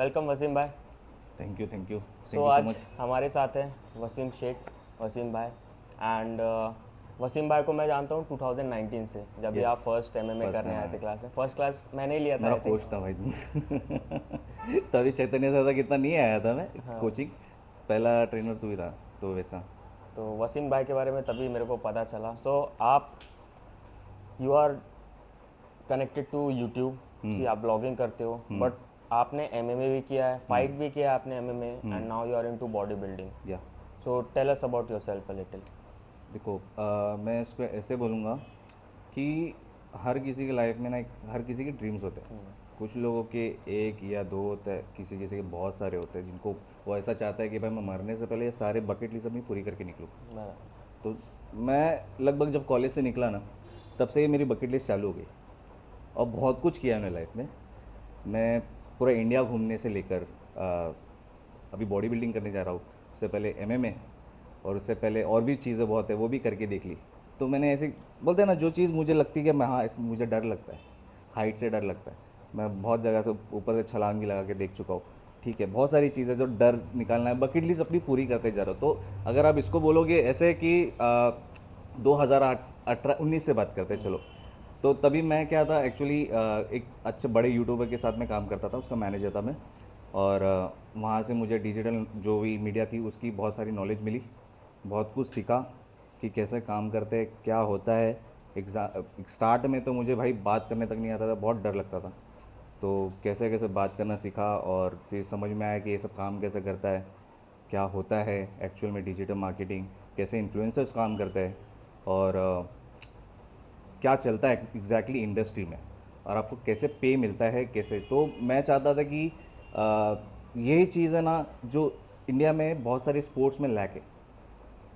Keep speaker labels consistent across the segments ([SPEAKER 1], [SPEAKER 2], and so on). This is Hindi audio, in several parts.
[SPEAKER 1] वेलकम वसीम भाई।
[SPEAKER 2] Thank you thank you
[SPEAKER 1] so
[SPEAKER 2] thank you so
[SPEAKER 1] आज
[SPEAKER 2] मच।
[SPEAKER 1] हमारे साथ हैं वसीम शेख, वसीम भाई। एंड वसीम भाई को मैं जानता हूँ 2019 से, जब भी
[SPEAKER 2] यस,
[SPEAKER 1] आप फर्स्ट एमएमए
[SPEAKER 2] फर्स्ट
[SPEAKER 1] करने
[SPEAKER 2] टाइम
[SPEAKER 1] आए
[SPEAKER 2] आया।
[SPEAKER 1] थे क्लास में। फर्स्ट क्लास मैंने ही लिया था
[SPEAKER 2] मेरा
[SPEAKER 1] आई थिंक।
[SPEAKER 2] कोच था भाई तुम तभी चैतन्य सर तक इतना नहीं आया था मैं
[SPEAKER 1] हाँ।
[SPEAKER 2] कोचिंग। पहला ट्रेनर तू ही था तो वैसा।
[SPEAKER 1] तो वसीम भाई के बारे में तभी मेरे को पता चला। सो आप you are connected to YouTube. See आप ब्लॉगिंग करते हो, बट आपने एमएमए भी किया है, फाइट भी किया है आपने MMA, and now you are into body building.
[SPEAKER 2] Yeah
[SPEAKER 1] so tell us about yourself a little.
[SPEAKER 2] देखो, मैं इसको ऐसे बोलूँगा कि हर किसी की लाइफ में ना हर किसी के ड्रीम्स होते हैं। कुछ लोगों के एक या दो होते हैं, किसी किसी के बहुत सारे होते हैं जिनको वो ऐसा चाहता है कि भाई मैं मरने से पहले ये सारे बकेट लिस्ट अपनी पूरी करके निकलूँ। तो मैं लगभग जब कॉलेज से निकला ना, तब से ये मेरी बकेट लिस्ट चालू हो गई और बहुत कुछ किया है मैंने लाइफ में। मैं पूरा इंडिया घूमने से लेकर अभी बॉडी बिल्डिंग करने जा रहा हूँ। उससे पहले एमएमए, और उससे पहले और भी चीज़ें बहुत है वो भी करके देख ली। तो मैंने ऐसे बोलते हैं ना, जो चीज़ मुझे लगती है कि मैं हाँ मुझे डर लगता है, हाइट से डर लगता है। मैं बहुत जगह से ऊपर से छलांग भी लगा के देख चुका हूँ। ठीक है, बहुत सारी चीज़ें जो डर निकालना है, बकेट लिस्ट अपनी पूरी करते जा रहा हूँ। तो अगर आप इसको बोलोगे ऐसे कि 2008 18 19 से बात करते हैं चलो, तो तभी मैं क्या था एक्चुअली, एक अच्छे बड़े यूट्यूबर के साथ मैं काम करता था, उसका मैनेजर था मैं। और वहाँ से मुझे डिजिटल जो भी मीडिया थी उसकी बहुत सारी नॉलेज मिली, बहुत कुछ सीखा कि कैसे काम करते हैं, क्या होता है। स्टार्ट में तो मुझे भाई बात करने तक नहीं आता था, बहुत डर लगता था। तो कैसे कैसे बात करना सीखा और फिर समझ में आया कि ये सब काम कैसे करता है, क्या होता है एक्चुअल में डिजिटल मार्केटिंग, कैसे इन्फ्लुएंसर्स काम करते हैं, और क्या चलता है एग्जैक्टली इंडस्ट्री में, और आपको कैसे पे मिलता है कैसे। तो मैं चाहता था कि ये चीज़ है ना जो इंडिया में बहुत सारे स्पोर्ट्स में लैक है।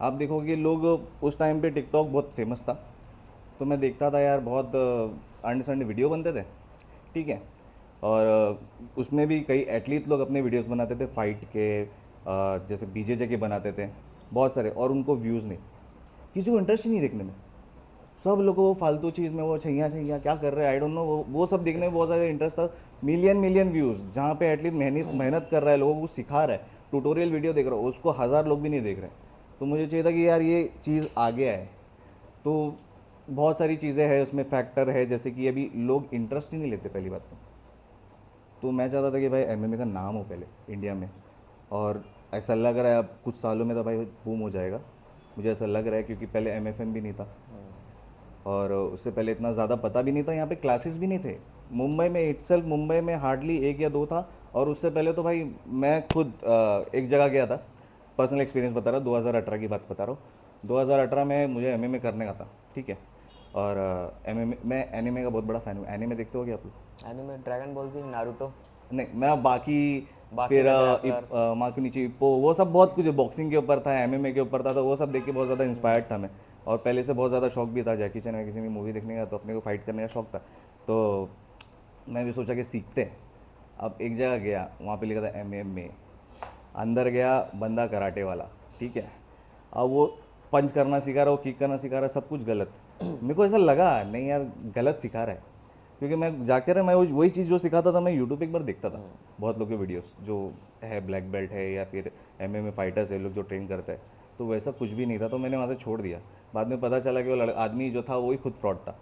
[SPEAKER 2] आप देखोगे लोग, उस टाइम पे टिकटॉक बहुत फेमस था, तो मैं देखता था यार बहुत अंडे संडे वीडियो बनते थे। ठीक है, और उसमें भी कई एथलीट लोग अपने वीडियोस बनाते थे फाइट के, जैसे बीजेजे के बनाते थे बहुत सारे, और उनको व्यूज़ नहीं, किसी को इंटरेस्ट ही नहीं देखने में। सब लोगों को वो फालतू चीज़ में वो छैया छैया क्या कर रहे हैं आई डोंट नो, वो सब देखने में बहुत ज़्यादा इंटरेस्ट था। मिलियन मिलियन व्यूज़, जहाँ पे एटलीस्ट मेहनत मेहनत कर रहा है, लोगों को सिखा रहा है, ट्यूटोरियल वीडियो देख रहा हो, उसको हज़ार लोग भी नहीं देख रहे हैं। तो मुझे चाहिए था कि यार ये चीज़ आ गया है। तो बहुत सारी चीज़ें हैं उसमें, फैक्टर है, जैसे कि अभी लोग इंटरेस्ट ही नहीं लेते पहली बात तो मैं चाहता था कि भाई एमएमए का नाम हो पहले इंडिया में। और ऐसा लग रहा है अब कुछ सालों में तो भाई बूम हो जाएगा, मुझे ऐसा लग रहा है, क्योंकि पहले एमएफएन भी नहीं था, और उससे पहले इतना ज़्यादा पता भी नहीं था, यहाँ पे क्लासेस भी नहीं थे। मुंबई में इटसेल्फ, मुंबई में हार्डली एक या दो था। और उससे पहले तो भाई मैं खुद एक जगह गया था, पर्सनल एक्सपीरियंस बता रहा हूँ, 2018 की बात बता रहा हूँ। 2018 में मुझे एमएमए करने का था। ठीक है, और एमएमए, मैं एनिमे का बहुत बड़ा फ़ैन हूँ। एनिमे देखते हो क्या आप लोग?
[SPEAKER 1] एनिमे ड्रैगन बॉल जी, नारुतो।
[SPEAKER 2] नहीं, मैं बाकी
[SPEAKER 1] बाकी
[SPEAKER 2] फिर
[SPEAKER 1] द ग्रैपलर।
[SPEAKER 2] माँ के नीचे इप्पो, वो सब बहुत कुछ बॉक्सिंग के ऊपर था, एमएमए के ऊपर था, तो वो सब देख के बहुत ज़्यादा इंस्पायर्ड था मैं। और पहले से बहुत ज़्यादा शौक भी था जैकी चैन वैकी चैन की मूवी देखने का, तो अपने को फाइट करने का शौक था। तो मैं भी सोचा कि सीखते हैं। अब एक जगह गया, वहाँ पे लिखा था एमएमए, अंदर गया बंदा कराटे वाला। ठीक है, अब वो पंच करना सिखा रहा, वो किक करना सिखा रहा है, सब कुछ गलत। मेरे को ऐसा लगा नहीं यार गलत सिखा रहा है, क्योंकि मैं जाके रहा, मैं वही चीज़ जो सिखाता था मैं यूट्यूब पे एक बार देखता था, बहुत लोग के वीडियोस जो है ब्लैक बेल्ट है या फिर एमएमए फाइटर्स है लोग जो ट्रेन करते हैं, तो वैसा कुछ भी नहीं था। तो मैंने वहाँ से छोड़ दिया। बाद में पता चला कि वो आदमी जो था वही खुद फ्रॉड था,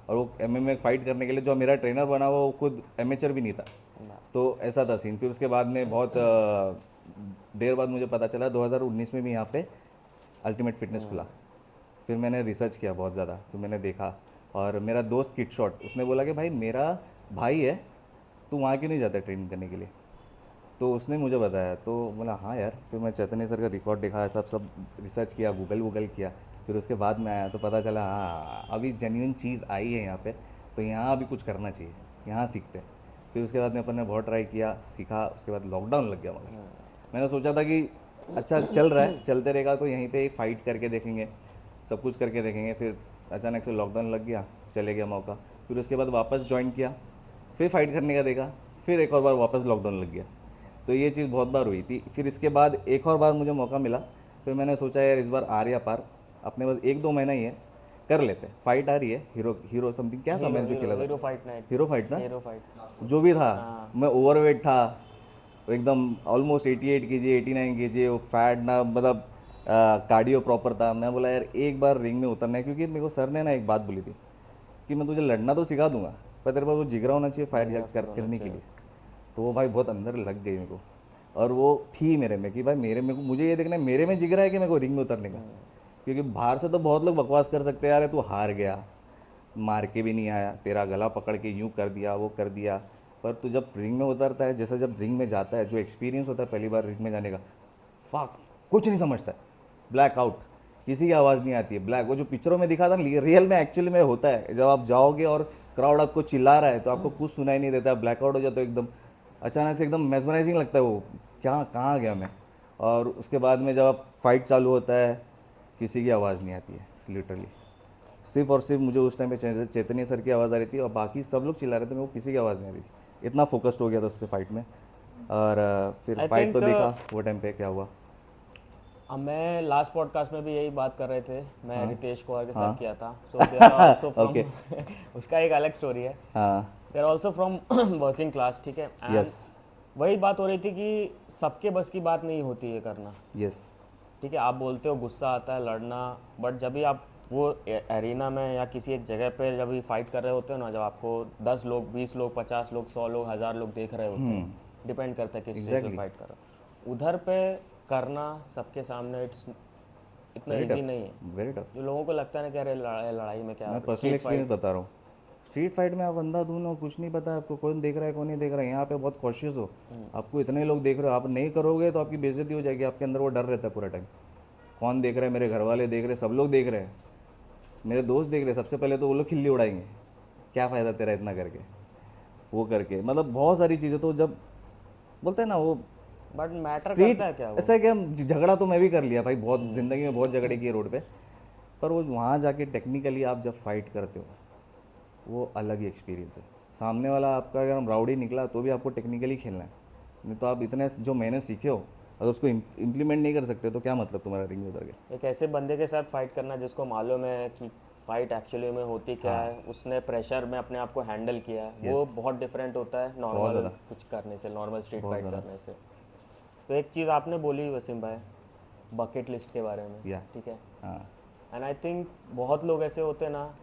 [SPEAKER 2] और वो एमएमए फाइट करने के लिए जो मेरा ट्रेनर बना हुआ वो खुद एमेचर भी नहीं था। तो ऐसा था सीन। फिर उसके बाद में बहुत देर बाद मुझे पता चला 2019 में भी यहाँ पे अल्टीमेट फिटनेस खुला। फिर मैंने रिसर्च किया बहुत ज़्यादा, फिर मैंने देखा, और मेरा दोस्त किट शॉट, उसने बोला कि भाई मेरा भाई है, तू वहाँ क्यों नहीं जाता ट्रेनिंग करने के लिए। तो उसने मुझे बताया, तो बोला हाँ यार। फिर मैं चैतन्य सर का रिकॉर्ड देखा, सब सब रिसर्च किया, गूगल वूगल किया। फिर उसके बाद में आया तो पता चला हाँ अभी जेन्यून चीज़ आई है यहाँ पे, तो यहाँ अभी कुछ करना चाहिए, यहाँ सीखते हैं। फिर उसके बाद में अपन ने बहुत ट्राई किया, सीखा। उसके बाद लॉकडाउन लग गया, मगर मैंने सोचा था कि अच्छा चल रहा है, चलते रहेगा, तो यहीं पे फाइट करके देखेंगे, सब कुछ करके देखेंगे। फिर अचानक से लॉकडाउन लग गया, चले गया मौका। फिर उसके बाद वापस ज्वाइन किया, फिर फाइट करने का देखा, फिर एक और बार वापस लॉकडाउन लग गया। तो ये चीज़ बहुत बार हुई थी। फिर इसके बाद एक और बार मुझे मौका मिला, फिर मैंने सोचा यार इस बार आर या पार, अपने पास एक दो महीना ही है, कर लेते हैं। फाइट आ रही है, हीरो हीरो समथिंग क्या था
[SPEAKER 1] हीरो
[SPEAKER 2] मैंने जो
[SPEAKER 1] हीरो
[SPEAKER 2] खेला था,
[SPEAKER 1] hero fight night.
[SPEAKER 2] Hero fight था,
[SPEAKER 1] हीरो फाइट।
[SPEAKER 2] जो भी था।
[SPEAKER 1] हाँ।
[SPEAKER 2] मैं ओवरवेट था, वो एकदम ऑलमोस्ट 88 केजी 89 केजी, वो फैट ना, मतलब कार्डियो प्रॉपर था। मैं बोला यार एक बार रिंग में उतरना है, क्योंकि मेरे को सर ने ना एक बात बोली थी कि मैं तुझे लड़ना तो सिखा दूंगा, पर तेरे पास वो जिगरा होना चाहिए फाइट करने के लिए। तो वो भाई बहुत अंदर लग गई मेरे को, और वो थी मेरे में कि भाई मेरे को मुझे ये देखना है मेरे में जिगरा है कि मेरे को रिंग में उतरने का। क्योंकि बाहर से तो बहुत लोग बकवास कर सकते हैं, यार तू हार गया, मार के भी नहीं आया, तेरा गला पकड़ के यूँ कर दिया वो कर दिया। पर तू जब रिंग में उतरता है, जैसे जब रिंग में जाता है, जो एक्सपीरियंस होता है पहली बार रिंग में जाने का, फाक कुछ नहीं समझता है, ब्लैक आउट, किसी की आवाज़ नहीं आती है, ब्लैक। वो जो पिक्चरों में दिखा था रियल में एक्चुअली में होता है, जब आप जाओगे और क्राउड आपको चिल्ला रहा है तो आपको कुछ सुनाई नहीं देता, ब्लैक आउट हो जाता है एकदम, अचानक से एकदम मेस्मराइजिंग लगता है वो, क्या कहाँ गया मैं। और उसके बाद में जब आप फाइट चालू होता है, किसी की आवाज़ नहीं आती है लिटरली, सिर्फ और सिर्फ मुझे उस टाइम पे चैतन्य सर की आवाज़ आ रही थी, और बाकी सब लोग चिल्ला रहे थे, मेरे को किसी की आवाज़ नहीं आ रही थी, इतना फोकस्ड हो गया था उस पर फाइट में। और फिर
[SPEAKER 1] आई
[SPEAKER 2] फाइट तो
[SPEAKER 1] थिंक
[SPEAKER 2] देखा वो टाइम पे क्या हुआ।
[SPEAKER 1] मैं लास्ट पॉडकास्ट में भी यही बात कर रहे थे, मैं रितेश कुमार के साथ किया था। So they are also
[SPEAKER 2] Okay.
[SPEAKER 1] From उसका एक अलग स्टोरी है,
[SPEAKER 2] हाँ।
[SPEAKER 1] They are also from working class, ठीक है। And
[SPEAKER 2] yes.
[SPEAKER 1] वही बात हो रही थी कि सबके बस की बात नहीं होती है करना,
[SPEAKER 2] यस।
[SPEAKER 1] ठीक है। आप बोलते हो गुस्सा आता है लड़ना, बट जब भी आप वो एरिना में या किसी एक जगह पे जब भी फाइट कर रहे होते हो ना, जब आपको 10 लोग 20 लोग 50 लोग 100 लोग 1000 लोग देख रहे होते हैं, डिपेंड करता है किस स्टेज पे
[SPEAKER 2] Exactly.
[SPEAKER 1] फाइट कर रहे हो, उधर पे करना सबके सामने इट्स इतना
[SPEAKER 2] वेरी
[SPEAKER 1] इजी
[SPEAKER 2] टफ,
[SPEAKER 1] नहीं है।
[SPEAKER 2] Very tough.
[SPEAKER 1] जो लोगों को लगता है ना कि अरे लड़ाई में क्या
[SPEAKER 2] मैं पर्सनल
[SPEAKER 1] स्ट्रीट फाइट,
[SPEAKER 2] एक्सपीरियंस बता रहा हूँ, स्ट्रीट फाइट में आप अंधाधुन हो, कुछ नहीं पता आपको, कौन देख रहा है कौन नहीं देख रहा है, यहाँ पे बहुत कॉशियस हो, आपको इतने लोग देख रहे हो, आप नहीं करोगे तो आपकी बेइज्जती हो जाएगी, आपके अंदर वो डर रहता है पूरा टाइम, कौन देख रहा है, मेरे घर वाले देख रहे हैं, सब लोग देख रहे हैं, मेरे दोस्त देख रहे हैं, सबसे पहले तो वो लोग खिल्ली उड़ाएंगे, क्या फ़ायदा तेरा इतना करके, वो करके, मतलब बहुत सारी चीज़ें। तो जब बोलते हैं ना वो
[SPEAKER 1] बट मैटर
[SPEAKER 2] स्ट्रीट,
[SPEAKER 1] करता है क्या वो?
[SPEAKER 2] ऐसा है कि हम झगड़ा तो मैं भी कर लिया भाई, बहुत ज़िंदगी में बहुत झगड़े किए रोड पे, पर वो वहाँ जाके टेक्निकली आप जब फाइट करते हो, वो अलग ही एक्सपीरियंस है। सामने वाला आपका अगर हम राउडी निकला तो भी आपको टेक्निकली खेलना है, नहीं तो आप इतने जो मैंने सीखे हो अगर उसको इम्प्लीमेंट नहीं कर सकते तो क्या मतलब तुम्हारा रिंग में उतर के।
[SPEAKER 1] एक ऐसे बंदे के साथ फाइट करना जिसको मालूम है कि फाइट एक्चुअली में होती क्या है, उसने प्रेशर में अपने आप को हैंडल किया है, वो बहुत डिफरेंट होता है नॉर्मल
[SPEAKER 2] ज़्यादा।
[SPEAKER 1] कुछ करने से, नॉर्मल स्ट्रीट
[SPEAKER 2] बहुत
[SPEAKER 1] फाइट
[SPEAKER 2] ज़्यादा।
[SPEAKER 1] करने से। तो एक चीज़ आपने बोली वसीम भाई, बकेट लिस्ट के बारे में,
[SPEAKER 2] या
[SPEAKER 1] ठीक है।
[SPEAKER 2] हाँ।
[SPEAKER 1] एंड आई थिंक बहुत लोग ऐसे होते हैं ना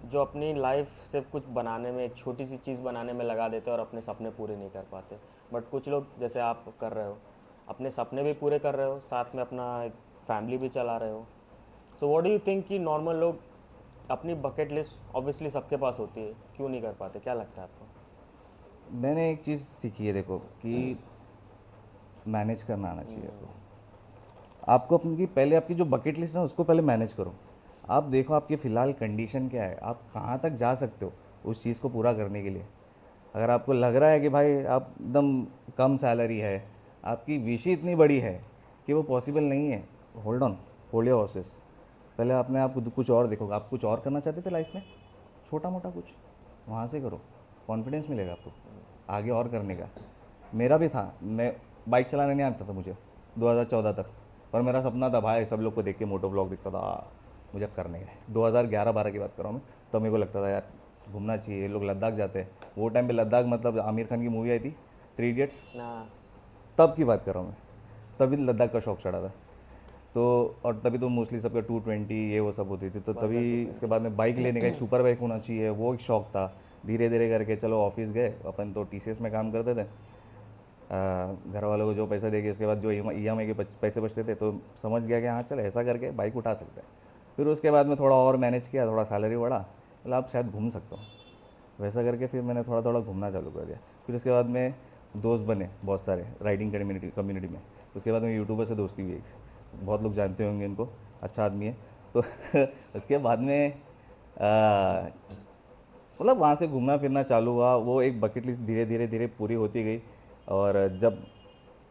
[SPEAKER 1] जो अपनी लाइफ से कुछ बनाने में, एक छोटी सी चीज़ बनाने में लगा देते हैं और अपने सपने पूरे नहीं कर पाते। बट कुछ लोग जैसे आप कर रहे हो, अपने सपने भी पूरे कर रहे हो, साथ में अपना एक फैमिली भी चला रहे हो। So what do you think कि नॉर्मल लोग अपनी बकेट लिस्ट ऑब्वियसली सबके पास होती है, क्यों नहीं कर पाते, क्या लगता है आपको?
[SPEAKER 2] मैंने एक चीज़ सीखी है देखो कि मैनेज करना आना चाहिए आपको अपनी, पहले आपकी जो बकेट लिस्ट है उसको पहले मैनेज करो। आप देखो आपकी फ़िलहाल कंडीशन क्या है, आप कहाँ तक जा सकते हो उस चीज़ को पूरा करने के लिए। अगर आपको लग रहा है कि भाई आप एकदम कम सैलरी है, आपकी विश ही इतनी बड़ी है कि वो पॉसिबल नहीं है, hold on, hold your horses. पहले अपने आप को कुछ और देखो, आप कुछ और करना चाहते थे लाइफ में, छोटा मोटा कुछ, वहाँ से करो, कॉन्फिडेंस मिलेगा आपको आगे और करने का। मेरा भी था, मैं बाइक चलाने नहीं आता था मुझे 2014 तक, पर मेरा सपना था भाई, सब लोग को देख के मोटो ब्लॉग दिखता था, मुझे करने का है। 2011-12 की बात कर रहा हूँ मैं, तो मेरे को लगता था यार घूमना चाहिए, लोग लद्दाख जाते हैं, वो टाइम पे लद्दाख मतलब आमिर खान की मूवी आई थी 3 इडियट्स,
[SPEAKER 1] ना
[SPEAKER 2] तब की बात कर रहा हूँ मैं, तभी लद्दाख का शौक चढ़ा था। तो और तभी तो मोस्टली सबका 220 ये वो सब होती थी, तो तभी इसके बाद में बाइक लेने का एक सुपर बाइक होना चाहिए, वो एक शौक था। धीरे धीरे करके चलो ऑफिस गए, अपन तो TCS में काम करते थे, घर वालों को जो पैसा देके उसके बाद जो EMI के पैसे बचते थे, तो समझ गया कि हाँ चल ऐसा करके बाइक उठा सकते हैं। फिर उसके बाद में थोड़ा और मैनेज किया, थोड़ा सैलरी बढ़ा, मतलब आप शायद घूम सकता हूँ, वैसा करके फिर मैंने थोड़ा थोड़ा घूमना चालू कर दिया। फिर उसके बाद में दोस्त बने बहुत सारे राइडिंग कम्युनिटी में। उसके बाद में यूट्यूबर से दोस्ती हुई, एक बहुत लोग जानते होंगे इनको, अच्छा आदमी है। तो उसके बाद में मतलब वहाँ से घूमना फिरना चालू हुआ, वो एक बकेट लिस्ट धीरे धीरे धीरे पूरी होती गई। और जब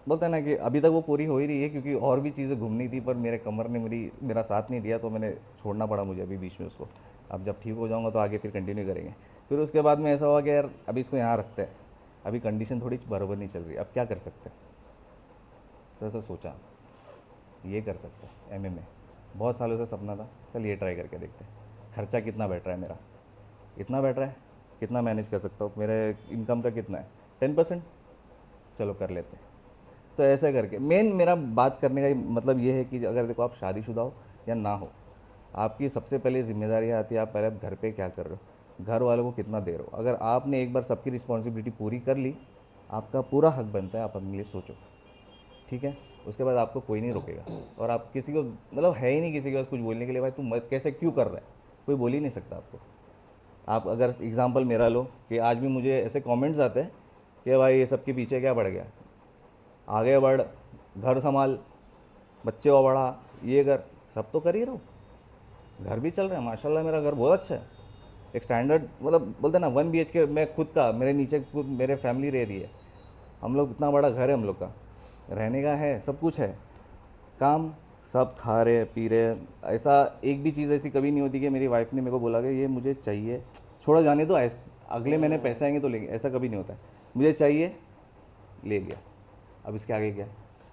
[SPEAKER 2] बोलते हैं ना कि अभी तक वो पूरी हो ही रही है, क्योंकि और भी चीज़ें घूमनी थी, पर मेरे कमर ने मेरा साथ नहीं दिया, तो मैंने छोड़ना पड़ा मुझे अभी बीच में उसको। अब जब ठीक हो जाऊंगा तो आगे फिर कंटिन्यू करेंगे। फिर उसके बाद में ऐसा हुआ कि यार अभी इसको यहाँ रखते हैं, अभी कंडीशन थोड़ी बराबर नहीं चल रही, अब क्या कर सकते हैं, तो ऐसा सोचा ये कर सकते हैं MMA। बहुत सालों से सपना था, चल ये ट्राई करके देखते हैं। खर्चा कितना बैठ रहा है मेरा, इतना बैठ रहा है, कितना मैनेज कर सकता हूँ, मेरे इनकम का कितना है, 10%, चलो कर लेते हैं। तो ऐसा करके मेन मेरा बात करने का मतलब ये है कि अगर देखो आप शादीशुदा हो या ना हो, आपकी सबसे पहले जिम्मेदारी आती है आप पहले आप घर पे क्या कर रहे हो, घर वालों को कितना दे रहे हो। अगर आपने एक बार सबकी रिस्पॉन्सिबिलिटी पूरी कर ली, आपका पूरा हक बनता है आप अपने लिए सोचो, ठीक है। उसके बाद आपको कोई नहीं रोकेगा, और आप किसी को मतलब है ही नहीं किसी के पास कुछ बोलने के लिए, भाई तुम मत कैसे क्यों कर रहा है, कोई बोल ही नहीं सकता आपको। आप अगर एग्जांपल मेरा लो कि आज भी मुझे ऐसे कमेंट्स आते हैं कि भाई ये सब के पीछे क्या पड़ गया, आगे बढ़, घर संभाल, बच्चे को बढ़ा, ये कर, सब तो कर ही रहो, घर भी चल रहा है माशाल्लाह, मेरा घर बहुत अच्छा है, एक स्टैंडर्ड मतलब बोलते हैं ना 1 BHK, मैं खुद का, मेरे नीचे खुद मेरे फैमिली रह रही है, हम लोग इतना बड़ा घर है हम लोग का, रहने का है, सब कुछ है, काम सब खा रहे पी रहे। ऐसा एक भी चीज़ ऐसी कभी नहीं होती कि मेरी वाइफ ने मेरे को बोला कि ये मुझे चाहिए, छोड़ा जाने दो, अगले महीने पैसे आएंगे तो लेंगे, ऐसा कभी नहीं होता है। मुझे चाहिए, ले लिया, अब इसके आगे क्या।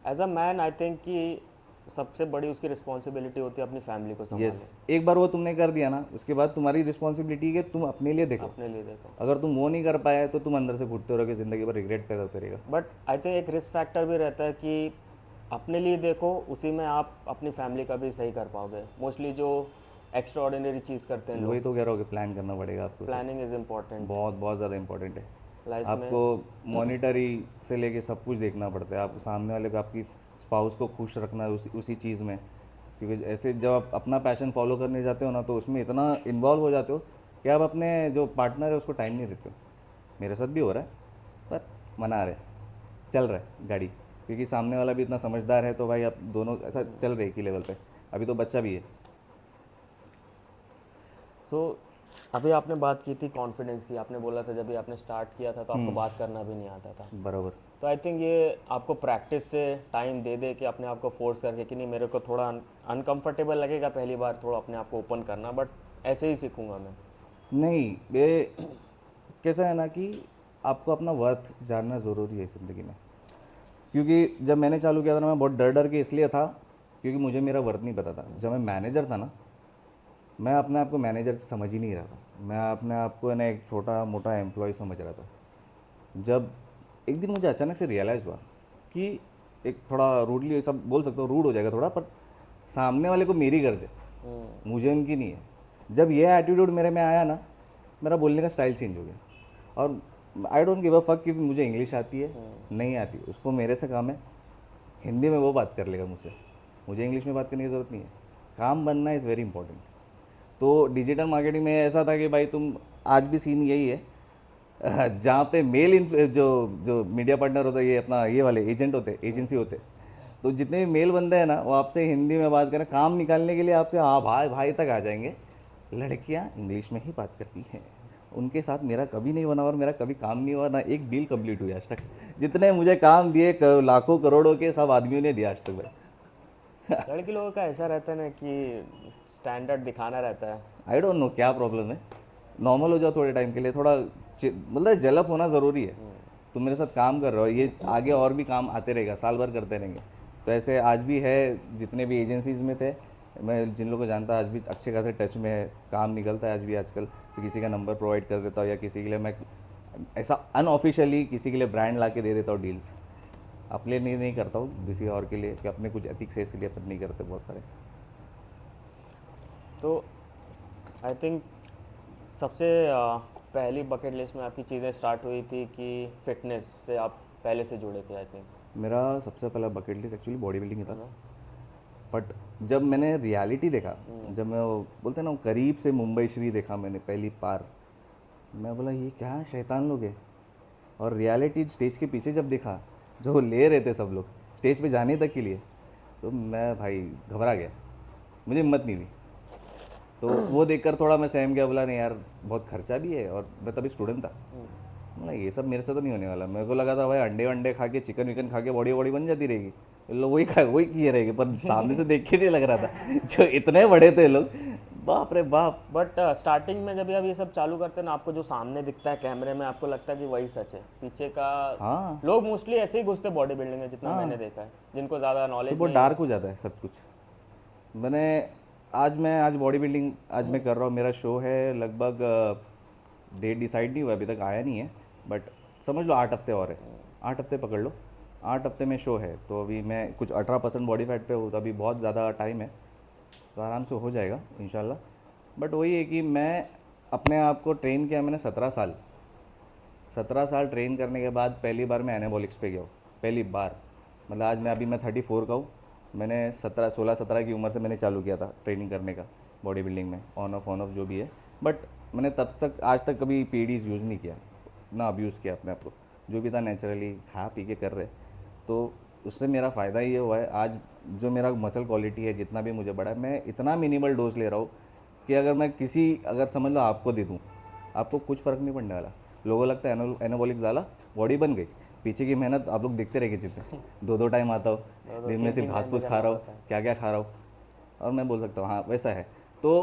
[SPEAKER 1] As a man I think कि सबसे बड़ी उसकी रिस्पॉन्सिबिलिटी होती है अपनी फैमिली को संभालना।
[SPEAKER 2] यस, एक बार वो तुमने कर दिया ना, उसके बाद तुम्हारी रिस्पॉन्सिबिलिटी है कि तुम अपने लिए देखो।
[SPEAKER 1] अपने लिए देखो।
[SPEAKER 2] अगर तुम वो नहीं कर पाए तो तुम अंदर से घुटते रहोगे, ज़िंदगी भर रिग्रेट पैदा होते रहेगा।
[SPEAKER 1] बट आई थिंक एक रिस्क फैक्टर भी रहता है कि अपने लिए देखो, उसी में आप अपनी फैमिली का भी सही कर पाओगे। मोस्टली जो एक्स्ट्रा ऑर्डिनरी चीज़ करते हैं लोग,
[SPEAKER 2] वही तो कह रहा हूँ कि प्लान करना पड़ेगा आपको,
[SPEAKER 1] प्लानिंग इज़ इम्पॉर्टेंट
[SPEAKER 2] बहुत बहुत ज़्यादा इंपॉर्टेंट है।
[SPEAKER 1] लाइफ में।
[SPEAKER 2] आपको मॉनिटरी से लेके सब कुछ देखना पड़ता है, आपको सामने वाले को, आपकी स्पाउस को खुश रखना है उसी चीज़ में, क्योंकि ऐसे जब आप अपना पैशन फॉलो करने जाते हो ना, तो उसमें इतना इन्वॉल्व हो जाते हो कि आप अपने जो पार्टनर है उसको टाइम नहीं देते हो। मेरे साथ भी हो रहा है, पर मना रहे, चल रहा है गाड़ी, क्योंकि सामने वाला भी इतना समझदार है, तो भाई आप दोनों ऐसा चल रहे की लेवल पे। अभी तो बच्चा भी है।
[SPEAKER 1] सो अभी आपने बात की थी कॉन्फिडेंस की, आपने बोला था जब भी आपने स्टार्ट किया था तो आपको बात करना भी नहीं आता था।
[SPEAKER 2] बराबर।
[SPEAKER 1] तो आई थिंक ये आपको प्रैक्टिस से टाइम दे दे के अपने आप को फोर्स करके कि नहीं मेरे को थोड़ा अनकंफर्टेबल लगेगा पहली बार थोड़ा अपने आप को ओपन करना, बट ऐसे ही सीखूंगा मैं।
[SPEAKER 2] नहीं, ये कैसा है ना कि आपको अपना वर्थ जानना ज़रूरी है ज़िंदगी में, क्योंकि जब मैंने चालू किया था ना, मैं बहुत डर डर के इसलिए था क्योंकि मुझे मेरा वर्थ नहीं पता था। जब मैं मैनेजर था ना, मैं अपने आप को मैनेजर समझ ही नहीं रहा था, मैं अपने आप को ना एक छोटा मोटा एम्प्लॉय समझ रहा था। जब एक दिन मुझे अचानक से रियलाइज़ हुआ कि एक थोड़ा रूडली सब बोल सकते हो, रूड हो जाएगा थोड़ा, पर सामने वाले को मेरी गर्ज है, मुझे उनकी नहीं है। जब ये एटीट्यूड मेरे में आया ना, मेरा बोलने का स्टाइल चेंज हो गया। और I don't give a fuck कि मुझे इंग्लिश आती है नहीं आती, उसको मेरे से काम है, हिंदी में वो बात कर लेगा मुझसे, मुझे इंग्लिश में बात करने की ज़रूरत नहीं है। काम बनना इज़ वेरी इंपॉर्टेंट। तो डिजिटल मार्केटिंग में ऐसा था कि भाई तुम, आज भी सीन यही है, जहाँ पे जो जो मीडिया पार्टनर होता है, ये अपना ये वाले एजेंट होते, एजेंसी होते, तो जितने भी मेल बंदे हैं ना, वो आपसे हिंदी में बात करें, काम निकालने के लिए आपसे हाँ भाई भाई तक आ जाएंगे। लड़कियाँ इंग्लिश में ही बात करती हैं। उनके साथ मेरा कभी नहीं बना और मेरा कभी काम नहीं हुआ, ना एक डील कंप्लीट हुई आज तक। जितने मुझे काम दिए लाखों करोड़ों के, सब आदमियों ने दिया आज तक भाई।
[SPEAKER 1] लड़की लोगों का ऐसा रहता है ना कि स्टैंडर्ड दिखाना रहता है।
[SPEAKER 2] आई डोंट नो क्या प्रॉब्लम है, नॉर्मल हो जाओ थोड़े टाइम के लिए, थोड़ा मतलब जलप होना ज़रूरी है। तुम मेरे साथ काम कर रहे हो, ये आगे और भी काम आते रहेगा, साल भर करते रहेंगे। तो ऐसे आज भी है, जितने भी एजेंसीज़ में थे, मैं जिन लोगों को जानता आज भी अच्छे खासे टच में है, काम निकलता है आज भी आजकल। तो किसी का नंबर प्रोवाइड कर देता हूँ, या किसी के लिए मैं ऐसा अनऑफिशियली किसी के लिए ब्रांड ला के दे देता हूँ डील्स। अपने लिए नहीं करता हूँ, किसी और के लिए, कि अपने कुछ एथिक्स है इसलिए अपन नहीं करते बहुत सारे।
[SPEAKER 1] तो आई थिंक सबसे पहली बकेट लिस्ट में आपकी चीज़ें स्टार्ट हुई थी कि फिटनेस से आप पहले से जुड़े थे? आई थिंक
[SPEAKER 2] मेरा सबसे पहला bucket list actually body building ही था। बट जब मैंने रियलिटी देखा, जब मैं वो बोलते हैं ना, वो करीब से मुंबई श्री देखा मैंने पहली बार, मैं बोला ये क्या शैतान लोग हैं। और रियलिटी स्टेज के पीछे जब देखा, जो वो ले रहे थे सब लोग स्टेज पे जाने तक के लिए, तो मैं भाई घबरा गया, मुझे हिम्मत नहीं हुई। तो वो देखकर थोड़ा मैं सहम गया, बोला नहीं यार बहुत खर्चा भी है, और मैं तभी स्टूडेंट था। बोला ये सब मेरे से तो नहीं होने वाला। मेरे को लगा था भाई अंडे वंडे खा के, चिकन विकन खा के बॉडी वॉडी बन जाती रहेगी, लोग वही किए रहेंगे। पर सामने से देख के नहीं लग रहा था, जो इतने बड़े थे लोग, बाप रे बाप।
[SPEAKER 1] बट स्टार्टिंग में जब आप ये सब चालू करते हैं ना, आपको जो सामने दिखता है कैमरे में, आपको लगता है कि वही सच है, पीछे का
[SPEAKER 2] हाँ,
[SPEAKER 1] लोग मोस्टली ऐसे ही घुसते बॉडी बिल्डिंग में, जितना मैंने देखा है, जिनको ज़्यादा नॉलेज
[SPEAKER 2] बहुत डार्क हो जाता है सब कुछ। आज बॉडी बिल्डिंग आज मैं कर रहा हूँ, मेरा शो है, लगभग डेट डिसाइड नहीं हुआ अभी तक, आया नहीं है, बट समझ लो 8 हफ्ते और है। 8 हफ्ते पकड़ लो, 8 हफ्ते में शो है, तो अभी मैं कुछ 18% बॉडी फैट पे हूँ, तो अभी बहुत ज़्यादा टाइम है, तो आराम से हो जाएगा इंशाल्लाह। बट वही है कि मैं अपने आप को ट्रेन किया मैंने 17 साल ट्रेन करने के बाद पहली बार मैं एनाबॉलिक्स पे गया हूँ, पहली बार। मतलब आज मैं 34 का हूँ, मैंने 16-17 की उम्र से मैंने चालू किया था ट्रेनिंग करने का बॉडी बिल्डिंग में, ऑन ऑफ जो भी है। बट मैंने तब तक आज तक कभी पीडीज यूज़ नहीं किया, ना अब्यूज़ किया अपने आप को, जो भी था नेचुरली खा पी के कर रहे। तो उससे मेरा फ़ायदा ये हुआ है आज, जो मेरा मसल क्वालिटी है जितना भी मुझे बढ़ा है, मैं इतना मिनिमल डोज ले रहा हूँ कि अगर मैं अगर समझ लो आपको दे दूँ, आपको कुछ फ़र्क नहीं पड़ने वाला। लोगों को लगता है एनाबॉलिक्स डाला बॉडी बन गई, पीछे की मेहनत आप लोग देखते रहेंगे जिम में, 2-2 टाइम आता हो, दिन में सिर्फ घास फूस खा रहा हो, क्या क्या खा रहा हो, और मैं बोल सकता हूँ हाँ वैसा है। तो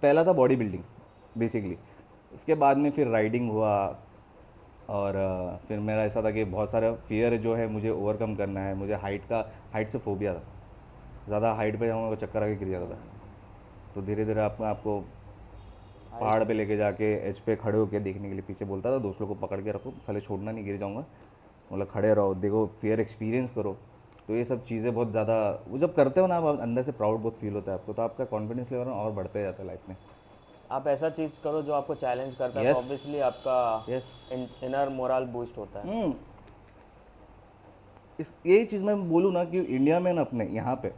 [SPEAKER 2] पहला था बॉडी बिल्डिंग बेसिकली, उसके बाद में फिर राइडिंग हुआ, और फिर मेरा ऐसा था कि बहुत सारा फियर जो है मुझे ओवरकम करना है, मुझे हाइट से फोबिया था, ज़्यादा हाइट पे जाऊँगा तो चक्कर आके गिर जाता था। तो धीरे धीरे आपको पहाड़ पे लेके जाके एज पे खड़े होकर देखने के लिए पीछे बोलता था, दोस्त लोग को पकड़ के रखो, साले छोड़ना नहीं, गिर जाऊँगा, मतलब खड़े रहो, देखो, फियर एक्सपीरियंस करो। तो ये सब चीज़ें बहुत ज़्यादा, वो जब करते हो ना आप अंदर से प्राउड बहुत फील होता है आपको, तो आपका कॉन्फिडेंस लेवल और बढ़ते जाता है लाइफ में।
[SPEAKER 1] आप ऐसा चीज़ करो जो आपको चैलेंज करता है, तो
[SPEAKER 2] Yes.
[SPEAKER 1] ऑब्वियसली आपका
[SPEAKER 2] यस।
[SPEAKER 1] इनर मोरल बूस्ट होता है।
[SPEAKER 2] यही चीज़ मैं बोलूँ ना कि इंडिया में ना अपने यहाँ पे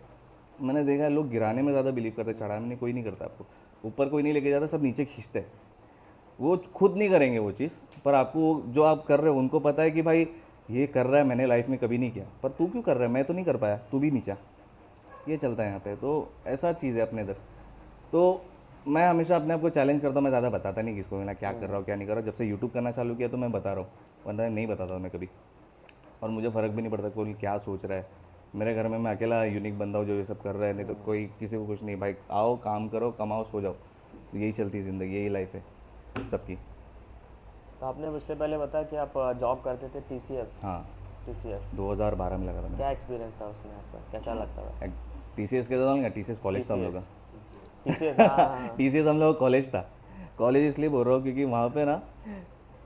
[SPEAKER 2] मैंने देखा है लोग गिराने में ज़्यादा बिलीव करते हैं, चढ़ाने में कोई नहीं करता। आपको ऊपर कोई नहीं लेके जाता, सब नीचे खींचते हैं। वो खुद नहीं करेंगे वो चीज़, पर आपको जो आप कर रहे हो उनको पता है कि भाई ये कर रहा है, मैंने लाइफ में कभी नहीं किया, पर तू क्यों कर रहा है, मैं तो नहीं कर पाया, तू भी नीचा। ये चलता है यहाँ पे, तो ऐसा चीज़ है अपने इधर। तो मैं हमेशा अपने आप को चैलेंज करता हूँ, मैं ज़्यादा बताता नहीं किसको मैं क्या कर रहा हूँ क्या नहीं कर रहा हूँ। जब से यूट्यूब करना चालू किया तो मैं बता रहा हूँ, वरना नहीं बताता हूँ मैं कभी, और मुझे फ़र्क भी नहीं पड़ता कोई क्या सोच रहा है। मेरे घर में मैं अकेला यूनिक बंदा हूँ जो ये सब कर रहा है, नहीं तो कोई किसी को कुछ नहीं। भाई आओ, काम करो, कमाओ, सो जाओ, यही चलती है ज़िंदगी, यही लाइफ है सबकी।
[SPEAKER 1] तो आपने उससे पहले बताया कि आप जॉब करते थे TCF।
[SPEAKER 2] हाँ,
[SPEAKER 1] TCF
[SPEAKER 2] 2012 में लगा था
[SPEAKER 1] क्या एक्सपीरियंस था उसमें आपका, कैसा लगता था?
[SPEAKER 2] मैं। TCS के साथ TCS कॉलेज था हम लोग का।
[SPEAKER 1] TCS, हाँ।
[SPEAKER 2] TCS हम लोग कॉलेज था। कॉलेज इसलिए बोल रहा हूँ क्योंकि वहाँ पे ना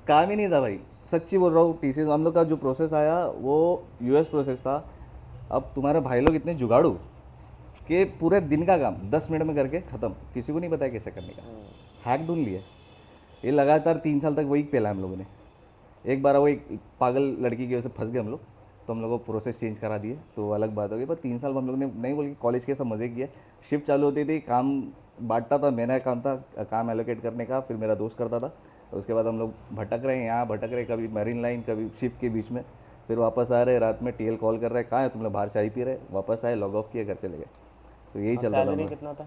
[SPEAKER 2] काम ही नहीं था भाई, सच्ची बोल रहा हूँ। TCS हम लोग का जो प्रोसेस आया वो US प्रोसेस था। अब तुम्हारे भाई लोग इतने जुगाड़ू कि पूरे दिन का काम 10 मिनट में करके ख़त्म, किसी को नहीं बताया कैसे करने का, हैक ढूंढ लिए। ये लगातार 3 साल तक वही पेला हम लोगों ने। एक बार वो एक पागल लड़की की वजह से फंस गए हम लोग, तो हम लोग को प्रोसेस चेंज करा दिए, तो वो अलग बात हो गई। पर 3 साल हम लोग ने नहीं बोल के कॉलेज के सब मज़े किए। शिफ्ट चालू होती थी, काम बांटता था, मेरा काम था काम एलोकेट करने का, फिर मेरा दोस्त करता था। उसके बाद हम लोग भटक रहे हैं, यहाँ भटक रहे, कभी मरीन लाइन, कभी शिफ्ट के बीच में, फिर वापस आ रहे, रात में TL कॉल कर रहे हैं, कहाँ है तुम लोग, बाहर चाय पी रहे, वापस आए, लॉग ऑफ किए, घर चले गए। तो यही
[SPEAKER 1] और
[SPEAKER 2] चलता था हम
[SPEAKER 1] सैलरी
[SPEAKER 2] लोग।
[SPEAKER 1] कितना था?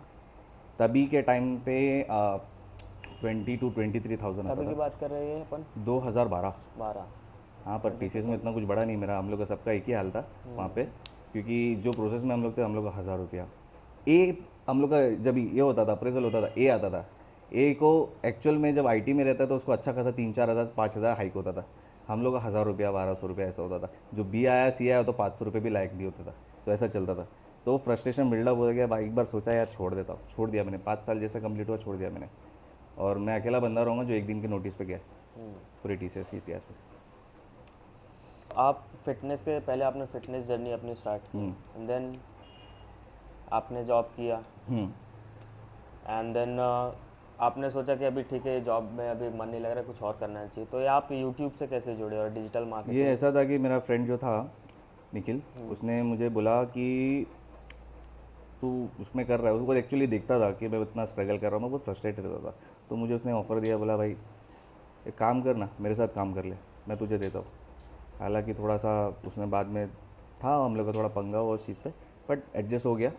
[SPEAKER 2] तभी के टाइम पे 20 to 23,000 आता
[SPEAKER 1] तभी की
[SPEAKER 2] था,
[SPEAKER 1] बात कर रहे हैं अपन,
[SPEAKER 2] 2012।
[SPEAKER 1] 12।
[SPEAKER 2] हाँ, पर TCS में इतना कुछ बड़ा नहीं, मेरा हम लोग का सबका एक ही हाल था वहाँ पे, क्योंकि जो प्रोसेस में हम लोग थे, हम लोग का 1000 रुपया ए, हम लोग का जब ये होता था, अप्रेजल होता था, ए आता था। ए को एक्चुअल में जब IT में रहता था तो उसको अच्छा खासा 3-4 हज़ार 5,000 हाइक होता था। हम लोग का 1000 रुपया 1200 रुपया ऐसा होता था। जो B आया C आया तो 500 रुपये भी लायक भी होता था, तो ऐसा चलता था। तो फ्रस्ट्रेशन बिल्डअप हो गया भाई, एक बार सोचा यार छोड़ देता हूँ, छोड़ दिया मैंने। 5 साल जैसा कंप्लीट हुआ, छोड़ दिया मैंने। और मैं अकेला बंदा रहूँगा जो एक दिन के नोटिस पे गया पूरे TCS के इतिहास में।
[SPEAKER 1] आप फिटनेस के पहले आपने फिटनेस जर्नी अपनी स्टार्ट की, एंड देन आपने जॉब किया, एंड देन आपने सोचा कि अभी ठीक है जॉब में अभी मन नहीं लग रहा, कुछ और करना चाहिए, तो ये आप यूट्यूब से कैसे जुड़े और डिजिटल मार्केटिंग?
[SPEAKER 2] ये ऐसा था कि मेरा फ्रेंड जो था निखिल, उसने मुझे बोला कि तू उसमें कर रहा है, उसको एक्चुअली देखता था कि मैं इतना स्ट्रगल कर रहा हूँ, मैं बहुत फ्रस्ट्रेटेड रहता था। तो मुझे उसने ऑफ़र दिया, बोला भाई एक काम करना, मेरे साथ काम कर ले, मैं तुझे देता हूँ। हालांकि थोड़ा सा उसमें बाद में था हम लोग का थोड़ा पंगा हुआ उस चीज़ पे, बट एडजस्ट हो गया।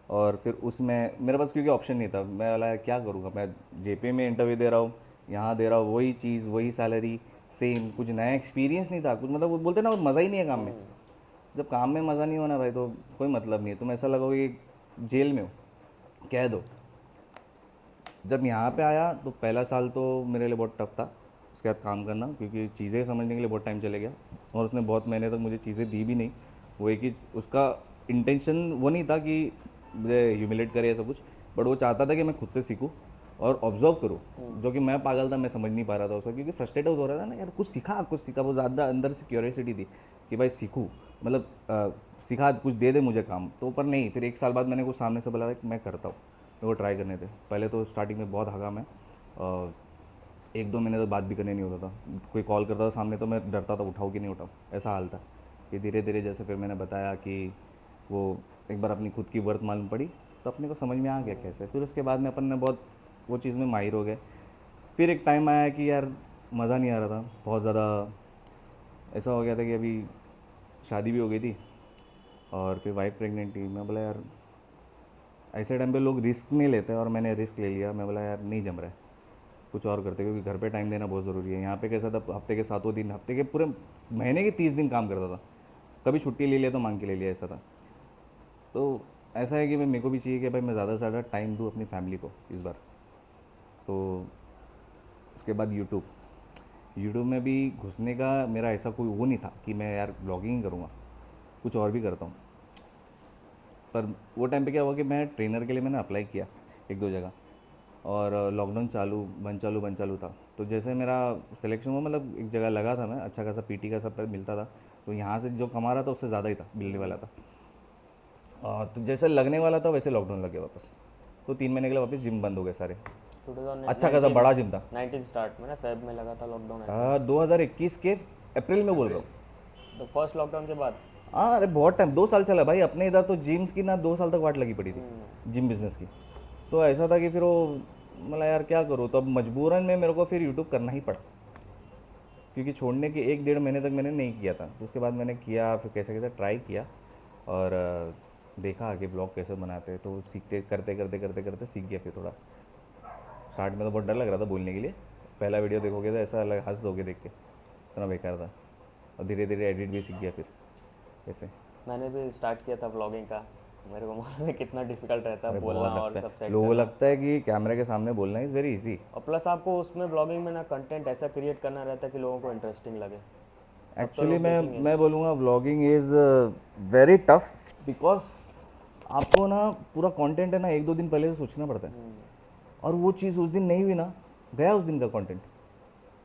[SPEAKER 2] और फिर उसमें मेरे पास क्योंकि ऑप्शन नहीं था, मैं बोला क्या करूँगा, मैं JP में इंटरव्यू दे रहा हूँ, यहाँ दे रहा हूँ, वही चीज़ वही सैलरी सेम, कुछ नया एक्सपीरियंस नहीं था कुछ। मतलब वो बोलते ना, वो मज़ा ही नहीं है काम में। जब काम में मज़ा नहीं होना भाई तो कोई मतलब नहीं है, तुम ऐसा लगो कि जेल में हो, कह दो। जब यहाँ पे आया तो पहला साल तो मेरे लिए बहुत टफ था उसके बाद काम करना, क्योंकि चीज़ें समझने के लिए बहुत टाइम चले गया। और उसने बहुत महीने तक मुझे चीज़ें दी भी नहीं। वो एक ही उसका इंटेंशन वो नहीं था कि मुझे ह्यूमिलेट करे ऐसा कुछ, बट वो चाहता था कि मैं खुद से सीखूँ और ऑब्जर्व करो, जो कि मैं पागल था, मैं समझ नहीं पा रहा था उसको, क्योंकि फ्रस्ट्रेटेड हो रहा था ना यार, कुछ सीखा, वो ज़्यादा अंदर से क्यूरियोसिटी थी कि भाई सीखूँ, मतलब सीखा, कुछ दे दे मुझे काम, तो पर नहीं। फिर 1 साल बाद मैंने कुछ सामने से बोला कि मैं करता हूँ, मेरे को ट्राई करने थे। पहले तो स्टार्टिंग में बहुत भागा मैं, 1-2 महीने तक बात भी करने नहीं होता था, कोई कॉल करता था सामने तो मैं डरता था उठाऊँ कि नहीं उठाऊँ, ऐसा हाल था। कि धीरे धीरे जैसे फिर मैंने बताया कि वो एक बार अपनी खुद की वर्थ मालूम पड़ी, तो अपने को समझ में आ गया कैसे, फिर उसके बाद में अपन ने बहुत वो चीज़ में माहिर हो गए। फिर एक टाइम आया कि यार मज़ा नहीं आ रहा था, बहुत ज़्यादा ऐसा हो गया था कि अभी शादी भी हो गई थी और फिर वाइफ प्रेग्नेंट थी। मैं बोला यार ऐसे टाइम पे लोग रिस्क नहीं लेते, और मैंने रिस्क ले लिया। मैं बोला यार नहीं जम रहा है, कुछ और करते, क्योंकि घर पे टाइम देना बहुत ज़रूरी है। यहाँ पे कैसा था, हफ्ते के 7 दिन, हफ्ते के पूरे महीने के 30 दिन काम करता था, कभी छुट्टी ले लिया तो मांग के ले लिया, ऐसा था। तो ऐसा है कि मेरे को भी चाहिए कि भाई मैं ज़्यादा से ज़्यादा टाइम दूँ अपनी फैमिली को इस बार। तो उसके बाद यूट्यूब में भी घुसने का मेरा ऐसा कोई वो नहीं था कि मैं यार ब्लॉगिंग करूँगा, कुछ और भी करता हूँ। पर वो टाइम पे क्या हुआ कि मैं ट्रेनर के लिए मैंने अप्लाई किया 1-2 जगह, और लॉकडाउन बन चालू था। तो जैसे मेरा सिलेक्शन हुआ, मतलब एक जगह लगा था, मैं अच्छा खासा पीटी का सब मिलता था, तो यहाँ से जो कमा रहा था उससे ज़्यादा ही था, मिलने वाला था। तो जैसे लगने वाला था वैसे लॉकडाउन लग गया वापस, तो 3 महीने के लिए वापस जिम बंद हो गए सारे। अच्छा खासा
[SPEAKER 1] 2019
[SPEAKER 2] बड़ा जिम था।
[SPEAKER 1] 19 स्टार्ट में ना, फेब में लगा था लॉकडाउन।
[SPEAKER 2] 2021 के अप्रैल में बोल रहा हूँ।
[SPEAKER 1] तो फर्स्ट लॉकडाउन के बाद।
[SPEAKER 2] हाँ अरे बहुत टाइम, 2 साल चला भाई अपने इधर तो जिम्स की ना, 2 साल तक वाट लगी पड़ी थी जिम बिजनेस की। तो ऐसा था कि फिर वो मतलब यार क्या करूँ, तो अब मजबूरन में मेरे को फिर यूट्यूब करना ही पड़ा, क्योंकि छोड़ने के 1-1.5 महीने तक मैंने नहीं किया था। तो उसके बाद मैंने किया, फिर कैसे कैसे ट्राई किया, और देखा कि ब्लॉग कैसे बनाते हैं, तो सीखते करते करते करते करते सीख गया फिर थोड़ा। स्टार्ट में तो बहुत डर लग रहा था बोलने के लिए, पहला वीडियो देखोगे तो ऐसा अलग हंस दोगे देख के, इतना बेकार था। और धीरे धीरे एडिट भी सीख गया फिर ऐसे।
[SPEAKER 1] मैंने भी स्टार्ट किया था व्लॉगिंग का, मेरे को मालूम है कितना डिफिकल्ट रहता है
[SPEAKER 2] अरे
[SPEAKER 1] बोलना
[SPEAKER 2] बहुत
[SPEAKER 1] और
[SPEAKER 2] लगता
[SPEAKER 1] सब
[SPEAKER 2] है,
[SPEAKER 1] सेट
[SPEAKER 2] लोगों को
[SPEAKER 1] करना।
[SPEAKER 2] लगता है कि कैमरे के सामने बोलना इज़ वेरी इजी।
[SPEAKER 1] और प्लस आपको उसमें ब्लॉगिंग में ना कंटेंट ऐसा क्रिएट करना रहता है कि लोगों को इंटरेस्टिंग लगे, तब तो
[SPEAKER 2] एक्चुअली
[SPEAKER 1] लोग देखेंगे।
[SPEAKER 2] मैं बोलूँगा vlogging is very tough, because आपको ना पूरा कंटेंट है ना 1-2 दिन पहले से सोचना पड़ता है, और वो चीज़ उस दिन नहीं हुई ना, गया उस दिन का कंटेंट।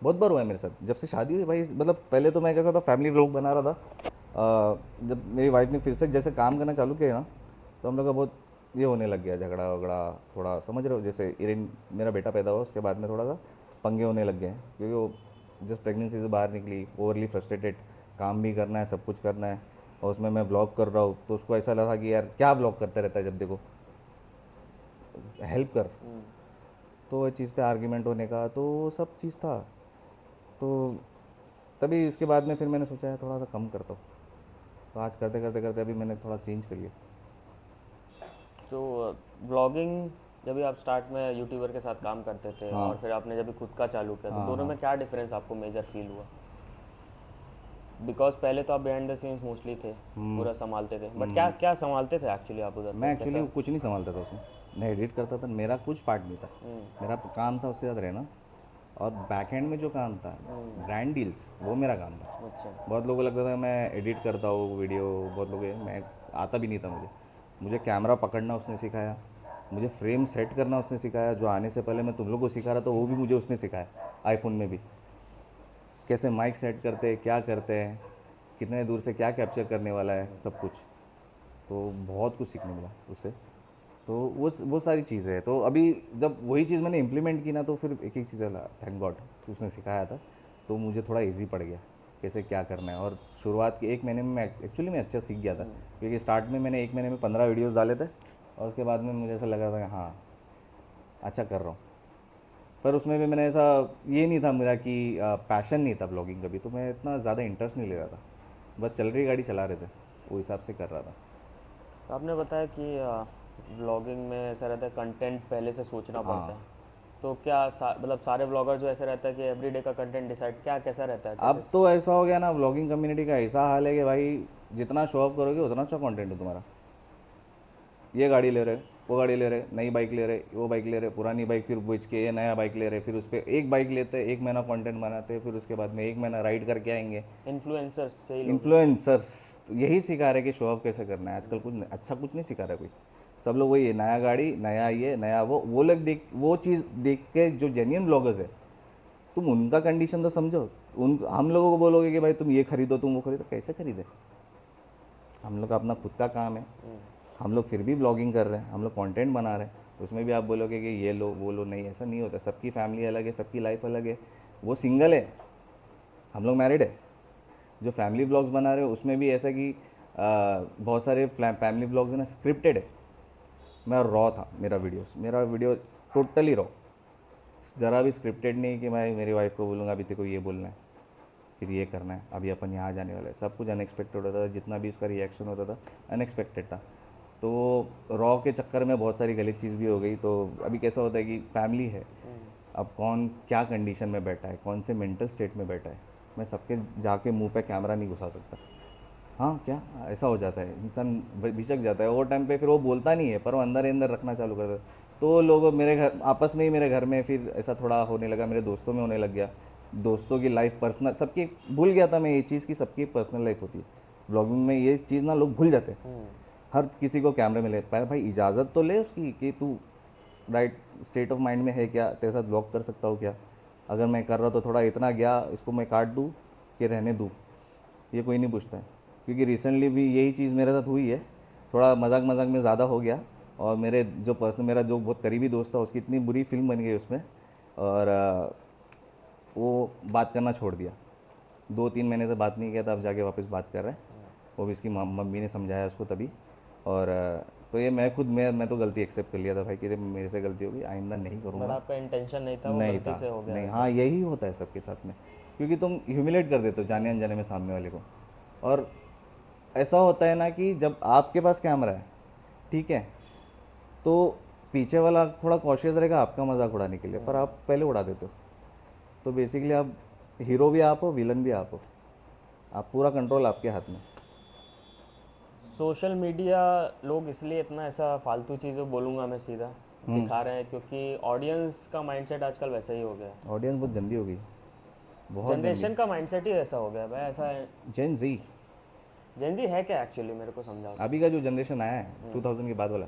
[SPEAKER 2] बहुत बार हुआ है मेरे साथ, जब से शादी हुई भाई। मतलब पहले तो मैं कैसा था, फैमिली व्लॉग बना रहा था। जब मेरी वाइफ ने फिर से जैसे काम करना चालू किया ना, तो हम लोग का बहुत ये होने लग गया, झगड़ा वगड़ा थोड़ा, समझ रहे हो। जैसे इरेन मेरा बेटा पैदा हुआ उसके बाद में थोड़ा सा पंगे होने लग गए, क्योंकि वो जस्ट प्रेगनेंसी से बाहर निकली, ओवरली फ्रस्ट्रेटेड, काम भी करना है, सब कुछ करना है, और उसमें मैं व्लॉग कर रहा हूँ, तो उसको ऐसा लगा कि यार क्या व्लॉग करता रहता है, जब देखो हेल्प कर। तो वो चीज़ पे आर्ग्यूमेंट होने का, तो वो सब चीज़ था। तो तभी इसके बाद में फिर मैंने सोचा है थोड़ा सा कम करता हूँ, तो आज करते करते करते अभी मैंने थोड़ा चेंज कर लिया।
[SPEAKER 1] तो व्लॉगिंग जब भी आप स्टार्ट में यूट्यूबर के साथ काम करते थे
[SPEAKER 2] हाँ।
[SPEAKER 1] और फिर आपने जब भी खुद का चालू किया, तो दोनों में क्या डिफरेंस आपको मेजर फील हुआ? बिकॉज पहले तो आप बिहाइंड द सीन्स मोस्टली थे, पूरा संभालते थे, बट क्या क्या संभालते थे एक्चुअली आप उधर
[SPEAKER 2] मैं
[SPEAKER 1] पे?
[SPEAKER 2] एक्चुअली कुछ नहीं संभालता था उसमें, मैं एडिट करता था, मेरा कुछ पार्ट नहीं था। मेरा काम था उसके साथ रहना, और बैक एंड में जो काम था, ब्रांड डील्स, वो मेरा काम था।
[SPEAKER 1] अच्छा।
[SPEAKER 2] बहुत लोगों को लगता था मैं एडिट करता हूँ वीडियो, बहुत लोग मैं आता भी नहीं था मुझे कैमरा पकड़ना उसने सिखाया, मुझे फ्रेम सेट करना उसने सिखाया। जो आने से पहले मैं तुम लोग को सिखा रहा था वो भी मुझे उसने सिखाया, आईफोन में भी कैसे माइक सेट करते हैं, क्या करते हैं, कितने दूर से क्या कैप्चर करने वाला है, सब कुछ। तो बहुत कुछ सीखने मिला उससे। तो वो सारी चीज़ें हैं। तो अभी जब वही चीज़ मैंने इम्प्लीमेंट की ना, तो फिर एक एक चीज़ थैंक गॉड उसने सिखाया था, तो मुझे थोड़ा इजी पड़ गया कैसे क्या करना है। और शुरुआत के 1 महीने में मैं एक्चुअली मैं अच्छा सीख गया था, क्योंकि स्टार्ट में मैंने 1 महीने में 15 वीडियोज़ डाले थे, और उसके बाद में मुझे ऐसा लगा था कि हाँ अच्छा कर रहा हूँ। पर उसमें भी मैंने ऐसा ये नहीं था मेरा कि पैशन नहीं था ब्लॉगिंग का भी, तो मैं इतना ज़्यादा इंटरेस्ट नहीं ले रहा था, बस चल रही गाड़ी चला रहे थे, वो हिसाब से कर रहा था।
[SPEAKER 1] तो आपने बताया कि व्लॉगिंग में ऐसा रहता है कंटेंट पहले से सोचना पड़ता है, तो क्या मतलब सारे व्लॉगर जो ऐसा रहता है कि एवरीडे का कंटेंट डिसाइड क्या कैसा रहता है
[SPEAKER 2] अब
[SPEAKER 1] कैसे?
[SPEAKER 2] तो ऐसा हो गया ना, व्लॉगिंग कम्युनिटी का ऐसा हाल है कि भाई जितना शो ऑफ करोगे उतना अच्छा कंटेंट है तुम्हारा। ये गाड़ी ले रहे, वो गाड़ी ले रहे, नई बाइक ले रहे, वो बाइक ले रहे, पुरानी बाइक फिर बेच के ये नया बाइक ले रहे, फिर उस पर एक बाइक लेते, 1 महीना कंटेंट बनाते, फिर उसके बाद में 1 महीना राइड करके आएंगे।
[SPEAKER 1] इन्फ्लुएंसर्स से ही लोग।
[SPEAKER 2] इन्फ्लुएंसर्स यही सिखा रहे कि शो ऑफ कैसे करना है। आजकल कुछ अच्छा कुछ नहीं सिखा रहा कोई, सब लोग वही है, नया गाड़ी, नया ये, नया वो लोग वो चीज़ देख के जो जेन्युइन ब्लॉगर्स है, तुम उनका कंडीशन तो समझो। उन हम लोगों को बोलोगे कि भाई तुम ये खरीदो, तुम वो खरीदो, कैसे खरीदे? हम लोग का अपना खुद का काम है, हम लोग फिर भी ब्लॉगिंग कर रहे हैं, हम लोग कंटेंट बना रहे हैं, उसमें भी आप बोलोगे कि ये लो वो लो, नहीं, ऐसा नहीं होता। सबकी फैमिली अलग है, सबकी लाइफ अलग है। वो सिंगल है, हम लोग मैरिड है। जो फैमिली व्लॉग्स बना रहे हो उसमें भी ऐसा कि बहुत सारे फैमिली व्लॉग्स है ना स्क्रिप्टेड है। मैं रॉ था, मेरा वीडियो टोटली रॉ, ज़रा भी स्क्रिप्टेड नहीं कि मैं मेरी वाइफ को बोलूँगा अभी तेरे को ये बोलना है, फिर ये करना है, अभी अपन यहाँ जाने वाले हैं। सब कुछ अनएक्सपेक्टेड होता था, जितना भी उसका रिएक्शन होता था अनएक्सपेक्टेड था। तो रॉ के चक्कर में बहुत सारी गलत चीज़ भी हो गई। तो अभी कैसा होता है कि फैमिली है, अब कौन क्या कंडीशन में बैठा है, कौन से मेंटल स्टेट में बैठा है, मैं सबके जाके मुंह पे कैमरा नहीं घुसा सकता। हाँ, क्या ऐसा हो जाता है, इंसान बिचक जाता है वो टाइम पे, फिर वो बोलता नहीं है पर वो अंदर ही अंदर रखना चालू कर देता है। तो लोग मेरे घर आपस में ही, मेरे घर में फिर ऐसा थोड़ा होने लगा, मेरे दोस्तों में होने लग गया। दोस्तों की लाइफ पर्सनल, सबकी भूल गया था मैं ये चीज़ की सबकी पर्सनल लाइफ होती है। ब्लॉगिंग में ये चीज़ ना लोग भूल जाते हैं। हर किसी को कैमरे में ले पाए, भाई इजाज़त तो ले उसकी कि तू राइट स्टेट ऑफ माइंड में है क्या, तेरे साथ ब्लॉग कर सकता हूँ क्या, अगर मैं कर रहा तो थोड़ा इतना गया इसको मैं काट दूँ कि रहने दूँ, ये कोई नहीं पूछता है। क्योंकि रिसेंटली भी यही चीज़ मेरे साथ हुई है, थोड़ा मजाक मजाक में ज़्यादा हो गया, और मेरे जो पर्सनल, मेरा जो बहुत करीबी दोस्त था उसकी इतनी बुरी फिल्म बन गई उसमें, और वो बात करना छोड़ दिया। 2-3 महीने से बात नहीं किया था, अब जाके वापस बात कर रहा है। वो भी इसकी मम्मी ने समझाया उसको तभी। और तो ये मैं खुद मैं तो गलती एक्सेप्ट कर लिया था भाई कि मेरे से गलती होगी, आइंदा नहीं
[SPEAKER 1] बट
[SPEAKER 2] करूँगा।
[SPEAKER 1] आपका इंटेंशन नहीं था, वो
[SPEAKER 2] नहीं
[SPEAKER 1] गलती
[SPEAKER 2] था,
[SPEAKER 1] से हो गया
[SPEAKER 2] नहीं,
[SPEAKER 1] ऐसा।
[SPEAKER 2] हाँ यही होता है सबके साथ में, क्योंकि तुम ह्यूमिलेट कर देते हो जाने अनजाने में सामने वाले को। और ऐसा होता है ना कि जब आपके पास कैमरा है, ठीक है, तो पीछे वाला थोड़ा कॉशियस रहेगा आपका मजाक उड़ाने के लिए, पर आप पहले उड़ा देते हो। तो बेसिकली आप हीरो भी आप हो, विलन भी आप हो, आप पूरा कंट्रोल आपके हाथ में।
[SPEAKER 1] सोशल मीडिया लोग इसलिए इतना ऐसा फालतू चीज़ें बोलूँगा मैं सीधा दिखा रहे हैं क्योंकि ऑडियंस का माइंडसेट आजकल वैसा ही हो गया है।
[SPEAKER 2] ऑडियंस बहुत गंदी हो गई, बहुत गंदी।
[SPEAKER 1] जनरेशन का माइंडसेट ही ऐसा हो गया है भाई, ऐसा है।
[SPEAKER 2] जेन जी,
[SPEAKER 1] जेनजी है क्या एक्चुअली, मेरे को समझाओ।
[SPEAKER 2] अभी का जो जनरेशन आया है 2000 के बाद वाला,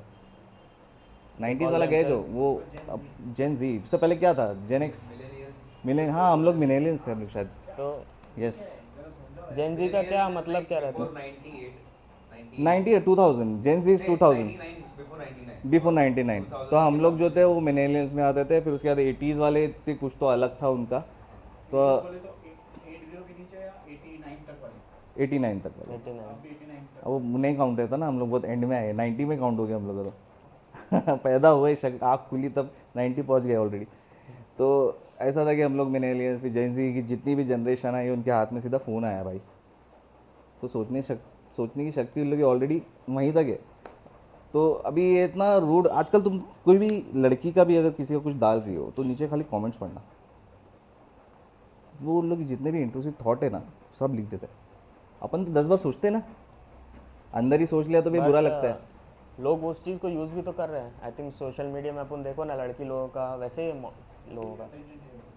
[SPEAKER 2] 90s
[SPEAKER 1] call
[SPEAKER 2] वाला गए जो,
[SPEAKER 1] themselves-
[SPEAKER 2] वो अब जेन जी से पहले क्या था, जेन एक्स, मिले, हाँ हम लोग मिलेनियंस थे हम लोग शायद।
[SPEAKER 1] तो
[SPEAKER 2] यस,
[SPEAKER 1] जेनजी का क्या मतलब क्या रहता है?
[SPEAKER 2] 90 2000, जेन जी 2000, बिफोर 99। तो हम लोग जो थे वो मिलेनियंस में आते थे, फिर उसके बाद 80s वाले थे, कुछ तो अलग था उनका, तो 89 तक वाले।
[SPEAKER 1] 89।
[SPEAKER 2] अब वो नहीं काउंट रहता ना, हम लोग बहुत एंड में आए, 90 में काउंट हो गया हम लोग का तो पैदा हुए आँख खुली तब 90 पहुंच गए ऑलरेडी। तो ऐसा था कि हम लोग मिलेनियल्स, फिर जेनजी की जितनी भी जनरेशन आई उनके हाथ में सीधा फ़ोन आया भाई। तो सोचने की शक्ति उन लोग की ऑलरेडी वहीं तक है। तो अभी ये इतना रूड, आजकल तुम कोई भी लड़की का भी अगर किसी का कुछ डाल रही हो तो नीचे खाली कमेंट्स पढ़ना, वो उन लोग के जितने भी इंट्रूसिव थॉट है ना सब लिख देते हैं। अपन तो 10 बार सोचते हैं ना, अंदर ही सोच लिया तो भी बुरा लगता है।
[SPEAKER 1] लोग उस चीज़ को यूज़ भी तो कर रहे हैं। आई थिंक सोशल मीडिया में अपन देखो ना, लड़की लोगों का वैसे ही लोगों का।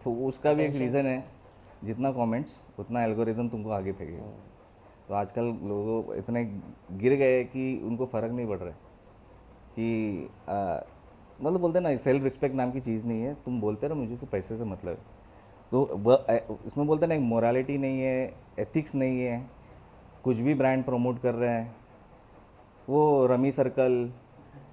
[SPEAKER 2] तो उसका भी एक रीज़न है, जितना कमेंट्स उतना एल्गोरिदम तुमको आगे फेंकेगा। तो आजकल लोग इतने गिर गए कि उनको फ़र्क नहीं पड़ रहा है कि मतलब बोलते हैं ना, सेल्फ रिस्पेक्ट नाम की चीज़ नहीं है, तुम बोलते रहो मुझे से पैसे से मतलब है। तो इसमें बोलते हैं ना, मोरालिटी नहीं है, एथिक्स नहीं है, कुछ भी ब्रांड प्रमोट कर रहे हैं, वो रमी सर्कल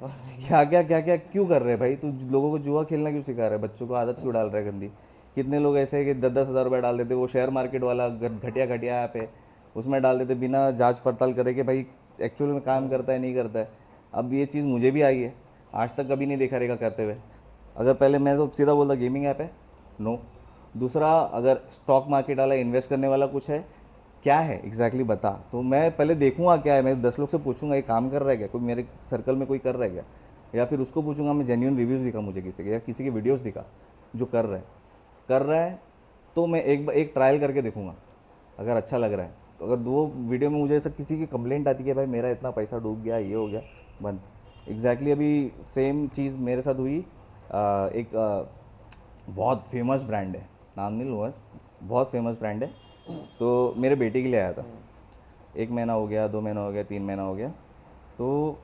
[SPEAKER 2] क्या क्या क्या क्या क्यों कर रहे हैं भाई? तू लोगों को जुआ खेलना क्यों सिखा रहा है? बच्चों को आदत क्यों डाल रहा है गंदी? कितने लोग ऐसे हैं कि 10-10 हज़ार रुपये डाल देते, वो शेयर मार्केट वाला घटिया घटिया ऐप है उसमें डाल देते बिना जांच पड़ताल करे कि भाई एक्चुअल में काम करता है नहीं करता है। अब ये चीज़ मुझे भी आई है, आज तक कभी नहीं देखा रहेगा करते हुए। अगर पहले मैं तो सीधा बोलता गेमिंग ऐप है, नो। दूसरा, अगर स्टॉक मार्केट वाला इन्वेस्ट करने वाला कुछ है, क्या है एग्जैक्टली बता, तो मैं पहले देखूंगा क्या है, मैं 10 लोग से पूछूंगा ये काम कर रहा है क्या, कोई मेरे सर्कल में कोई कर रहा है क्या, या फिर उसको पूछूंगा मैं, जेन्युइन रिव्यूज़ दिखा मुझे किसी के, या किसी के वीडियोस दिखा जो कर रहा है तो मैं एक ट्रायल करके देखूंगा अगर अच्छा लग रहा है तो। अगर दो वीडियो में मुझे ऐसा किसी की कंप्लेंट आती है भाई मेरा इतना पैसा डूब गया, ये हो गया, बंद। एग्जैक्टली अभी सेम चीज़ मेरे साथ हुई। एक बहुत फेमस ब्रांड है, नाम नहीं लूँगा, बहुत फेमस ब्रांड है, तो मेरे बेटे के लिए आया था। 1 महीना हो गया, 2 महीना हो गया, 3 महीना हो गया, तो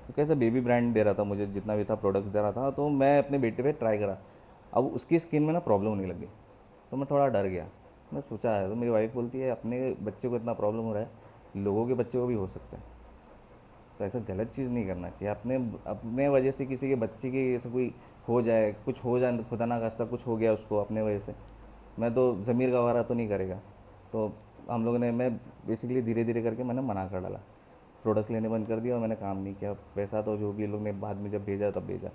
[SPEAKER 2] तो कैसे बेबी ब्रांड दे रहा था मुझे, जितना भी था प्रोडक्ट्स दे रहा था, तो मैं अपने बेटे पे ट्राई करा। अब उसकी स्किन में ना प्रॉब्लम होने लगी, तो मैं थोड़ा डर गया। मैं सोचा है, तो मेरी वाइफ बोलती है अपने बच्चे को इतना प्रॉब्लम हो रहा है, लोगों के बच्चे को भी हो सकता है, तो ऐसा गलत चीज़ नहीं करना चाहिए। अपने अपने वजह से किसी के बच्चे की ऐसा कोई हो जाए, कुछ हो जाए, खुदा ना खास्ता कुछ हो गया उसको अपने वजह से, मैं तो ज़मीर गवारा तो नहीं करेगा। तो हम लोगों ने, मैं बेसिकली धीरे धीरे करके मैंने मना कर डाला, प्रोडक्ट्स लेने बंद कर दिया और मैंने काम नहीं किया। पैसा तो जो भी लोग ने बाद में जब भेजा तब भेजा,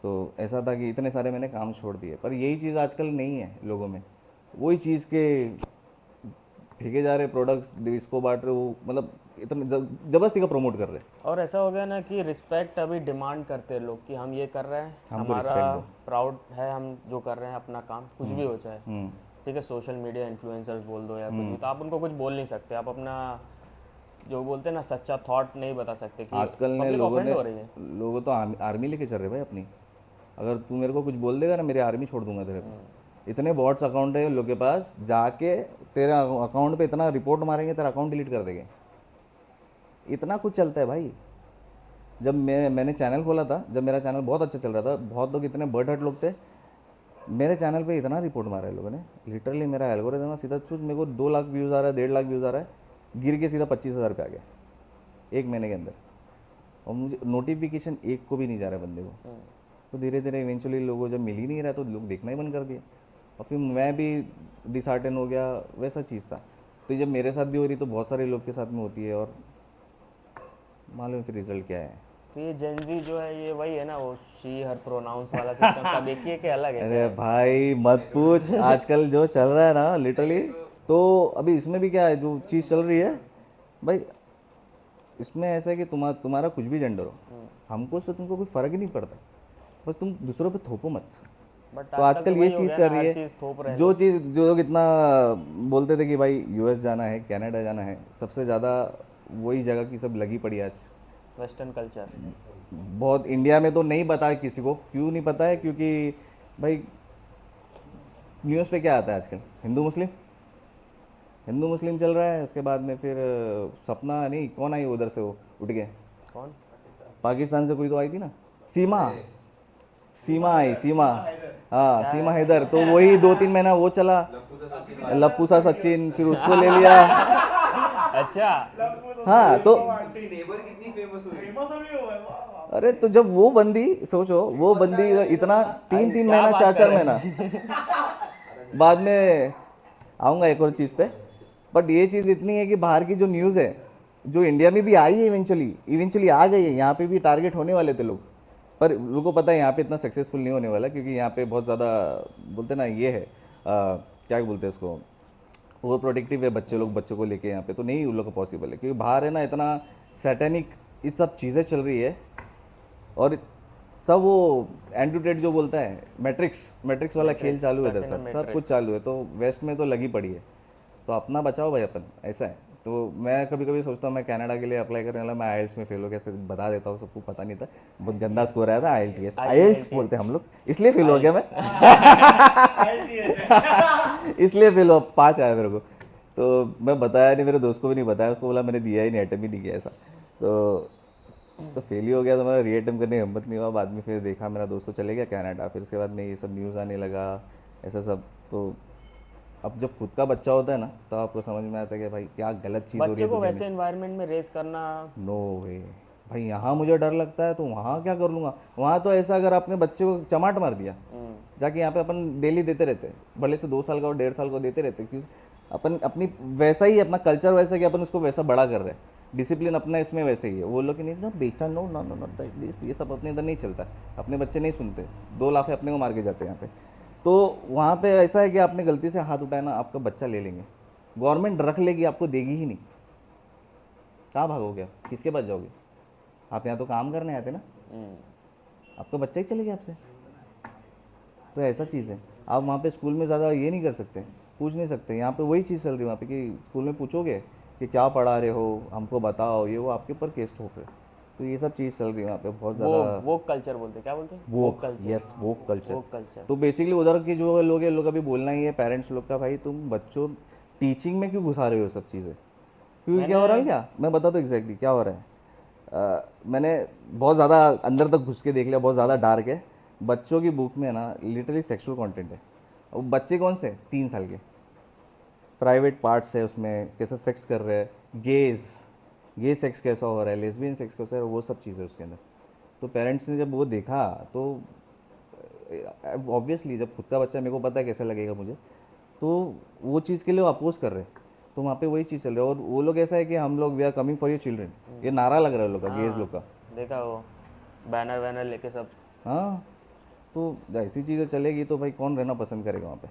[SPEAKER 2] तो ऐसा था कि इतने सारे मैंने काम छोड़ दिए। पर यही चीज़ आजकल नहीं है लोगों में, वही चीज़ के फेंके जा रहे प्रोडक्ट्स, इसको बांट रहे, वो मतलब इतने जबरदस्ती का प्रमोट कर रहे हैं।
[SPEAKER 1] और ऐसा हो गया ना कि रिस्पेक्ट अभी डिमांड करते हैं लोग कि हम ये कर रहे हैं,
[SPEAKER 2] हमको
[SPEAKER 1] हमारा
[SPEAKER 2] respect दो।
[SPEAKER 1] प्राउड है, हम जो कर रहे हैं अपना काम, कुछ भी हो जाए,
[SPEAKER 2] हम्म।
[SPEAKER 1] ठीक है, सोशल मीडिया इन्फ्लुएंसर्स बोल दो या कुछ भी, तो आप उनको कुछ बोल नहीं सकते, आप अपना जो बोलते हैं ना सच्चा थॉट नहीं बता सकते कि
[SPEAKER 2] आजकल ने
[SPEAKER 1] पब्लिक
[SPEAKER 2] लोगों
[SPEAKER 1] ऑफेंड
[SPEAKER 2] ने
[SPEAKER 1] हो रही है।
[SPEAKER 2] लोगों तो आर्मी लेके चल रहे भाई अपनी। अगर तू मेरे को कुछ बोल देगा ना, मेरी आर्मी छोड़ दूंगा तेरे को। इतने बॉट्स अकाउंट है लोग के पास, जाके तेरे अकाउंट पे इतना रिपोर्ट मारेंगे, तेरा अकाउंट डिलीट कर देंगे। इतना कुछ चलता है भाई। जब मैंने चैनल खोला था, जब मेरा चैनल बहुत अच्छा चल रहा था, बहुत लोग इतने बर्ड हर्ट लोग थे, मेरे चैनल पे इतना रिपोर्ट मारा है लोगों ने, लिटरली मेरा एल्गोरिथम सीधा सोच, मेरे को 2 लाख व्यूज़ आ रहा है, 1.5 लाख व्यूज़ आ रहा है, गिर के सीधा 25,000 पे आ गया 1 महीने के अंदर। और मुझे नोटिफिकेशन एक को भी नहीं जा रहा है बंदे को। तो धीरे धीरे इवेंचुअली लोगों जब मिल ही नहीं रहा तो लोग देखना ही बंद कर दिया, और फिर मैं भी डिसहार्टन हो गया, वैसा चीज़ था। तो जब मेरे साथ भी हो रही तो बहुत सारे लोग के साथ में होती है, और मालूम है फिर रिजल्ट क्या है।
[SPEAKER 1] तो ये जेनजी जो है ये वही है ना, वो शी हर प्रोनाउंस वाला सिस्टम, सब एक ही है कि अलग है?
[SPEAKER 2] अरे भाई मत पूछ, आजकल जो चल रहा है ना लिटरली, तो अभी इसमें भी क्या है जो चीज़ चल रही है भाई, इसमें ऐसा है कि तुम्हारा कुछ भी जेंडर हो, हमको उससे तुमको कोई फ़र्क ही नहीं पड़ता, बस तुम दूसरों पे थोपो मत।
[SPEAKER 1] बट
[SPEAKER 2] तो आजकल ये
[SPEAKER 1] वही हो
[SPEAKER 2] चीज़
[SPEAKER 1] गया
[SPEAKER 2] चल
[SPEAKER 1] ना,
[SPEAKER 2] रही
[SPEAKER 1] हर
[SPEAKER 2] है,
[SPEAKER 1] चीज़ थोप रहे हैं
[SPEAKER 2] जो
[SPEAKER 1] लोग।
[SPEAKER 2] चीज़ जो लोग इतना बोलते थे कि भाई यूएस जाना है, कनाडा जाना है, सबसे ज़्यादा वही जगह की सब लगी पड़ी आज।
[SPEAKER 1] Western culture.
[SPEAKER 2] बहुत इंडिया में तो नहीं पता है किसी को, क्यों नहीं पता है, क्योंकि भाई न्यूज़ पे क्या आता है आजकल, हिंदू मुस्लिम, हिंदू मुस्लिम चल रहा है। उसके बाद में फिर सपना नहीं, कौन आई उधर से, वो उठ गए,
[SPEAKER 1] कौन?
[SPEAKER 2] पाकिस्तान से कोई तो आई थी ना, सीमा, सीमा आई, सीमा, हाँ सीमा हैदर। तो वही 2-3 महीना वो चला, लप्पू सा सचिन, फिर उसको ले लिया।
[SPEAKER 1] अच्छा।
[SPEAKER 2] हाँ तो
[SPEAKER 3] नेबर कितनी फेमस हुई।
[SPEAKER 2] अरे तो जब वो बंदी, सोचो वो बंदी इतना 3-3
[SPEAKER 1] क्या
[SPEAKER 2] महीना,
[SPEAKER 1] बात
[SPEAKER 2] 4-4
[SPEAKER 1] कर
[SPEAKER 2] महीना, बाद में आऊँगा एक और चीज़ पे। बट ये चीज़ इतनी है कि बाहर की जो न्यूज़ है, जो इंडिया में भी आई है, इवेंचुअली आ गई है, यहाँ पे भी टारगेट होने वाले थे लोग, पर लोगों को पता है यहाँ पे इतना सक्सेसफुल नहीं होने वाला, क्योंकि यहाँ पे बहुत ज़्यादा बोलते ना ये है, क्या बोलते हैं उसको, ओवर प्रोटेक्टिव है बच्चे लोग, बच्चों को लेके यहाँ पे तो नहीं उन लोग को पॉसिबल है, क्योंकि बाहर है ना इतना सैटेनिक ये सब चीज़ें चल रही है, और सब वो एंटीटेड जो बोलता है, मैट्रिक्स वाला खेल चालू है इधर, सब कुछ चालू है। तो वेस्ट में तो लगी पड़ी है, तो अपना बचाओ भाई अपन, ऐसा है। तो मैं कभी कभी सोचता हूँ मैं कनाडा के लिए अप्लाई करने वाला, मैं आईएल्स में फेल हो गया, ऐसे बता देता हूँ, सबको पता नहीं था, बहुत गंदा स्कोर आया था, आईएल्स बोलते हैं हम लोग, इसलिए फेल हो गया मैं। इसलिए फेल हो, 5 आया मेरे को, तो मैं बताया नहीं, मेरे दोस्त को भी नहीं बताया, उसको बोला मैंने दिया ही नहीं, अटेम्प्ट ही नहीं किया ऐसा। तो फेल ही हो गया, तो मेरा रीअटेम्प्ट करने की हिम्मत नहीं हुआ। बाद में फिर देखा मेरा दोस्त तो चले गया कनाडा, फिर उसके बाद में ये सब न्यूज़ आने लगा, ऐसा सब। तो अब जब खुद का बच्चा होता है ना, तो आपको समझ में आता है कि भाई क्या गलत चीज़ हो रही
[SPEAKER 1] बच्चे
[SPEAKER 2] है
[SPEAKER 1] को
[SPEAKER 2] दुनिया
[SPEAKER 1] वैसे एनवायरनमेंट में रेस करना।
[SPEAKER 2] में। नो वे भाई, यहाँ मुझे डर लगता है तो वहाँ क्या कर लूँगा। वहाँ तो ऐसा, अगर आपने बच्चे को चमाट मार दिया, जाके यहाँ पे अपन डेली देते रहते हैं, भले से 2 साल का और 1.5 साल का देते रहते, क्योंकि अपन अपनी वैसा ही, अपना कल्चर वैसा कि अपन उसको वैसा बड़ा कर रहे हैं, डिसिप्लिन अपना इसमें वैसे ही है। वो लोग नहीं ना बेटा, no no no no this, ये सब अपने इधर नहीं चलता, अपने बच्चे नहीं सुनते, 2 लाफे अपने को मार के जाते हैं यहाँ पे। तो वहाँ पे ऐसा है कि आपने गलती से हाथ उठाया ना, आपका बच्चा ले लेंगे, गवर्नमेंट रख लेगी, आपको देगी ही नहीं। कहाँ भागोगे आप, किसके पास जाओगे आप? यहाँ तो काम करने आए थे ना, आपका बच्चा ही चले गया आपसे। तो ऐसा चीज़ है, आप वहाँ पे स्कूल में ज़्यादा ये नहीं कर सकते, पूछ नहीं सकते। यहाँ पे वही चीज़ चल रही है वहाँ पे कि स्कूल में पूछोगे कि क्या पढ़ा रहे हो, हमको बताओ, ये वो आपके ऊपर केस ठोक रहे। तो ये सब चीज़ चल रही है वहाँ पे बहुत ज़्यादा।
[SPEAKER 1] वो कल्चर बोलते हैं, क्या बोलते हैं?
[SPEAKER 2] वो
[SPEAKER 1] कल्चर।
[SPEAKER 2] यस, वो कल्चर।
[SPEAKER 1] वो कल्चर।
[SPEAKER 2] तो बेसिकली उधर के जो लोग हैं, लोग अभी बोलना ही है पेरेंट्स लोग का, भाई तुम बच्चों टीचिंग में क्यों घुसा रहे हो सब चीज़ें, क्योंकि क्या हो रहा है, क्या मैं बता दूँ एग्जैक्टली क्या हो रहा है। मैंने बहुत ज़्यादा अंदर तक घुस के देख लिया, बहुत ज़्यादा डार्क है। बच्चों की बुक में ना लिटरली सेक्सुअल कंटेंट है। और बच्चे कौन से 3 साल के, प्राइवेट पार्ट्स है उसमें, कैसे सेक्स कर रहे हैं, गे सेक्स कैसा हो रहा है, लेस्बियन सेक्स कैसा है, वो सब चीज़ें उसके अंदर। तो पेरेंट्स ने जब वो देखा तो ऑब्वियसली जब खुद का बच्चा, मेरे को पता है कैसा लगेगा मुझे, तो वो चीज़ के लिए वो अपोज कर रहे हैं। तो वहाँ पे वही चीज़ चल रही है। और वो लोग ऐसा है कि हम लोग we are coming for your children, ये नारा लग रहा है लोग का, गेज लोग का।
[SPEAKER 1] देखा वो बैनर वैनर लेके सब।
[SPEAKER 2] हाँ, तो ऐसी चीज़ें चलेगी तो भाई कौन रहना पसंद करेगा वहाँ पे।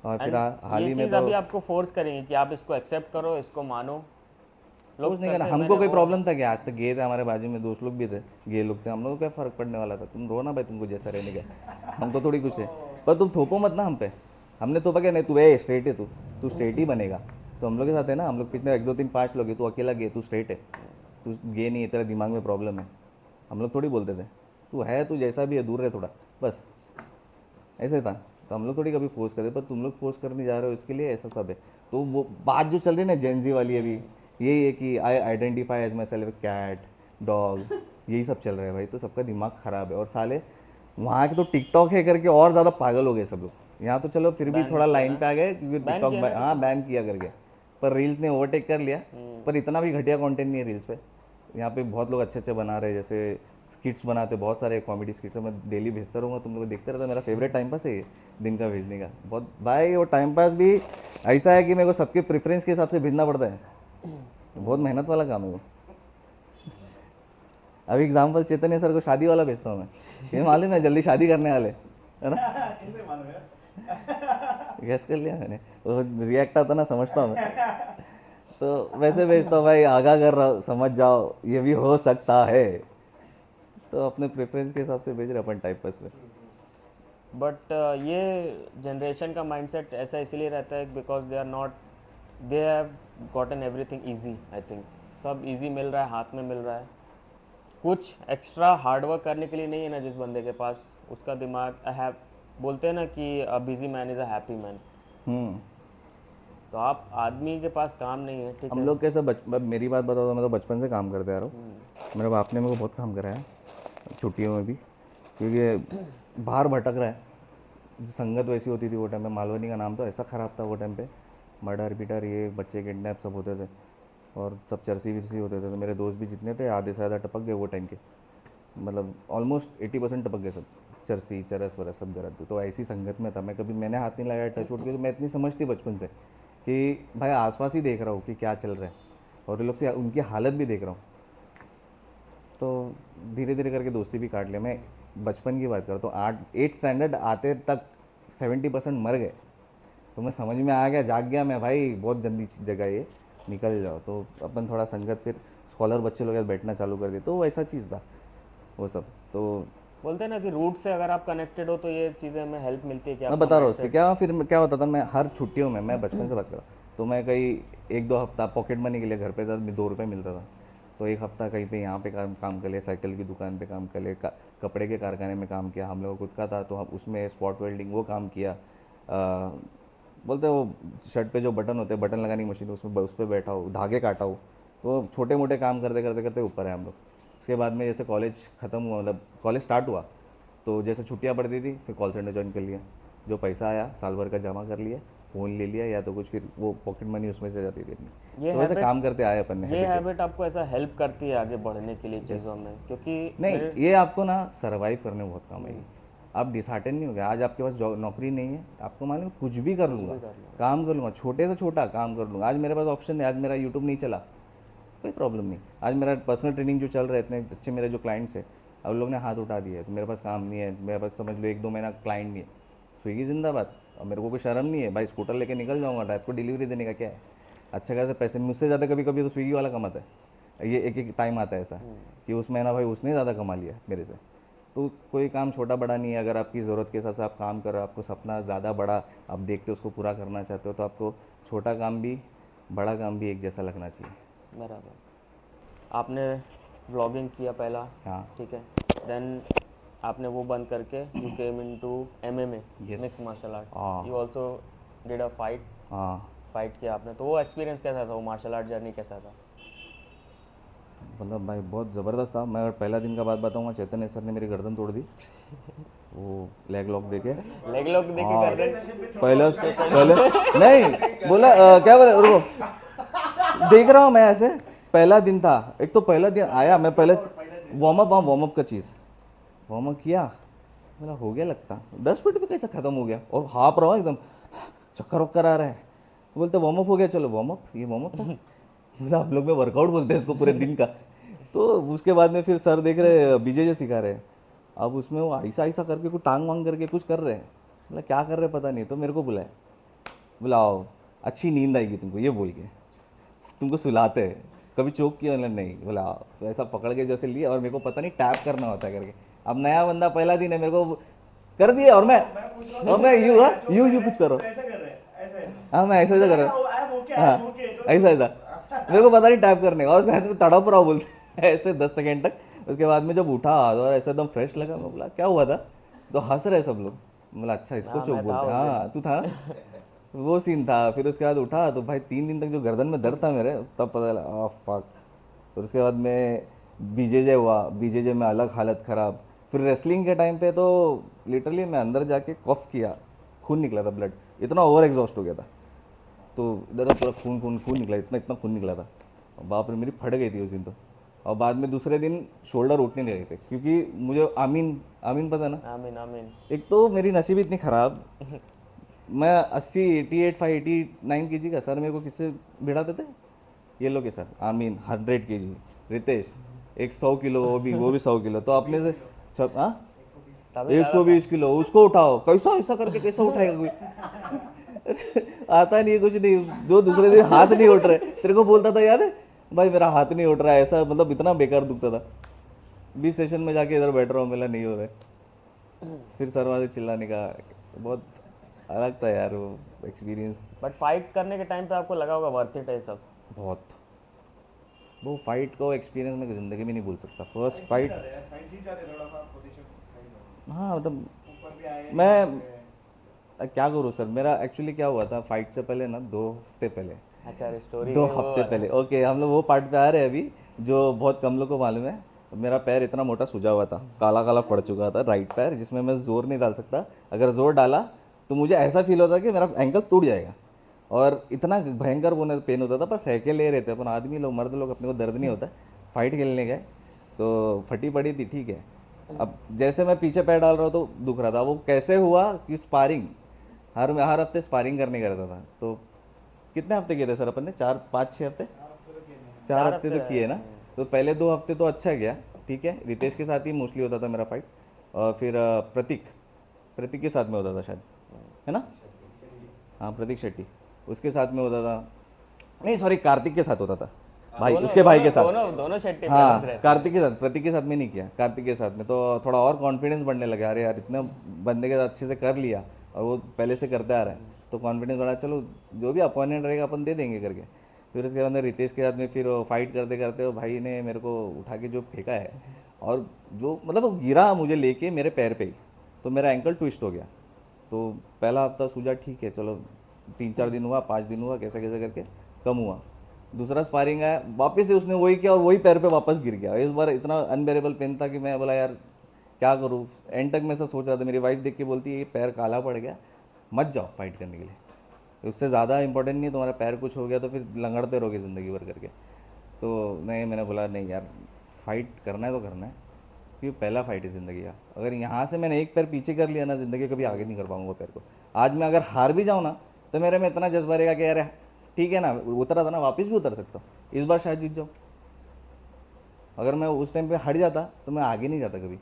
[SPEAKER 2] और फिर हाल
[SPEAKER 1] ये
[SPEAKER 2] ही में
[SPEAKER 1] चीज़
[SPEAKER 2] तो
[SPEAKER 1] अभी आपको फोर्स करेंगे कि आप इसको एक्सेप्ट करो, इसको मानो।
[SPEAKER 2] कुछ नहीं करना।
[SPEAKER 1] करते हैं,
[SPEAKER 2] हमको
[SPEAKER 1] मैंने
[SPEAKER 2] कोई
[SPEAKER 1] वो-
[SPEAKER 2] प्रॉब्लम था कि आज तक गए थे, हमारे बाजू में दोस्त लोग भी थे, गे लोग थे, हम लोग को क्या फ़र्क पड़ने वाला था, तुम रो ना भाई, तुमको जैसा रहने का, हमको थोड़ी कुछ है। पर तुम थोपो मत ना हम पे। हमने थोपा क्या, नहीं तू है स्ट्रेट है, तू स्ट्रेट ही बनेगा। तो हम लोग के साथ है ना, हम लोग कितने 1 2 3 5 लोग है, तू अकेला गे, तू स्ट्रेट है, तू गे नहीं है, तेरा दिमाग में प्रॉब्लम है। हम लोग थोड़ी बोलते थे तू है, तू जैसा भी है दूर रहे थोड़ा, बस ऐसे था। तो हम लोग थोड़ी कभी फोर्स करते, पर तुम लोग फोर्स करने जा रहे हो, इसके लिए ऐसा सब है। तो वो बात जो चल रही है ना जेनजी वाली अभी, यही है कि I identify as myself cat dog, यही सब चल रहा है भाई। तो सबका दिमाग ख़राब है। और साले वहाँ के तो टिकटॉक है करके और ज़्यादा पागल हो गए सब लोग। यहाँ तो चलो फिर भी
[SPEAKER 1] बैन
[SPEAKER 2] थोड़ा
[SPEAKER 1] किया
[SPEAKER 2] लाइन
[SPEAKER 1] ना?
[SPEAKER 2] पे आ गए क्योंकि
[SPEAKER 1] बैन
[SPEAKER 2] टिकटॉक
[SPEAKER 1] किया ना
[SPEAKER 2] हाँ बैन किया करके। पर रील्स ने ओवरटेक कर लिया। पर इतना भी घटिया कंटेंट नहीं है रील्स पे। यहाँ पे बहुत लोग अच्छे अच्छे बना रहे हैं, जैसे स्किट्स बनाते, बहुत सारे कॉमेडी स्किट्स मैं डेली भेजता रहूँगा, तुम लोग देखते रहता। मेरा फेवरेट टाइम पास है ये, दिन का भेजने का। बहुत भाई वो टाइम पास भी ऐसा है कि मेरे को सबके प्रेफरेंस के हिसाब से भेजना पड़ता है। तो बहुत मेहनत वाला काम है वो। अभी एग्जाम्पल चैतन्य सर को शादी वाला भेजता हूँ मैं, ये मालूम है जल्दी शादी करने वाले, है ना। गैस कर लिया मैंने, वो रिएक्ट आता ना समझता हूँ मैं। तो वैसे भेजता हूँ भाई, आगाह कर रहा हूँ, समझ जाओ ये भी हो सकता है। तो अपने प्रेफरेंस के हिसाब से भेज रहे अपन टाइप पास में।
[SPEAKER 1] बट ये जनरेशन का माइंडसेट ऐसा इसीलिए रहता है because they are not, they have gotten everything easy. I think सब इजी मिल रहा है, हाथ में मिल रहा है। कुछ एक्स्ट्रा हार्डवर्क करने के लिए नहीं है ना जिस बंदे के पास, उसका दिमाग हैव, बोलते हैं ना कि a busy man is a happy man. तो आप आदमी के पास काम नहीं है, ठीक
[SPEAKER 2] हम
[SPEAKER 1] है।
[SPEAKER 2] लोग कैसे मेरी बात बताओ तो मैं तो बचपन से काम करते आ रहा हूँ। मेरे बाप ने मेरे को बहुत काम कराया छुट्टियों में भी, क्योंकि बाहर भटक रहा है। जो संगत वैसी होती थी वो टाइम पे, मालवनी का नाम तो ऐसा ख़राब था वो टाइम पे, मर्डर पीटर, ये बच्चे किडनैप सब होते थे और सब चरसी विरसी होते थे। तो मेरे दोस्त भी जितने थे आधे से ज़्यादा टपक गए वो टाइम के, मतलब ऑलमोस्ट 80% टपक गए सब, चरसी चरस वरस सब गलत। तो ऐसी संगत में था मैं, कभी मैंने हाथ नहीं लगाया टच वुड के। तो मैं इतनी समझ थी बचपन से कि भाई आसपास ही देख रहा हूँ कि क्या चल रहा है, और ये लोग से उनकी हालत भी देख रहा हूँ। तो धीरे धीरे करके दोस्ती भी काट लिया। मैं बचपन की बात करता हूँ, 8 स्टैंडर्ड आते तक 70% मर गए। तो मैं समझ में आ गया, जाग गया मैं, भाई बहुत गंदी जगह है ये, निकल जाओ। तो अपन थोड़ा संगत फिर स्कॉलर बच्चे लोग बैठना चालू कर दिए। तो वैसा चीज़ था वो सब। तो
[SPEAKER 1] बोलते हैं ना कि रूट से अगर आप कनेक्टेड हो तो ये चीज़ें हमें हेल्प मिलती है कि
[SPEAKER 2] मैं
[SPEAKER 1] आपका
[SPEAKER 2] बता रहा हूँ उस पर
[SPEAKER 1] mindset-
[SPEAKER 2] क्या, फिर क्या होता था, मैं हर छुट्टियों में, मैं बचपन से बात कर रहा हूँ, तो मैं कहीं 1 2 हफ्ता पॉकेट मनी के लिए घर पे 2 रुपये मिलता था, तो 1 हफ्ता कहीं पे यहाँ पे काम कर लिया, साइकिल की दुकान पे काम कर लिया, कपड़े के कारखाने में काम किया, हम लोग खुद का था तो हम उसमें स्पॉट वेल्डिंग वो काम किया। बोलते हैं वो शर्ट पे जो बटन होते हैं, बटन लगाने की मशीन, उसमें उस पर बैठा हो, धागे काटा हो। तो छोटे मोटे काम करते करते करते ऊपर है हम लोग। उसके बाद में जैसे कॉलेज ख़त्म हुआ, मतलब कॉलेज स्टार्ट हुआ, तो जैसे छुट्टियाँ पड़ती थी फिर कॉल सेंटर ज्वाइन कर लिया। जो पैसा आया साल भर का जमा कर लिया, फ़ोन ले लिया या तो कुछ, फिर वो पॉकेट मनी उसमें से जाती थी अपनी।
[SPEAKER 1] ये
[SPEAKER 2] तो वैसे
[SPEAKER 1] हैबिट,
[SPEAKER 2] काम करते आए अपन ने
[SPEAKER 1] ये
[SPEAKER 2] habit है।
[SPEAKER 1] हैबिट आपको ऐसा हेल्प करती है आगे बढ़ने के लिए चीज़ों में, क्योंकि
[SPEAKER 2] नहीं,
[SPEAKER 1] मेरे
[SPEAKER 2] ये आपको ना सर्वाइव करने में बहुत काम आएगी। आप डिसहार्टन नहीं हो गए, आज आपके पास नौकरी नहीं है, आपको मालूम है, कुछ भी कर लूँगा, काम कर लूँगा, छोटे से छोटा काम कर लूँगा। आज मेरे पास ऑप्शन है, आज मेरा यूट्यूब नहीं चला, कोई प्रॉब्लम नहीं। आज मेरा पर्सनल ट्रेनिंग जो चल रहा है, इतने अच्छे मेरे जो क्लाइंट्स हैं, अब लोग ने हाथ उठा दिया है, तो मेरे पास काम नहीं है, मेरे पास समझ लो 1 2 महीना क्लाइंट नहीं है, स्विगी जिंदाबाद। अब मेरे को कोई शर्म नहीं है भाई, स्कूटर लेके निकल जाऊँगा, रात को डिलीवरी देने का क्या है। अच्छे खासे पैसे मुझसे ज़्यादा कभी कभी तो स्विगी वाला कमाता है। ये एक टाइम आता है ऐसा कि उस महीना भाई उसने ज़्यादा कमा लिया मेरे से। तो कोई काम छोटा बड़ा नहीं है, अगर आपकी ज़रूरत के हिसाब से आप काम कर रहे हो, आपको सपना ज़्यादा बड़ा आप देखते हो, उसको पूरा करना चाहते हो, तो आपको छोटा काम भी बड़ा काम भी एक जैसा लगना चाहिए।
[SPEAKER 1] बराबर। आपने व्लॉगिंग किया पहला,
[SPEAKER 2] हाँ,
[SPEAKER 1] ठीक है, देन आपने वो बंद करके you came into MMA,
[SPEAKER 2] Yes.
[SPEAKER 1] Mix martial art.
[SPEAKER 2] हाँ।
[SPEAKER 1] You also did a fight,
[SPEAKER 2] हाँ,
[SPEAKER 1] फाइट किया आपने, तो वो एक्सपीरियंस कैसा था, वो मार्शल आर्ट जर्नी कैसा था?
[SPEAKER 2] मतलब भाई बहुत ज़बरदस्त था। मैं अगर पहला दिन का बात बताऊंगा, चैतन्य सर ने मेरी गर्दन तोड़ दी वो लेग लॉक देके।
[SPEAKER 1] लेग लॉक देके
[SPEAKER 2] हाँ
[SPEAKER 1] कर रहे।
[SPEAKER 2] पहले पहले नहीं बोला क्या बोला रुको, देख रहा हूँ मैं ऐसे। पहला दिन था, एक तो पहला दिन आया, मैं पहले वार्म अप का चीज़ वार्म अप किया, बोला हो गया लगता 10 मिनट में कैसा ख़त्म हो गया, और हाँप रहा हूँ एकदम, चक्कर वक्कर आ रहा है। बोलते वार्म अप हो गया, चलो वार्म अप, ये वार्म अप था। बोला हम लोग में वर्कआउट बोलते हैं इसको पूरे दिन का। तो उसके बाद में फिर सर देख रहे बीजेजे सिखा रहे हैं, अब उसमें वो ऐसा ऐसा करके कुछ टांग वांग करके कुछ कर रहे हैं। बोला क्या कर रहे हैं पता नहीं, तो मेरे को बुलाए, बुलाओ अच्छी नींद आएगी तुमको ये बोल के, तुमको सुलाते हैं, कभी चोक किया ना नहीं, बोला तो ऐसा पकड़ के जैसे लिया, और मेरे को पता नहीं टैप करना होता है करके। अब नया बंदा पहला दिन है, मेरे को कर दिया, और मैं यूँ कुछ करो, हाँ मैं ऐसा ऐसा कर रहा हूँ, हाँ ऐसा ऐसा, मेरे को पता नहीं टैप करने का, और उसके हाथ में तड़प रहा बोलते हैं ऐसे 10 सेकेंड तक। उसके बाद में जब उठा और ऐसा एकदम फ्रेश लगा, मैं बोला क्या हुआ था, तो हंस रहे सब लोग। बोला अच्छा इसको
[SPEAKER 1] हाँ,
[SPEAKER 2] चोक
[SPEAKER 1] मैं था
[SPEAKER 2] बोलते
[SPEAKER 1] उस
[SPEAKER 2] हैं, हाँ तू था ना? वो सीन था। फिर उसके बाद उठा तो भाई 3 दिन तक जो गर्दन में दर्द था मेरे, तब पता लगा फक। फिर उसके बाद में बीजेजे हुआ, बीजेजे में अलग हालत ख़राब। फिर रेसलिंग के टाइम पे तो लिटरली मैं अंदर जाके कॉफ किया, खून निकला था, ब्लड इतना ओवर एग्जॉस्ट हो गया था, तो इधर पूरा खून खून खून निकला, इतना इतना खून निकला था, बाप रे मेरी फट गई थी उस दिन तो। और बाद में दूसरे दिन शोल्डर उठने नहीं रहे थे, क्योंकि मुझे आमीन आमीन पता ना,
[SPEAKER 1] आमीन आमीन।
[SPEAKER 2] एक तो मेरी नसीब इतनी ख़राब, मैं 80 88 5 89 के जी का, सर मेरे को किससे भिड़ाते थे, ये लोग के सर आमीन 100 के जी, रितेश एक 100 किलो, वो भी 100 किलो, तो अपने से हाँ
[SPEAKER 1] तभी
[SPEAKER 2] 120 किलो उसको उठाओ, कैसा ऐसा करके कैसा उठाएगा कोई। आता नहीं है कुछ नहीं, जो दूसरे दिन हाथ नहीं उठ रहे, तेरे को बोलता था यार भाई मेरा हाथ नहीं उठ रहा है, ऐसा मतलब इतना बेकार दुखता था। 20 सेशन में जाके इधर बैठ रहा हूँ, मेरा नहीं हो रहा है, फिर सर वहाँ से चिल्लाने का, बहुत अलग था यार वो एक्सपीरियंस।
[SPEAKER 1] बट फाइट करने के टाइम पे आपको लगा होगा वर्थ इट है ये सब।
[SPEAKER 2] बहुत, वो फाइट को एक्सपीरियंस मैं ज़िंदगी में नहीं भूल सकता। फर्स्ट फाइट, हाँ मतलब मैं क्या करूँ सर, मेरा एक्चुअली क्या हुआ था फाइट से पहले ना, 2 हफ्ते पहले,
[SPEAKER 1] अच्छा स्टोरी
[SPEAKER 2] 2 हफ्ते पहले, ओके हम लोग वो पार्ट पे आ रहे हैं अभी, जो बहुत कम लोग को मालूम है। मेरा पैर इतना मोटा सूजा हुआ था, काला काला पड़ चुका था राइट पैर, जिसमें मैं जोर नहीं डाल सकता, अगर जोर डाला तो मुझे ऐसा फील होता कि मेरा एंकल टूट जाएगा, और इतना भयंकर वो पेन होता था। पर सहके ले रहे थे अपन आदमी लोग, मर्द लोग, अपने को दर्द नहीं होता। फाइट खेलने गए तो फटी पड़ी थी, ठीक है। अब जैसे मैं पीछे पैर डाल रहा हूँ तो दुख रहा था। वो कैसे हुआ कि स्पारिंग, हर हफ्ते स्पारिंग करने का रहता था। तो कितने हफ्ते किए थे सर अपन ने, 4 5 6 हफ्ते, 4 हफ्ते तो किए ना। तो पहले 2 हफ्ते तो अच्छा गया, ठीक है, रितेश के साथ ही मोस्टली होता था मेरा फाइट, और फिर प्रतीक प्रतीक के साथ में होता था शायद, है ना, हाँ प्रतीक शेट्टी, उसके साथ में होता था, नहीं सॉरी कार्तिक के साथ होता था भाई, उसके भाई के साथ,
[SPEAKER 1] दोनों शेट्टी
[SPEAKER 2] हाँ
[SPEAKER 1] फेमस रहते।
[SPEAKER 2] कार्तिक के साथ, प्रतीक के साथ में नहीं किया, कार्तिक के साथ में तो थोड़ा और कॉन्फिडेंस बढ़ने लगा, अरे यार इतना बंदे के साथ अच्छे से कर लिया, और वो पहले से करते आ रहा है, तो कॉन्फिडेंस बढ़ा, चलो जो भी अपोनेंट रहेगा अपन दे देंगे करके। फिर उसके बाद में रितेश के साथ में फिर फाइट करते करते वो भाई ने मेरे को उठा के जो फेंका है, और जो मतलब वो गिरा मुझे लेके मेरे पैर पे ही, तो मेरा एंकल ट्विस्ट हो गया। तो पहला हफ्ता सूझा, ठीक है चलो, 3 4 दिन हुआ, 5 दिन हुआ, कैसे कैसे करके कम हुआ। दूसरा स्पारिंग आया, वापस से उसने वही किया, और वही पैर पे वापस गिर गया। इस बार इतना अनबेरेबल पेन था कि मैं बोला यार क्या करूँ। एंड तक मैं ऐसा सोच रहा था, मेरी वाइफ देख के बोलती है ये पैर काला पड़ गया, मत जाओ फाइट करने के लिए, उससे ज़्यादा इंपॉर्टेंट नहीं है, तुम्हारा पैर कुछ हो गया तो फिर लंगड़ते रहोगे ज़िंदगी भर करके। तो नहीं, मैंने बोला नहीं यार, फाइट करना है तो करना है, क्योंकि पहला फाइट है ज़िंदगी का। अगर यहाँ से मैंने एक पैर पीछे कर लिया ना, ज़िंदगी कभी आगे नहीं कर पाऊंगा वो पैर को। आज मैं अगर हार भी जाऊँ ना, तो मेरे में इतना जज्बा रहेगा कि यार ठीक है ना, उतरा था ना, वापस भी उतर सकता हूँ, इस बार शायद जीत जाऊँ। अगर मैं उस टाइम पे हट जाता तो मैं आगे नहीं जाता कभी,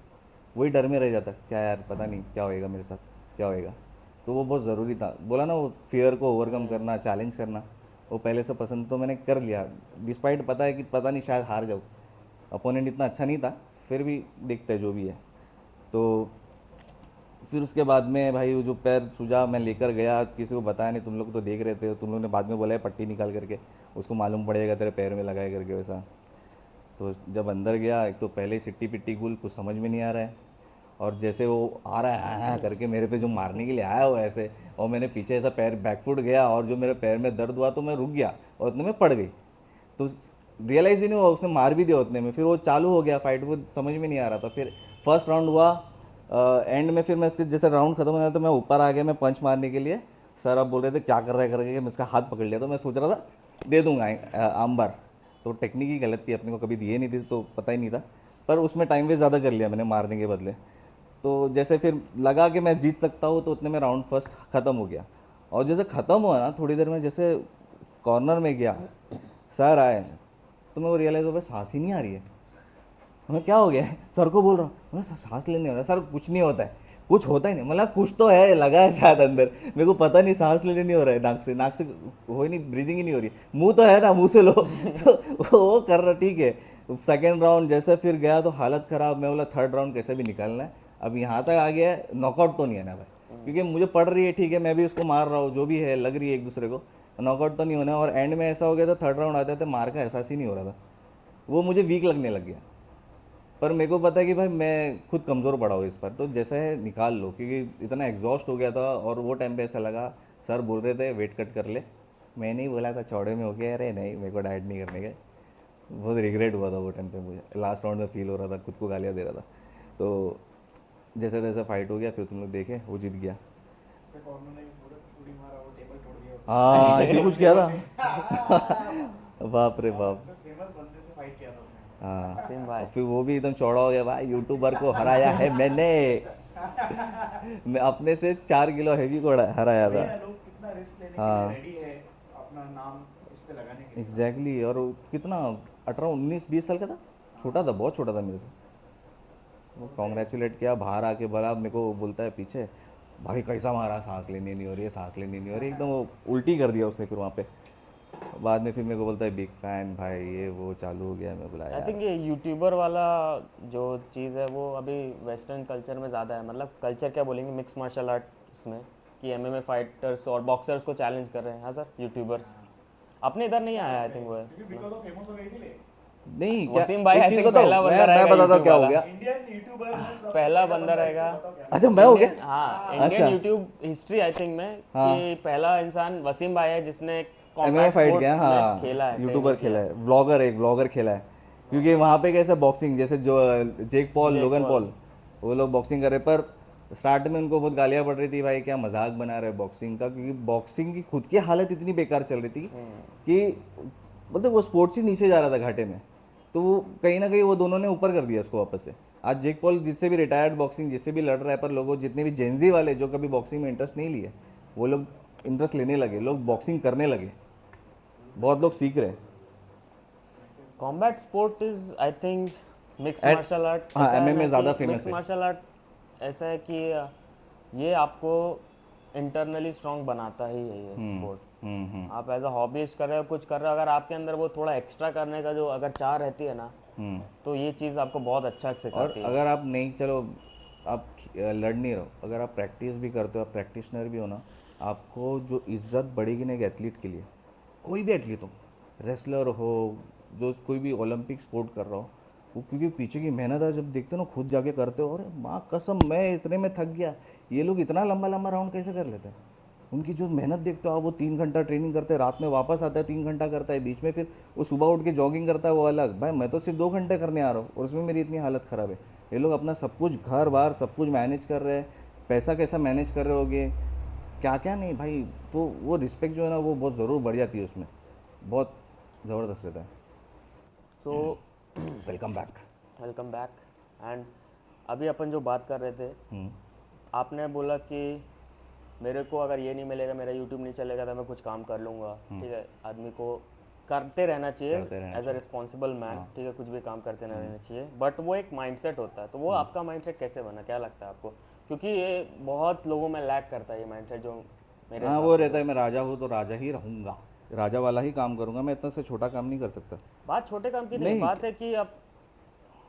[SPEAKER 2] वही डर में रह जाता, क्या यार पता नहीं क्या होएगा मेरे साथ, क्या होएगा। तो वो बहुत ज़रूरी था, बोला ना वो फियर को ओवरकम करना, चैलेंज करना, वो पहले से पसंद तो मैंने कर लिया, डिस्पाइट पता है कि पता नहीं शायद हार जाऊँ, अपोनेंट इतना अच्छा नहीं था, फिर भी देखते हैं जो भी है। तो फिर उसके बाद में भाई वो जो पैर सूजा मैं लेकर गया, किसी को बताया नहीं, तुम लोग तो देख रहे थे, तुम लोग ने बाद में बोला है पट्टी निकाल करके उसको मालूम पड़ेगा तेरे पैर में लगाए करके वैसा। तो जब अंदर गया, एक तो पहले ही सिट्टी पिट्टी गुल, कुछ समझ में नहीं आ रहा है, और जैसे वो आ रहा है हाँ करके मेरे पे जो मारने के लिए आया वो ऐसे, और मैंने पीछे ऐसा पैर बैकफुट गया, और जो मेरे पैर में दर्द हुआ तो मैं रुक गया और उतने में पड़ गई। तो रियलाइज़ ही नहीं हुआ, उसने मार भी दिया उतने में, फिर वो चालू हो गया फाइट, वो समझ में नहीं आ रहा था। फिर फर्स्ट राउंड हुआ, एंड में फिर मैं इसके जैसे राउंड खत्म हो गया तो मैं ऊपर आ गया, मैं पंच मारने के लिए। सर अब बोल रहे थे क्या कर रहे करके, मैं इसका हाथ पकड़ लिया, तो मैं सोच रहा था दे दूंगा आमबार, तो टेक्निक ही गलत थी, अपने को कभी दिए नहीं थी तो पता ही नहीं था, पर उसमें टाइम वेस्ट ज़्यादा कर लिया मैंने मारने के बदले। तो जैसे फिर लगा कि मैं जीत सकता हूँ, तो उतने में राउंड फर्स्ट ख़त्म हो गया। और जैसे ख़त्म हुआ ना, थोड़ी देर में जैसे कॉर्नर में गया, सर आए, तो मैं वो रियलाइज़ हो गया सांस ही नहीं आ रही है। मैं क्या हो गया है, सर को बोल रहा हूँ, मैं सांस लेने हो रहा है। सर कुछ नहीं होता है, कुछ होता ही नहीं, मतलब कुछ तो है, लगा है शायद अंदर, मेरे को पता नहीं, सांस लेने नहीं हो रहा है, नाक से हो ही नहीं, ब्रीदिंग ही नहीं हो रही, मुंह तो है ना, मुंह से लो तो वो कर रहा, ठीक है। सेकेंड राउंड जैसे फिर गया तो हालत ख़राब, मैं बोला थर्ड राउंड कैसे भी निकालना है, अब यहाँ तक आ गया है, नॉकआउट तो नहीं है ना भाई, क्योंकि मुझे पड़ रही है, ठीक है, मैं भी उसको मार रहा हूँ, जो भी है लग रही है एक दूसरे को, नॉकआउट तो नहीं होना। और एंड में ऐसा हो गया था, थर्ड राउंड आते थे मार का एहसास ही नहीं हो रहा था, वो मुझे वीक लगने लग गया। पर मेरे को पता है कि भाई मैं खुद कमज़ोर पड़ा हूँ इस पर, तो जैसे है निकाल लो, क्योंकि इतना एग्जॉस्ट हो गया था। और वो टाइम पे ऐसा लगा, सर बोल रहे थे वेट कट कर ले, मैंने ही बोला था चौड़े में हो गया, अरे नहीं मेरे को डाइट नहीं करने का। बहुत रिग्रेट हुआ था वो टाइम पे, मुझे लास्ट राउंड में फील हो रहा था, खुद को गालियाँ दे रहा था। तो जैसे तैसे फाइट हो गया, फिर तुम लोग देखे वो जीत गया। हाँ ऐसे कुछ किया था बाप रे बाप। हाँ
[SPEAKER 1] वसीम
[SPEAKER 2] और
[SPEAKER 1] भाई,
[SPEAKER 2] फिर वो भी एकदम चौड़ा हो गया, भाई यूट्यूबर को हराया है मैंने, मैं अपने से 4 किलो हैवी को हराया था।
[SPEAKER 3] लोग कितना रिस्क लेने के
[SPEAKER 2] हाँ
[SPEAKER 3] लिए रेडी है अपना नाम इस पे लगाने के लिए।
[SPEAKER 2] एग्जैक्टली exactly, और वो कितना 18 19 20 साल का था, छोटा था, बहुत छोटा था मेरे से। वो कॉन्ग्रेचुलेट किया, बाहर आके बोला, मेरे को बोलता है पीछे, भाई कैसा मारा, सांस लेनी नहीं हो रही है, सांस लेनी नहीं हो रही है, एकदम वो उल्टी कर दिया उसने फिर वहाँ पे। बाद में फिर मेरे को बोलता है बिग फैन भाई, ये वो चालू हो गया। मैं बोला
[SPEAKER 1] आई
[SPEAKER 2] यार
[SPEAKER 1] थिंक ये यूट्यूबर वाला जो चीज़ है वो अभी वेस्टर्न कल्चर में ज़्यादा है, मतलब कल्चर क्या बोलेंगे, मिक्स मार्शल आर्ट्स में, कि एमएमए फाइटर्स और बॉक्सर्स को चैलेंज कर रहे हैं। हाँ सर, यूट्यूबर्स अपने इधर नहीं आया आई थिंक वो है।
[SPEAKER 3] क्योंकि बिकॉज ऑफ फेमस हो गए इसीलिए
[SPEAKER 2] नहीं क्या,
[SPEAKER 1] वसीम भाई
[SPEAKER 2] एक
[SPEAKER 1] आई
[SPEAKER 2] चीज़
[SPEAKER 1] थिंक
[SPEAKER 2] बताओ,
[SPEAKER 1] पहला बंदा
[SPEAKER 2] मैं
[SPEAKER 1] रहेगा
[SPEAKER 2] बताता हूँ
[SPEAKER 1] यूट्यूब
[SPEAKER 2] क्या हो
[SPEAKER 1] वाला,
[SPEAKER 2] गया।
[SPEAKER 3] इंडियन यूट्यूबर में सबसे
[SPEAKER 1] पहला बंदा रहेगा।
[SPEAKER 3] बताओ क्या
[SPEAKER 2] अच्छा मैं हो गया।
[SPEAKER 1] हाँ,
[SPEAKER 2] अच्छा।
[SPEAKER 1] Indian YouTube history I think में
[SPEAKER 2] हाँ
[SPEAKER 1] कि पहला इंसान वसीम भाई है जिसने
[SPEAKER 2] एमएमए
[SPEAKER 1] कॉम्बैट
[SPEAKER 2] फाइट
[SPEAKER 1] स्पोर्ट
[SPEAKER 2] किया,
[SPEAKER 1] में खेला
[SPEAKER 2] हाँ
[SPEAKER 1] है,
[SPEAKER 2] यूट्यूबर
[SPEAKER 1] ट्रेनिंग किया
[SPEAKER 2] खेला
[SPEAKER 1] है।
[SPEAKER 2] है, व्लॉगर, एक व्लॉगर खेला है, क्योंकि वहाँ पे कैसे बॉक्सिंग, जैसे जो जेक पॉल,
[SPEAKER 1] जेक
[SPEAKER 2] लोगन
[SPEAKER 1] पॉल।
[SPEAKER 2] पॉल, वो लोग बॉक्सिंग कर रहे, पर स्टार्ट में उनको बहुत गालियाँ पड़ रही थी, भाई क्या मजाक बना रहे बॉक्सिंग का, क्योंकि बॉक्सिंग की खुद की हालत इतनी बेकार चल रही थी कि बोलते वो स्पोर्ट्स ही नीचे जा रहा था घाटे में। तो वो कहीं ना कहीं वो दोनों ने ऊपर कर दिया उसको वापस से। आज जेक पॉल जिससे भी रिटायर्ड बॉक्सिंग जिससे भी लड़ रहा है, पर लोगों जितने भी जेंजी वाले जो कभी बॉक्सिंग में इंटरेस्ट नहीं लिए, वो लोग इंटरेस्ट लेने लगे, लोग बॉक्सिंग करने लगे, बहुत लोग सीख रहे हैं।
[SPEAKER 1] Combat sport is I think mix
[SPEAKER 2] At-
[SPEAKER 1] martial art.
[SPEAKER 2] हाँ
[SPEAKER 1] ऐसा है
[SPEAKER 2] एमएमए
[SPEAKER 1] ना
[SPEAKER 2] ज़्यादा
[SPEAKER 1] कि
[SPEAKER 2] फेमस
[SPEAKER 1] मिक्स
[SPEAKER 2] है।
[SPEAKER 1] मार्शल आर्ट ऐसा है कि ये आपको इंटरनली स्ट्रांग बनाता ही है ये स्पोर्ट। आप एज अ हॉबीज कर रहे हो, कुछ कर रहे हो, अगर आपके अंदर वो थोड़ा एक्स्ट्रा करने का जो अगर चाह रहती है ना, तो ये चीज़ आपको बहुत अच्छा
[SPEAKER 2] और
[SPEAKER 1] सिखाती है।
[SPEAKER 2] अगर आप नहीं, चलो आप लड़ नहीं रहो, अगर आप प्रैक्टिस भी करते हो, आप प्रैक्टिशनर भी हो ना, आपको जो इज्जत बढ़ेगी ना एक एथलीट के लिए, कोई भी एथलीट हो, रेसलर हो, जो कोई भी ओलंपिक स्पोर्ट कर रहा हो, वो क्योंकि पीछे की मेहनत है, जब देखते हो ना खुद जाके करते हो, अरे माँ कसम मैं इतने में थक गया, ये लोग इतना लंबा लंबा राउंड कैसे कर लेते हैं। उनकी जो मेहनत देखते हो आप, वो 3 घंटा ट्रेनिंग करते हैं, रात में वापस आता है 3 घंटा करता है, बीच में फिर वो सुबह उठ के जॉगिंग करता है, वो अलग। भाई मैं तो सिर्फ 2 घंटे करने आ रहा हूँ और उसमें मेरी इतनी हालत ख़राब है। ये लोग अपना सब कुछ घर बार सब कुछ मैनेज कर रहे हैं, पैसा कैसा मैनेज कर रहे होगे, क्या क्या नहीं भाई। तो वो रिस्पेक्ट जो है ना वो बहुत ज़रूर बढ़ जाती है उसमें, बहुत ज़बरदस्त रहता है।
[SPEAKER 1] So
[SPEAKER 2] welcome back.
[SPEAKER 1] Welcome back. And अभी अपन जो बात कर रहे थे, आपने बोला कि मेरे को अगर ये नहीं मिलेगा, मेरा यूट्यूब नहीं चलेगा, तो मैं कुछ काम कर लूँगा। ठीक है, आदमी को करते रहना चाहिए एज अ रिस्पॉन्सिबल मैन। ठीक है, कुछ भी काम करते रहना चाहिए, बट वो एक माइंडसेट होता है। तो वो आपका माइंडसेट कैसे बना, क्या लगता है आपको? क्योंकि ये बहुत लोगों में लैक करता है ये माइंडसेट, जो मेरे
[SPEAKER 2] हाँ
[SPEAKER 1] हिसाब
[SPEAKER 2] वो
[SPEAKER 1] से
[SPEAKER 2] रहता है, मैं राजा हूँ तो राजा ही रहूँगा, राजा वाला ही काम करूँगा, मैं इतना से छोटा काम नहीं कर सकता।
[SPEAKER 1] बात छोटे काम की नहीं,
[SPEAKER 2] नहीं।
[SPEAKER 1] बात है कि अब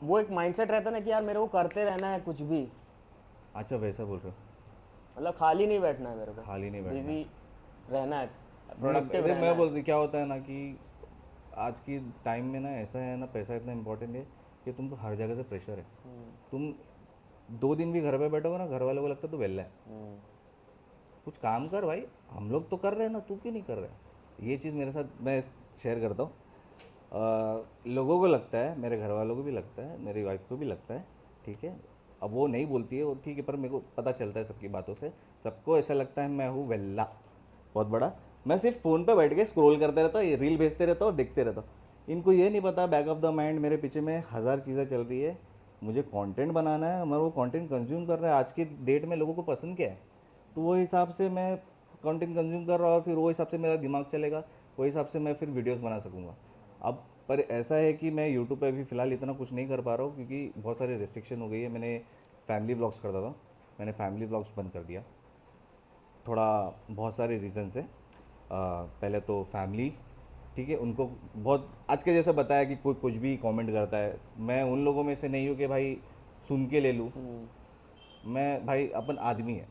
[SPEAKER 1] वो एक माइंडसेट रहता है ना कि यार मेरे को करते रहना है कुछ भी,
[SPEAKER 2] अच्छा वैसा बोल रहे हो,
[SPEAKER 1] मतलब खाली नहीं बैठना है मेरे को,
[SPEAKER 2] खाली नहीं बैठना।
[SPEAKER 1] बिजी रहना है,
[SPEAKER 2] नहीं,
[SPEAKER 1] प्रोडक्टिव
[SPEAKER 2] अरे
[SPEAKER 1] रहना
[SPEAKER 2] मैं
[SPEAKER 1] है।
[SPEAKER 2] बोलती क्या होता है ना कि आज की टाइम में ना ऐसा है ना, पैसा इतना इम्पोर्टेंट है कि तुमको हर जगह से प्रेशर है। तुम 2 दिन भी घर पे बैठोगे ना, घर वालों को लगता है तू वेला है, कुछ काम कर भाई, हम लोग तो कर रहे हैं ना, तू क्यों नहीं कर रहा है। ये चीज़ मेरे साथ मैं शेयर करता हूँ। लोगों को लगता है, मेरे घर वालों को भी लगता है, मेरी वाइफ को भी लगता है, ठीक है। अब वो नहीं बोलती है, वो ठीक है, पर मेरे को पता चलता है सबकी बातों से, सबको ऐसा लगता है मैं हूँ वेल्ला बहुत बड़ा। मैं सिर्फ फ़ोन पे बैठ के स्क्रॉल करते रहता हूँ, ये रील भेजते रहता हूँ, देखते रहता हूँ। इनको ये नहीं पता बैक ऑफ द माइंड मेरे पीछे में हज़ार चीज़ें चल रही है। मुझे कंटेंट बनाना है, हमारा वो कंटेंट कंज्यूम कर रहा है। आज की डेट में लोगों को पसंद क्या है, तो वो हिसाब से मैं कंटेंट कंज्यूम कर रहा हूँ, फिर वो हिसाब से मेरा दिमाग चलेगा, वो हिसाब से मैं फिर वीडियोस बना सकूँगा। अब पर ऐसा है कि मैं यूट्यूब पे अभी फ़िलहाल इतना कुछ नहीं कर पा रहा हूँ क्योंकि बहुत सारी रेस्ट्रिक्शन हो गई है। मैंने फैमिली व्लॉग्स करता था, मैंने फैमिली व्लॉग्स बंद कर दिया, थोड़ा बहुत सारे रीज़न से। पहले तो फैमिली, ठीक है, उनको बहुत आज के जैसे बताया कि कोई कुछ भी कमेंट करता है, मैं उन लोगों में से नहीं हूँ कि भाई सुन के ले लूँ। मैं भाई अपन आदमी है,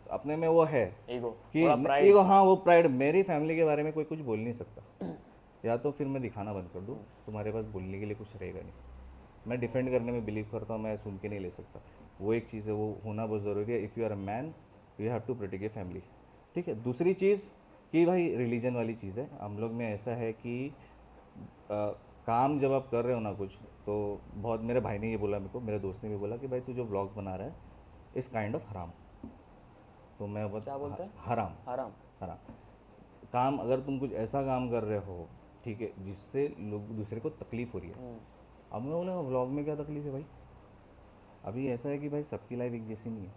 [SPEAKER 2] अपने में वो है
[SPEAKER 1] ईगो,
[SPEAKER 2] कि
[SPEAKER 1] थोड़ा प्राइड।
[SPEAKER 2] ईगो, हाँ वो प्राइड। मेरी फैमिली के बारे में कोई कुछ बोल नहीं सकता, या तो फिर मैं दिखाना बंद कर दूँ, तुम्हारे पास बोलने के लिए कुछ रहेगा नहीं। मैं डिफेंड करने में बिलीव करता हूँ, मैं सुन के नहीं ले सकता। वो एक चीज़ है, वो होना बहुत ज़रूरी है। If you are a man you have to protect your family, ठीक है। दूसरी चीज़ कि भाई रिलीजन वाली चीज़ है, हम लोग में ऐसा है कि काम जब आप कर रहे हो ना कुछ, तो बहुत, मेरे भाई ने ये बोला मेरे को, मेरे दोस्त ने भी बोला कि भाई तू जो व्लॉग्स बना रहा है इस काइंड ऑफ हराम। तो मैं बहुत
[SPEAKER 1] क्या बोलते हैं?
[SPEAKER 2] हराम,
[SPEAKER 1] आराम।
[SPEAKER 2] हराम काम। अगर तुम कुछ ऐसा काम कर रहे हो, ठीक है, जिससे लोग दूसरे को तकलीफ हो रही है। अब मैं बोला व्लॉग में क्या तकलीफ है भाई? अभी ऐसा है कि भाई सबकी लाइफ एक जैसी नहीं है,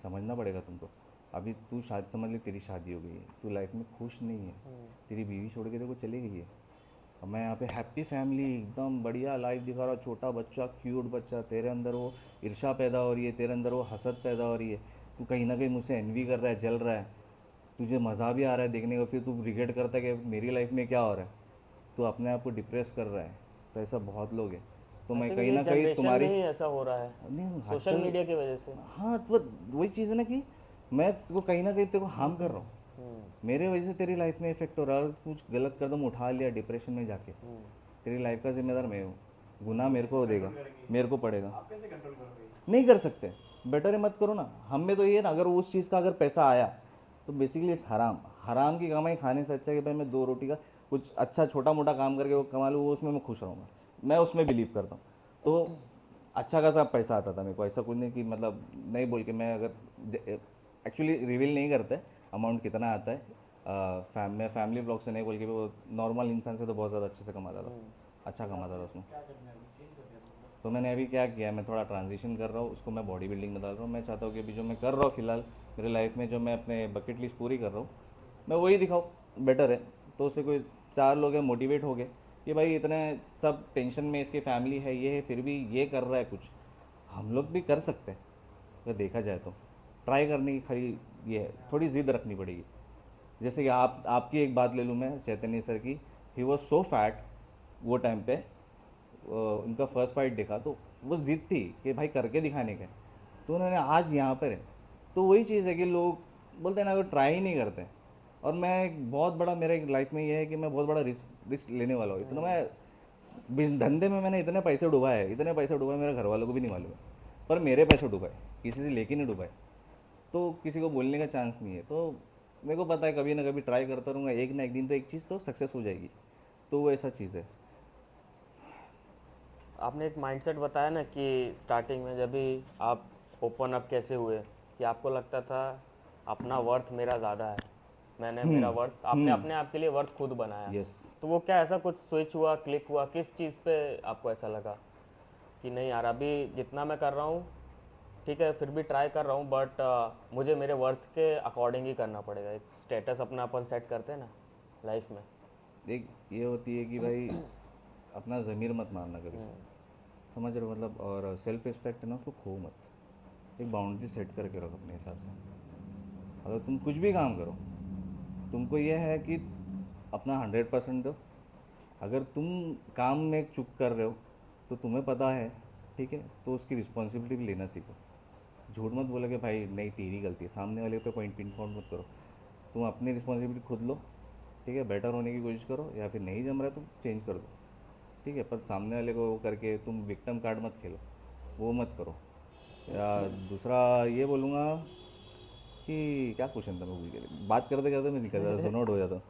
[SPEAKER 2] समझना पड़ेगा तुमको। अभी तू शादी, समझ ले तेरी शादी हो गई है, तू लाइफ में खुश नहीं है, तेरी बीवी छोड़ के तेरे को चली गई है। अब मैं यहाँ पे हैप्पी फैमिली, एकदम बढ़िया लाइफ दिखा रहा हूँ, छोटा बच्चा, क्यूट बच्चा, तेरे अंदर वो ईर्ष्या पैदा हो रही है, तेरे अंदर वो हसद पैदा हो रही है, तू कहीं ना कहीं मुझसे एनवी कर रहा है, जल रहा है, तुझे मज़ा भी आ रहा है देखने का, फिर तू रिग्रेट करता है कि मेरी लाइफ में क्या हो रहा है, तू अपने आप को डिप्रेस कर रहा है। तो ऐसा बहुत लोग हैं। तो
[SPEAKER 1] आई
[SPEAKER 2] मैं
[SPEAKER 1] थिंक
[SPEAKER 2] कहीं
[SPEAKER 1] ये
[SPEAKER 2] ना कहीं
[SPEAKER 1] जनरेशन में
[SPEAKER 2] तुम्हारी,
[SPEAKER 1] ही ऐसा हो रहा है,
[SPEAKER 2] नहीं
[SPEAKER 1] सोशल
[SPEAKER 2] आजकल,
[SPEAKER 1] मीडिया की वजह से।
[SPEAKER 2] हाँ तो वही चीज़ है ना कि मैं तेको कहीं ना कहीं तेको हार्म कर रहा हूँ, मेरे वजह से तेरी लाइफ में इफेक्ट हो रहा है। कुछ गलत कदम उठा लिया डिप्रेशन में जाके, तेरी लाइफ का जिम्मेदार मैं हूँ, गुनाह मेरे को देगा, मेरे को पड़ेगा।
[SPEAKER 3] आप कैसे कंट्रोल करोगे?
[SPEAKER 2] नहीं कर सकते, बेटर है मत करो ना। हम में तो ये है ना, अगर उस चीज़ का अगर पैसा आया तो बेसिकली इट्स हराम। हराम की कमाई खाने से अच्छा है कि भाई मैं दो रोटी का कुछ अच्छा छोटा मोटा काम करके वो कमा लूँ, वो उसमें मैं खुश रहूँगा, मैं उसमें बिलीव करता हूँ। तो अच्छा खासा पैसा आता था मेरे को, ऐसा कुछ नहीं कि मतलब नहीं बोल के, मैं अगर एक्चुअली रिवील नहीं करते अमाउंट कितना आता है, मैं फैमिली ब्लॉग से नहीं बोल के भी, वो नॉर्मल इंसान से तो बहुत ज़्यादा अच्छे से कमाता था, अच्छा कमाता था उसमें।
[SPEAKER 3] क्या करना है अभी? चेंज कर दिया तुमने?
[SPEAKER 2] तो मैंने अभी क्या किया, मैं थोड़ा ट्रांजिशन कर रहा हूँ, उसको मैं बॉडी बिल्डिंग में डाल रहा हूँ। मैं चाहता हूँ कि अभी जो मैं कर रहा हूँ फिलहाल मेरे लाइफ में, जो मैं अपने बकेट लिस्ट पूरी कर रहा हूँ, मैं वही दिखाऊँ, बेटर है। तो उससे कोई चार लोग हैं मोटिवेट हो गए कि भाई इतने सब टेंशन में, इसकी फैमिली है, ये है, फिर भी ये कर रहा है कुछ, हम लोग भी कर सकते हैं। अगर देखा जाए तो ट्राई करने की खाली ये है, थोड़ी ज़िद रखनी पड़ेगी। जैसे कि आपकी एक बात ले लूँ मैं, चैतन्य सर की, ही वॉज सो फैट वो टाइम पे, उनका फर्स्ट फाइट देखा तो वो जिद थी कि भाई करके दिखाने का है, तो उन्होंने आज यहाँ पर है। तो वही चीज़ है कि लोग बोलते हैं ना, अगर ट्राई ही नहीं करते। और मैं एक बहुत बड़ा, मेरे एक लाइफ में ये है कि मैं बहुत बड़ा रिस्क लेने वाला हूँ। इतना मैं धंधे में मैंने इतने पैसे डुबाए, इतने पैसे डुबाए, मेरे घर वालों को भी नहीं मालूम है, पर मेरे पैसे डुबाए, किसी से लेके नहीं डुबाए, तो किसी को बोलने का चांस नहीं है। तो मेरे को पता है कभी ना कभी ट्राई करता रहूँगा, एक ना एक दिन तो एक चीज़ तो सक्सेस हो जाएगी। तो वो ऐसा चीज़ है।
[SPEAKER 1] आपने एक माइंडसेट बताया ना कि स्टार्टिंग में जब भी आप ओपन अप कैसे हुए, कि आपको लगता था अपना वर्थ मेरा ज़्यादा है, मैंने मेरा वर्थ, आपने अपने आप के लिए वर्थ खुद बनाया।
[SPEAKER 2] यस।
[SPEAKER 1] तो वो क्या ऐसा कुछ स्विच हुआ, क्लिक हुआ, किस चीज़ पे आपको ऐसा लगा कि नहीं यार अभी जितना मैं कर रहा हूँ ठीक है, फिर भी ट्राई कर रहा हूँ, बट मुझे मेरे वर्थ के अकॉर्डिंग ही करना पड़ेगा। एक स्टेटस अपना अपन सेट करते हैं ना लाइफ में।
[SPEAKER 2] एक ये होती है कि भाई अपना ज़मीर मत मारना कभी, समझ रहे हो मतलब, और सेल्फ रिस्पेक्ट है ना, उसको खो मत। एक बाउंड्री सेट करके रखो अपने हिसाब से। अगर तुम कुछ भी काम करो, तुमको ये है कि अपना 100% दो। अगर तुम काम में एक चूक कर रहे हो तो तुम्हें पता है, ठीक है, तो उसकी रिस्पॉन्सिबिलिटी भी लेना सीखो। झूठ मत बोलो कि भाई नहीं तेरी गलती है, सामने वाले पे पॉइंट पिन पॉइंट मत करो। तुम अपनी रिस्पॉन्सिबिलिटी खुद लो, ठीक है, बेटर होने की कोशिश करो, या फिर नहीं जम रहा है तो चेंज कर दो, ठीक है। पर सामने वाले को वो करके तुम विक्टिम कार्ड मत खेलो, वो मत करो। या दूसरा ये बोलूँगा कि क्या क्वेश्चन था, मैं भूल गया, बात करते करते मैं निकल जाता, जोन आउट हो जाता।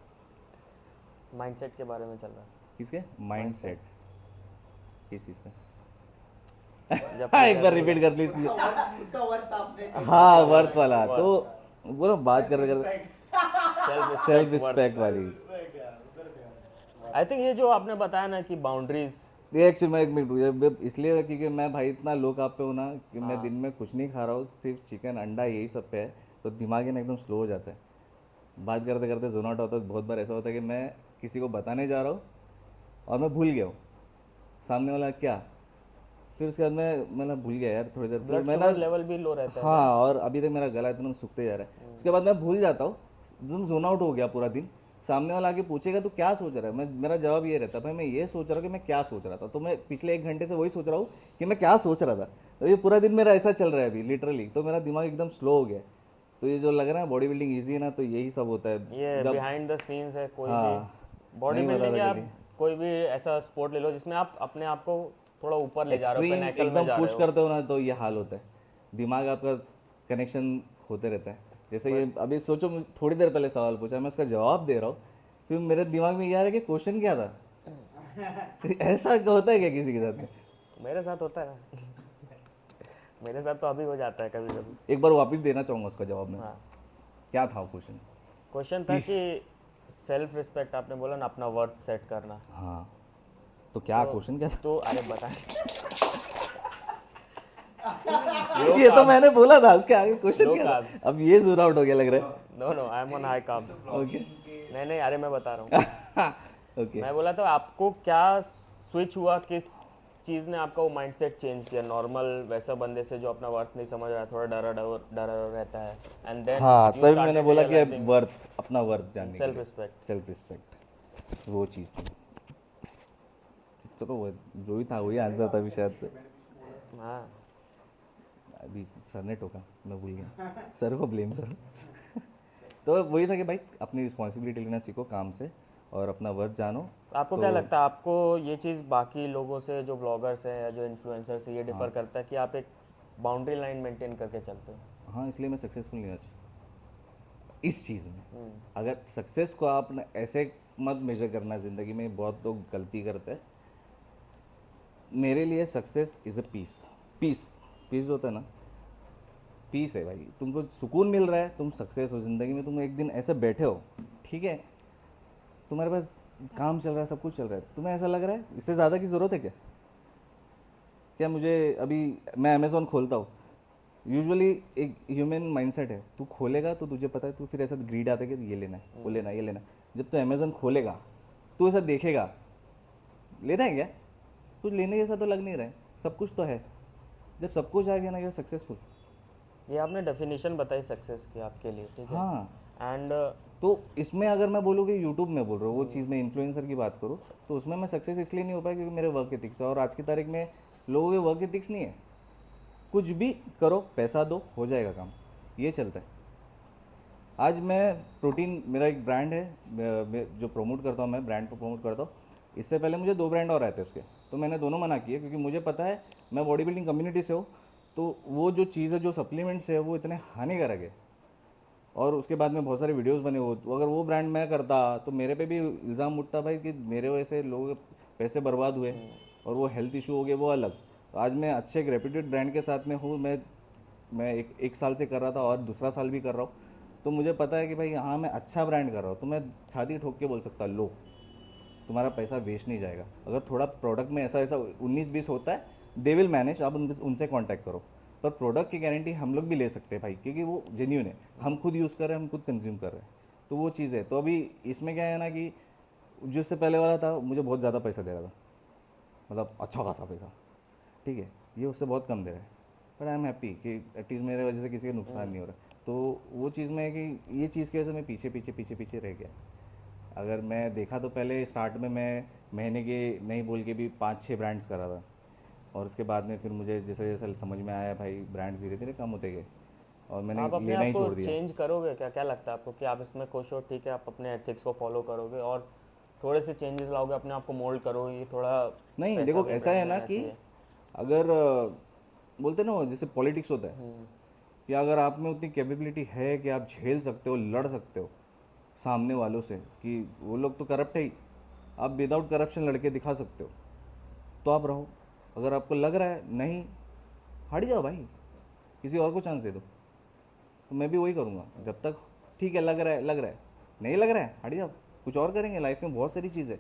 [SPEAKER 1] माइंडसेट के बारे में चल रहा है।
[SPEAKER 2] किसके माइंड सेट किस चीज़ का
[SPEAKER 1] जब
[SPEAKER 2] हाँ एक बार रिपीट कर प्लीज
[SPEAKER 3] उसका वर्थ आपने
[SPEAKER 2] हाँ वर्थ वाला तो वो ना बात कर
[SPEAKER 1] सेल्फ
[SPEAKER 2] सेल्फ रिस्पेक्ट वाली
[SPEAKER 1] आई थिंक ये जो आपने बताया ना कि बाउंड्रीज
[SPEAKER 2] ये एक्चुअली मैं एक मिनट ये इसलिए क्योंकि मैं भाई इतना लो काप पे हूँ ना कि मैं दिन में कुछ नहीं खा रहा हूँ सिर्फ चिकन अंडा यही सब पे है तो दिमाग ही ना एकदम स्लो हो जाता है बात करते करते जोन आउट होता है बहुत बार ऐसा होता है कि मैं किसी को बताने जा रहा हूँ और मैं भूल गया हूँ सामने वाला क्या फिर उसके बाद मैं भूल गया यार थोड़ी देर फिर
[SPEAKER 1] ब्लड
[SPEAKER 2] मैं ना
[SPEAKER 1] शुगर लेवल भी लो रहता है।
[SPEAKER 2] हाँ और अभी तक मेरा गला इतना सूखते जा रहा है उसके बाद मैं भूल जाता हूँ एकदम जोन आउट हो गया पूरा दिन सामने वाला आके पूछेगा तो क्या सोच रहा है मैं मेरा जवाब ये रहता है भाई मैं ये सोच रहा हूँ कि मैं क्या सोच रहा था तो मैं पिछले 1 घंटे से वही सोच रहा हूँ कि मैं क्या सोच रहा था तो ये पूरा दिन मेरा ऐसा चल रहा है अभी लिटरली तो मेरा दिमाग एकदम स्लो हो गया तो ये जो लग रहा है बॉडी बिल्डिंग ईजी है ना तो यही सब होता है
[SPEAKER 1] ये
[SPEAKER 2] जब
[SPEAKER 1] बिहाइंड द सीन्स है कोई
[SPEAKER 2] हाँ
[SPEAKER 1] भी बॉडी
[SPEAKER 2] नहीं
[SPEAKER 1] बिल्डिंग
[SPEAKER 2] बताता
[SPEAKER 1] या
[SPEAKER 2] जल्दी
[SPEAKER 1] कोई भी ऐसा स्पोर्ट ले लो जिसमें आप अपने आप को थोड़ा ऊपर ले जा रहे हो,
[SPEAKER 2] एक्सट्रीम
[SPEAKER 1] पिनैकल में
[SPEAKER 2] एकदम
[SPEAKER 1] जा
[SPEAKER 2] पुश
[SPEAKER 1] रहे हो।
[SPEAKER 2] करते हो ना तो ये हाल होता है दिमाग आपका कनेक्शन होते रहता है जैसे ये अभी सोचो मुझे थोड़ी देर पहले सवाल पूछा मैं उसका जवाब दे रहा हूँ फिर मेरे दिमाग में ये आ रहा है कि क्वेश्चन क्या था ऐसा होता है क्या किसी के साथ में
[SPEAKER 1] मेरे साथ होता है मेरे साथ तो अभी हो जाता है कभी कभी।
[SPEAKER 2] एक बार वापस देना चाहूँगा उसका जवाब में
[SPEAKER 1] हाँ,
[SPEAKER 2] क्या था क्वेश्चन
[SPEAKER 1] क्वेश्चन था कि सेल्फ रिस्पेक्ट आपने बोला ना, अपना वर्थ सेट करना।
[SPEAKER 2] हाँ तो क्या क्वेश्चन क्या था
[SPEAKER 1] तो अरे बता
[SPEAKER 2] ये तो मैंने बोला था उसके आगे क्वेश्चन
[SPEAKER 1] Low
[SPEAKER 2] क्या था
[SPEAKER 1] carbs.
[SPEAKER 2] अब ये जोन आउट हो गया लग रहा
[SPEAKER 1] no no I am on high carbs.
[SPEAKER 2] है ओके
[SPEAKER 1] नहीं नहीं, अरे मैं बता रहा हूँ।
[SPEAKER 2] ओके
[SPEAKER 1] मैं बोला तो आपको क्या स्विच हुआ, किस चीज़ ने आपका वो माइंडसेट चेंज किया, नॉर्मल वैसा बंदे से जो अपना वर्थ नहीं समझ रहा है, थोड़ा डरा डरा रहता है, एंड देन
[SPEAKER 2] हाँ तभी मैंने बोला कि वर्थ अपना वर्थ जानने
[SPEAKER 1] सेल्फ रिस्पेक्ट।
[SPEAKER 2] सेल्फ रिस्पेक्ट वो चीज़ थी चलो वो जो भी था वही आंसर था अभी शायद से
[SPEAKER 1] हाँ,
[SPEAKER 2] अभी सर ने टोका मैं भूल गया सर को ब्लेम करो तो वही था कि भाई अपनी रिस्पॉन्सिबिलिटी लेना सीखो काम से और अपना वर्थ जानो
[SPEAKER 1] आपको क्या लगता है, आपको ये चीज़ बाकी लोगों से, जो ब्लॉगर्स हैं या जो इन्फ्लुएंसर्स है, ये डिफर करता है कि आप एक बाउंड्री लाइन मेंटेन करके चलते हो?
[SPEAKER 2] हाँ इसलिए मैं सक्सेसफुल नहीं आज इस चीज़ में अगर सक्सेस को आप न ऐसे मत मेजर करना ज़िंदगी में बहुत लोग गलती करते हैं मेरे लिए success is a peace peace peace होता है ना पीस है भाई तुमको सुकून मिल रहा है तुम सक्सेस हो ज़िंदगी में तुम एक दिन ऐसे बैठे हो ठीक है तुम्हारे पास काम चल रहा है सब कुछ चल रहा है तुम्हें ऐसा लग रहा है इससे ज़्यादा की ज़रूरत है क्या क्या मुझे अभी मैं अमेज़ॉन खोलता हूँ यूजुअली एक ह्यूमन माइंडसेट है तू खोलेगा तो तुझे पता है तू फिर ऐसा ग्रीड आता है कि ये लेना है वो लेना है ये लेना है जब तू अमेज़ॉन खोलेगा तू ऐसा देखेगा लेना है क्या कुछ लेने जैसा तो लग नहीं रहा है सब कुछ तो है जब सब कुछ आ गया ना you're सक्सेसफुल
[SPEAKER 1] ये आपने डेफिनेशन बताई सक्सेस की आपके लिए, ठीक है।
[SPEAKER 2] हाँ
[SPEAKER 1] एंड
[SPEAKER 2] तो इसमें अगर मैं बोलूँ कि यूट्यूब में बोल रहा हूँ वो चीज़ में इन्फ्लुएंसर की बात करूँ तो उसमें मैं सक्सेस इसलिए नहीं हो पाया क्योंकि मेरे वर्क एथिक्स है और आज की तारीख में लोगों के वर्क एथिक्स नहीं है कुछ भी करो पैसा दो हो जाएगा काम ये चलता है आज मैं प्रोटीन मेरा एक ब्रांड है जो प्रमोट करता हूँ मैं ब्रांड को प्रमोट करता हूँ इससे पहले मुझे 2 ब्रांड और आए थे उसके तो मैंने दोनों मना किए क्योंकि मुझे पता है मैं बॉडी बिल्डिंग कम्युनिटी से हूँ तो वो जो चीज़ है जो सप्लीमेंट्स है वो इतने हानिकारक है और उसके बाद में बहुत सारे वीडियोस बने हो तो अगर वो ब्रांड मैं करता तो मेरे पे भी इल्ज़ाम उठता भाई कि मेरे वजह से लोगों के पैसे बर्बाद हुए और वो हेल्थ इशू हो गए वो अलग तो आज मैं अच्छे एक रेप्यूटेड ब्रांड के साथ में हूँ मैं एक साल से कर रहा था और दूसरा साल भी कर रहा हूँ तो मुझे पता है कि भाई हाँ मैं अच्छा ब्रांड कर रहा हूँ तो मैं छाती ठोक के बोल सकता लो तुम्हारा पैसा वेस्ट नहीं जाएगा अगर थोड़ा प्रोडक्ट में ऐसा 19-20 होता है दे विल मैनेज आप उनसे कांटेक्ट करो पर प्रोडक्ट की गारंटी हम लोग भी ले सकते हैं भाई क्योंकि वो जेन्यून है हम खुद यूज़ कर रहे हैं हम खुद कंज्यूम कर रहे हैं तो वो चीज़ है तो अभी इसमें क्या है ना कि जिससे पहले वाला था मुझे बहुत ज़्यादा पैसा दे रहा था मतलब अच्छा खासा पैसा ठीक है ये उससे बहुत कम दे रहा है पर आई एम हैप्पी कि एटलीस्ट मेरे वजह से किसी का नुकसान नहीं हो रहा तो वो चीज़ में है कि ये चीज़ की वजह से मैं पीछे रह गया अगर मैं देखा तो पहले स्टार्ट में मैं महीने के नहीं बोल के भी 5-6 ब्रांड्स करा था और उसके बाद में फिर मुझे जैसे जैसे समझ में आया भाई ब्रांड धीरे धीरे कम होते गए और मैंने
[SPEAKER 1] आप अपने
[SPEAKER 2] लेना ही
[SPEAKER 1] आप
[SPEAKER 2] छोड़
[SPEAKER 1] को
[SPEAKER 2] दिया
[SPEAKER 1] चेंज करोगे क्या? क्या लगता है आपको कि आप इसमें खुश हो, ठीक है, आप अपने एथिक्स को फॉलो करोगे और थोड़े से चेंजेस लाओगे, अपने आप को मोल्ड करोगे, ये थोड़ा
[SPEAKER 2] नहीं
[SPEAKER 1] पैसा
[SPEAKER 2] देखो
[SPEAKER 1] भी
[SPEAKER 2] ऐसा है
[SPEAKER 1] brand
[SPEAKER 2] ना
[SPEAKER 1] में
[SPEAKER 2] कि
[SPEAKER 1] ऐसे ही है।
[SPEAKER 2] अगर बोलते ना जैसे पॉलिटिक्स होता है कि अगर आप में उतनी कैपेबिलिटी है कि आप झेल सकते हो लड़ सकते हो सामने वालों से कि वो लोग तो करप्ट है ही आप विदाउट करप्शन लड़के दिखा सकते हो तो आप रहो, अगर आपको लग रहा है नहीं, हट जाओ भाई, किसी और को चांस दे दो। तो मैं भी वही करूँगा, जब तक ठीक है लग रहा है, लग रहा है, नहीं लग रहा है हट जाओ, कुछ और करेंगे। लाइफ में बहुत सारी चीज़ है।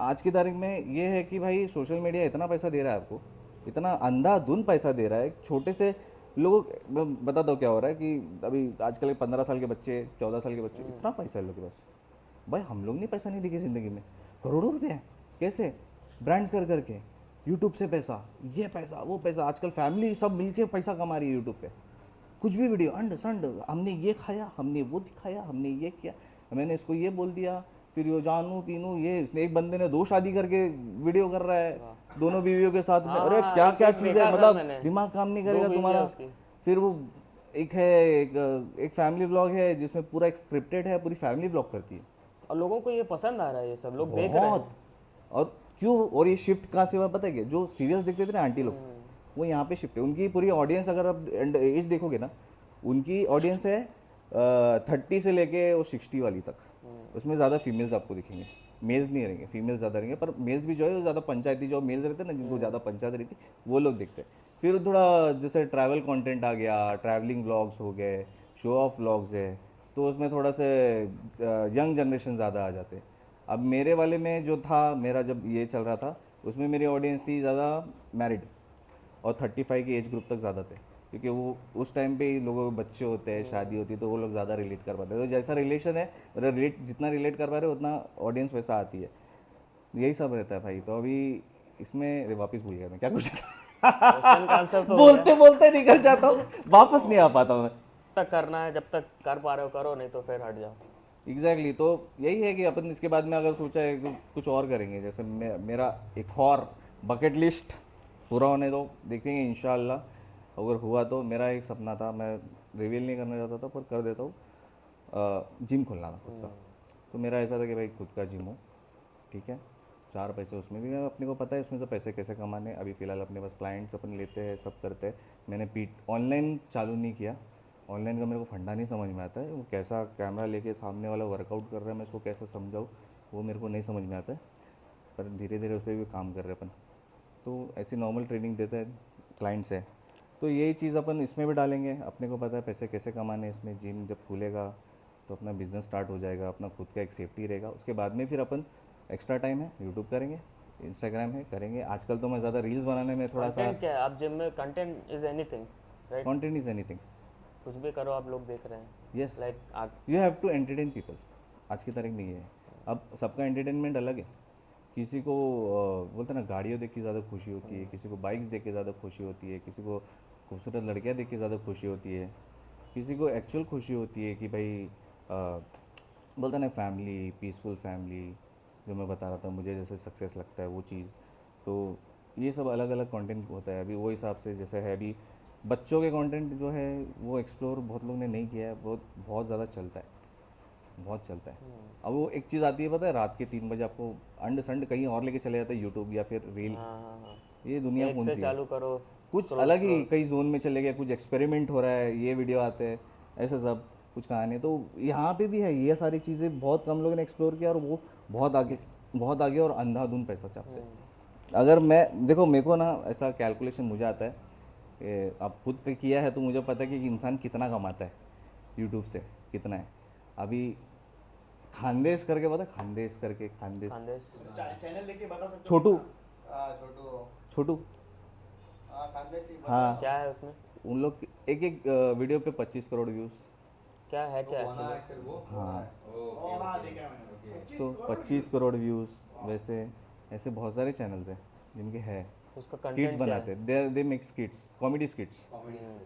[SPEAKER 2] आज की तारीख में ये है कि भाई सोशल मीडिया इतना पैसा दे रहा है आपको, इतना अंधाधुंध पैसा दे रहा है। छोटे से लोगों, मैं बताता हूँ क्या हो रहा है कि अभी आजकल 15 साल के बच्चे, 14 साल के बच्चे, इतना पैसा है लोगों के पास। भाई हम लोग ने पैसा नहीं देखे ज़िंदगी में, करोड़ों रुपए हैं। कैसे? ब्रांड्स कर करके, यूट्यूब से पैसा, ये पैसा वो पैसा। आजकल फैमिली सब मिलके पैसा कमा रही है यूट्यूब पे। कुछ भी वीडियो अंड संड, हमने ये खाया, हमने वो दिखाया, हमने ये किया, मैंने इसको ये बोल दिया, फिर यो जानू पीनू ये। इसने एक बंदे ने 2 शादी करके वीडियो कर रहा है, दोनों बीवियों के साथ में।
[SPEAKER 1] हाँ,
[SPEAKER 2] अरे
[SPEAKER 1] हाँ,
[SPEAKER 2] क्या
[SPEAKER 1] एक-
[SPEAKER 2] क्या
[SPEAKER 1] एक
[SPEAKER 2] चीज़
[SPEAKER 1] देखा
[SPEAKER 2] है,
[SPEAKER 1] था
[SPEAKER 2] मतलब
[SPEAKER 1] मैंने।
[SPEAKER 2] दिमाग काम नहीं
[SPEAKER 1] 2
[SPEAKER 2] करेगा
[SPEAKER 1] वीडियो
[SPEAKER 2] तुम्हारा।
[SPEAKER 1] उसकी।
[SPEAKER 2] फिर वो एक है, एक फैमिली व्लॉग है जिसमें पूरा एक स्क्रिप्टेड है, पूरी फैमिली व्लॉग करती है।
[SPEAKER 1] और लोगों को ये पसंद आ रहा है, ये सब लोग देख रहे हैं।
[SPEAKER 2] बहुत। और क्यों? और ये शिफ्ट कहाँ से हुआ पता है क्या? जो सीरियल्स देखते थे ना आंटी लोग, वो यहाँ पे शिफ्ट है। उनकी पूरी ऑडियंस, अगर आप एज देखोगे ना, उनकी ऑडियंस है 30 से लेके वो 60 वाली तक। उसमें ज़्यादा फीमेल्स आपको दिखेंगे, मेल्स नहीं रहेंगे, फीमेल्स ज़्यादा रहेंगे। पर मेल्स भी जो है वो ज़्यादा पंचायती, जो मेल्स रहते हैं ना, जिनको ज़्यादा पंचायत रहती, वो लोग देखते हैं। फिर थोड़ा जैसे ट्रैवल कंटेंट आ गया, ट्रैवलिंग व्लॉग्स हो गए, शो ऑफ व्लॉग्स है, तो उसमें थोड़ा से यंग जनरेशन ज़्यादा आ जाते हैं। अब मेरे वाले में जो था, मेरा जब ये चल रहा था, उसमें मेरी ऑडियंस थी ज़्यादा मैरिड, और 35 की एज ग्रुप तक ज़्यादा थे, क्योंकि वो उस टाइम पे ही लोगों के बच्चे होते हैं, शादी होती है, तो वो लोग ज़्यादा रिलेट कर पाते हैं। तो जैसा रिलेशन है, जितना रिलेट कर पा रहे हो उतना ऑडियंस वैसा आती है। यही सब रहता है भाई। तो अभी इसमें वापस भूल गया मैं क्या कुछ
[SPEAKER 1] क्वेश्चन का आंसर तो
[SPEAKER 2] बोलते बोलते निकल जाता हूँ, वापस नहीं आ पाता मैं।
[SPEAKER 1] तक करना है, जब तक कर पा रहे हो करो, नहीं तो फिर हट जाओ।
[SPEAKER 2] एग्जैक्टली तो यही है कि अपन इसके बाद में अगर सोचा है तो कुछ और करेंगे। जैसे मेरा एक और बकेट लिस्ट पूरा होने दो, देखेंगे इंशाल्लाह। अगर हुआ तो मेरा एक सपना था, मैं रिवील नहीं करना चाहता था पर कर देता हूँ, जिम खोलना था खुद का। तो मेरा ऐसा था कि भाई खुद का जिम हो, ठीक है, 4 पैसे उसमें भी अपने को पता है उसमें से पैसे कैसे कमाने। अभी फ़िलहाल अपने पास क्लाइंट्स अपन लेते हैं, सब करते हैं। मैंने ऑनलाइन चालू नहीं किया, ऑनलाइन का मेरे को फंडा नहीं समझ में आता है। वो कैसा कैमरा लेके सामने वाला वर्कआउट कर रहा है, मैं उसको कैसे समझाऊँ, वो मेरे को नहीं समझ में आता है। पर धीरे धीरे उस पर भी काम कर रहे हैं अपन। तो ऐसी नॉर्मल ट्रेनिंग देते हैं क्लाइंट्स है। तो यही चीज़ अपन इसमें भी डालेंगे। अपने को पता है पैसे कैसे कमाने इसमें। जिम जब खुलेगा तो अपना बिजनेस स्टार्ट हो जाएगा, अपना खुद का एक सेफ्टी रहेगा। उसके बाद में फिर अपन एक्स्ट्रा टाइम है यूट्यूब करेंगे, इंस्टाग्राम है करेंगे। आजकल तो मैं ज़्यादा रील्स बनाने में थोड़ा सा,
[SPEAKER 1] कंटेंट क्या है? आप जिम में content is anything, right?
[SPEAKER 2] Content is anything.
[SPEAKER 1] कुछ भी करो, आप लोग देख रहे हैं।
[SPEAKER 2] यस,
[SPEAKER 1] लाइक आप
[SPEAKER 2] you have to entertain people. आज की तारीख में ये है। अब सबका एंटरटेनमेंट अलग है। किसी को बोलते हैं ना, गाड़ियों देख के ज़्यादा खुशी होती है, किसी को बाइक्स देख के ज़्यादा खुशी होती है, किसी को खूबसूरत लड़कियां देख के ज़्यादा खुशी होती है, किसी को एक्चुअल खुशी होती है कि भाई बोलते हैं ना फैमिली, पीसफुल फैमिली, जो मैं बता रहा था मुझे जैसे सक्सेस लगता है वो चीज़। तो ये सब अलग अलग कंटेंट होता है। अभी वो हिसाब से जैसे है, अभी बच्चों के कंटेंट जो है वो एक्सप्लोर बहुत लोग ने नहीं किया है, बहुत ज़्यादा चलता है, बहुत चलता है। अब वो एक चीज़ आती है पता है, रात के 3 बजे आपको अंड संड कहीं और लेके चले जाता है, यूट्यूब या फिर रील।
[SPEAKER 1] हाँ,
[SPEAKER 2] ये दुनिया
[SPEAKER 1] एक
[SPEAKER 2] कौन
[SPEAKER 1] से
[SPEAKER 2] सी है?
[SPEAKER 1] चालू करो,
[SPEAKER 2] कुछ अलग ही कई जोन में चले गए, कुछ एक्सपेरिमेंट हो रहा है, ये वीडियो आते हैं, ऐसे सब कुछ कहानी। तो यहाँ पे भी है ये सारी चीज़ें, बहुत कम लोगों ने एक्सप्लोर किया और वो बहुत आगे और अंधाधुंध पैसा चाहते हैं। अगर मैं देखो, मेरे को ना ऐसा कैलकुलेशन मुझे आता है, अब खुद का किया है तो मुझे पता है कि इंसान कितना कमाता है यूट्यूब से, कितना है। अभी खानदेश करके पता है, खानदेश
[SPEAKER 1] खानदेश।
[SPEAKER 3] चैनल लेके बता सकते हो?
[SPEAKER 2] छोटू
[SPEAKER 3] हाँ छोटू।
[SPEAKER 2] छोटू
[SPEAKER 3] हाँ खानदेशी बता।
[SPEAKER 2] हाँ,
[SPEAKER 1] क्या है उसमें?
[SPEAKER 2] उन लोग एक एक वीडियो पे 25 करोड़ व्यूज़।
[SPEAKER 1] क्या है, क्या एक्चुअली?
[SPEAKER 2] हाँ,
[SPEAKER 3] ओ हाँ देखा है मैंने।
[SPEAKER 2] तो 25 करोड़ व्यूज़। वैसे ऐसे बहुत सारे चैनल्स हैं जिनके है,
[SPEAKER 1] उसका
[SPEAKER 2] स्किट्स
[SPEAKER 1] कंटेंट क्या
[SPEAKER 2] बनाते हैं, दे मेक स्किट्स, कॉमेडी स्किट्स।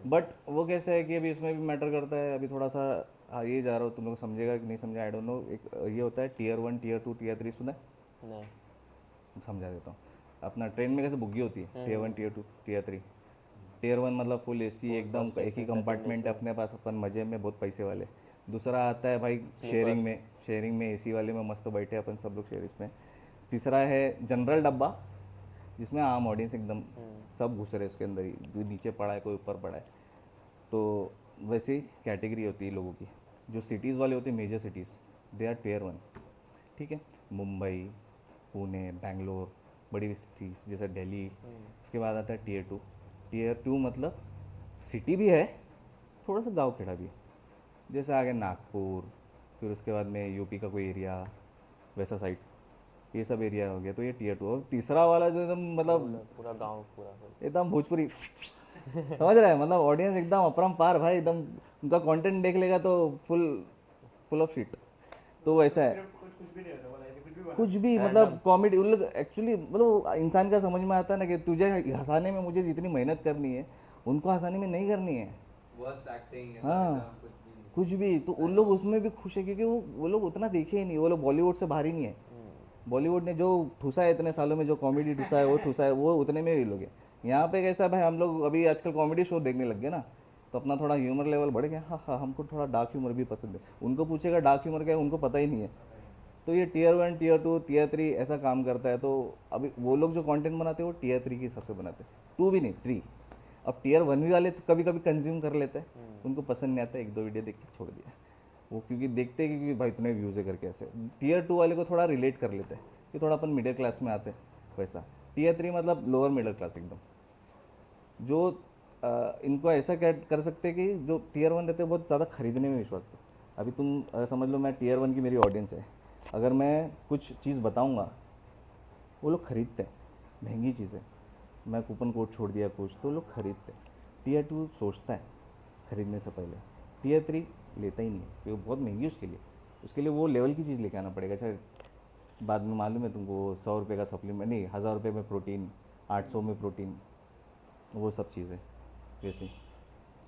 [SPEAKER 2] बट वो कैसे है कि अभी उसमें भी मैटर करता है। अभी थोड़ा सा ये जा रहा हो, तुम लोग समझेगा कि नहीं समझे, आई डोंट नो। एक ये होता है टियर 1, टियर 2, टियर 3, सुना है?
[SPEAKER 1] नहीं।
[SPEAKER 2] समझा देता हूँ। अपना ट्रेन में कैसे बुग्गी होती है, टियर 1, टियर 2, टियर 3। टियर 1 मतलब फुल एसी, एकदम एक ही कंपार्टमेंट है अपने पास, अपन मज़े में, बहुत पैसे वाले। दूसरा आता है भाई शेयरिंग में एसी वाले में मस्त बैठे अपन सब लोग शेयरिंग में। तीसरा है जनरल डब्बा, जिसमें आम ऑडियंस एकदम सब घुस रहे उसके अंदर ही, जो नीचे पड़ा है कोई ऊपर पड़ा है। तो वैसे कैटेगरी होती है लोगों की। जो सिटीज़ वाले होते हैं, major cities, they are tier 1। ठीक है, मुंबई, पुणे, बेंगलोर, बड़ी सिटीज जैसे दिल्ली, उसके बाद आता है टीयर 2। टीयर 2 मतलब सिटी भी है, थोड़ा सा गांव खेड़ा भी है, जैसे आगे नागपुर, फिर उसके बाद में यूपी का कोई एरिया, वैसा साइड, ये सब एरिया हो गया, तो ये टीयर 2। और तीसरा वाला जो एकदम मतलब
[SPEAKER 1] पूरा गांव पूरा
[SPEAKER 2] एकदम भोजपुरी समझ रहा है, मतलब ऑडियंस एकदम अपरंपार भाई, एकदम उनका कंटेंट देख लेगा तो फुल ऑफ शिट, तो वैसा है।
[SPEAKER 3] कुछ भी नहीं होता, बोला ऐसे कुछ भी बना।
[SPEAKER 2] कुछ भी मतलब कॉमेडी उन लोग एक्चुअली मतलब इंसान का समझ में आता है ना कि तुझे हंसाने में मुझे जितनी मेहनत करनी है उनको हंसाने में नहीं करनी है।
[SPEAKER 4] वर्स्ट एक्टिंग,
[SPEAKER 2] हाँ,
[SPEAKER 4] कुछ भी नहीं।
[SPEAKER 2] कुछ भी, तो उन लोग उसमें भी खुश है क्योंकि वो लोग उतना देखे ही नहीं, वो लोग बॉलीवुड से बाहर ही नहीं है। बॉलीवुड ने जो ठूसा है इतने सालों में, जो कॉमेडी ठूसा है वो ठूसा है, वो उतने में ही लोग हैं। यहाँ पे कैसा है भाई, हम लोग अभी आजकल कॉमेडी शो देखने लग गए ना, तो अपना थोड़ा ह्यूमर लेवल बढ़ गया। हाँ हाँ, हमको थोड़ा डार्क ह्यूमर भी पसंद है। उनको पूछेगा डार्क ह्यूमर क्या है, उनको पता ही नहीं है। तो ये टीयर 1, टीयर 2, टीयर 3 ऐसा काम करता है। तो अभी वो लोग जो कंटेंट बनाते हैं वो टीयर 3 के हिसाब से बनाते हैं, 2 भी नहीं 3। अब टीयर 1 भी वाले तो कभी कभी कंज्यूम कर लेते हैं, उनको पसंद नहीं आता, 1-2 वीडियो देख के छोड़ दिया वो, क्योंकि देखते हैं कि भाई इतने व्यूज़ है करके ऐसे। टीयर 2 वाले को थोड़ा रिलेट कर लेते हैं कि थोड़ा अपन मिडिल क्लास में आते हैं वैसा। टीयर 3 मतलब लोअर मिडिल क्लास एकदम, जो इनको ऐसा क्या कर सकते हैं कि जो टीयर 1 रहते हैं बहुत ज़्यादा खरीदने में विश्वास करते हैं। अभी तुम समझ लो मैं टीयर 1 की मेरी ऑडियंस है, अगर मैं कुछ चीज़ बताऊंगा वो लोग खरीदते हैं, महंगी चीज़ है, मैं कूपन कोड छोड़ दिया कुछ तो लोग खरीदते हैं। टीयर 2 सोचता है खरीदने से पहले, टीयर 3 लेता ही नहीं है क्योंकि वो बहुत महंगी है उसके लिए वो लेवल की चीज़ लेके आना पड़ेगा। चाहे बाद में मालूम है तुमको, 100 रुपये का सप्लीमेंट नहीं, 1000 रुपये में प्रोटीन, 800 में प्रोटीन, वो सब चीज़ें वैसे।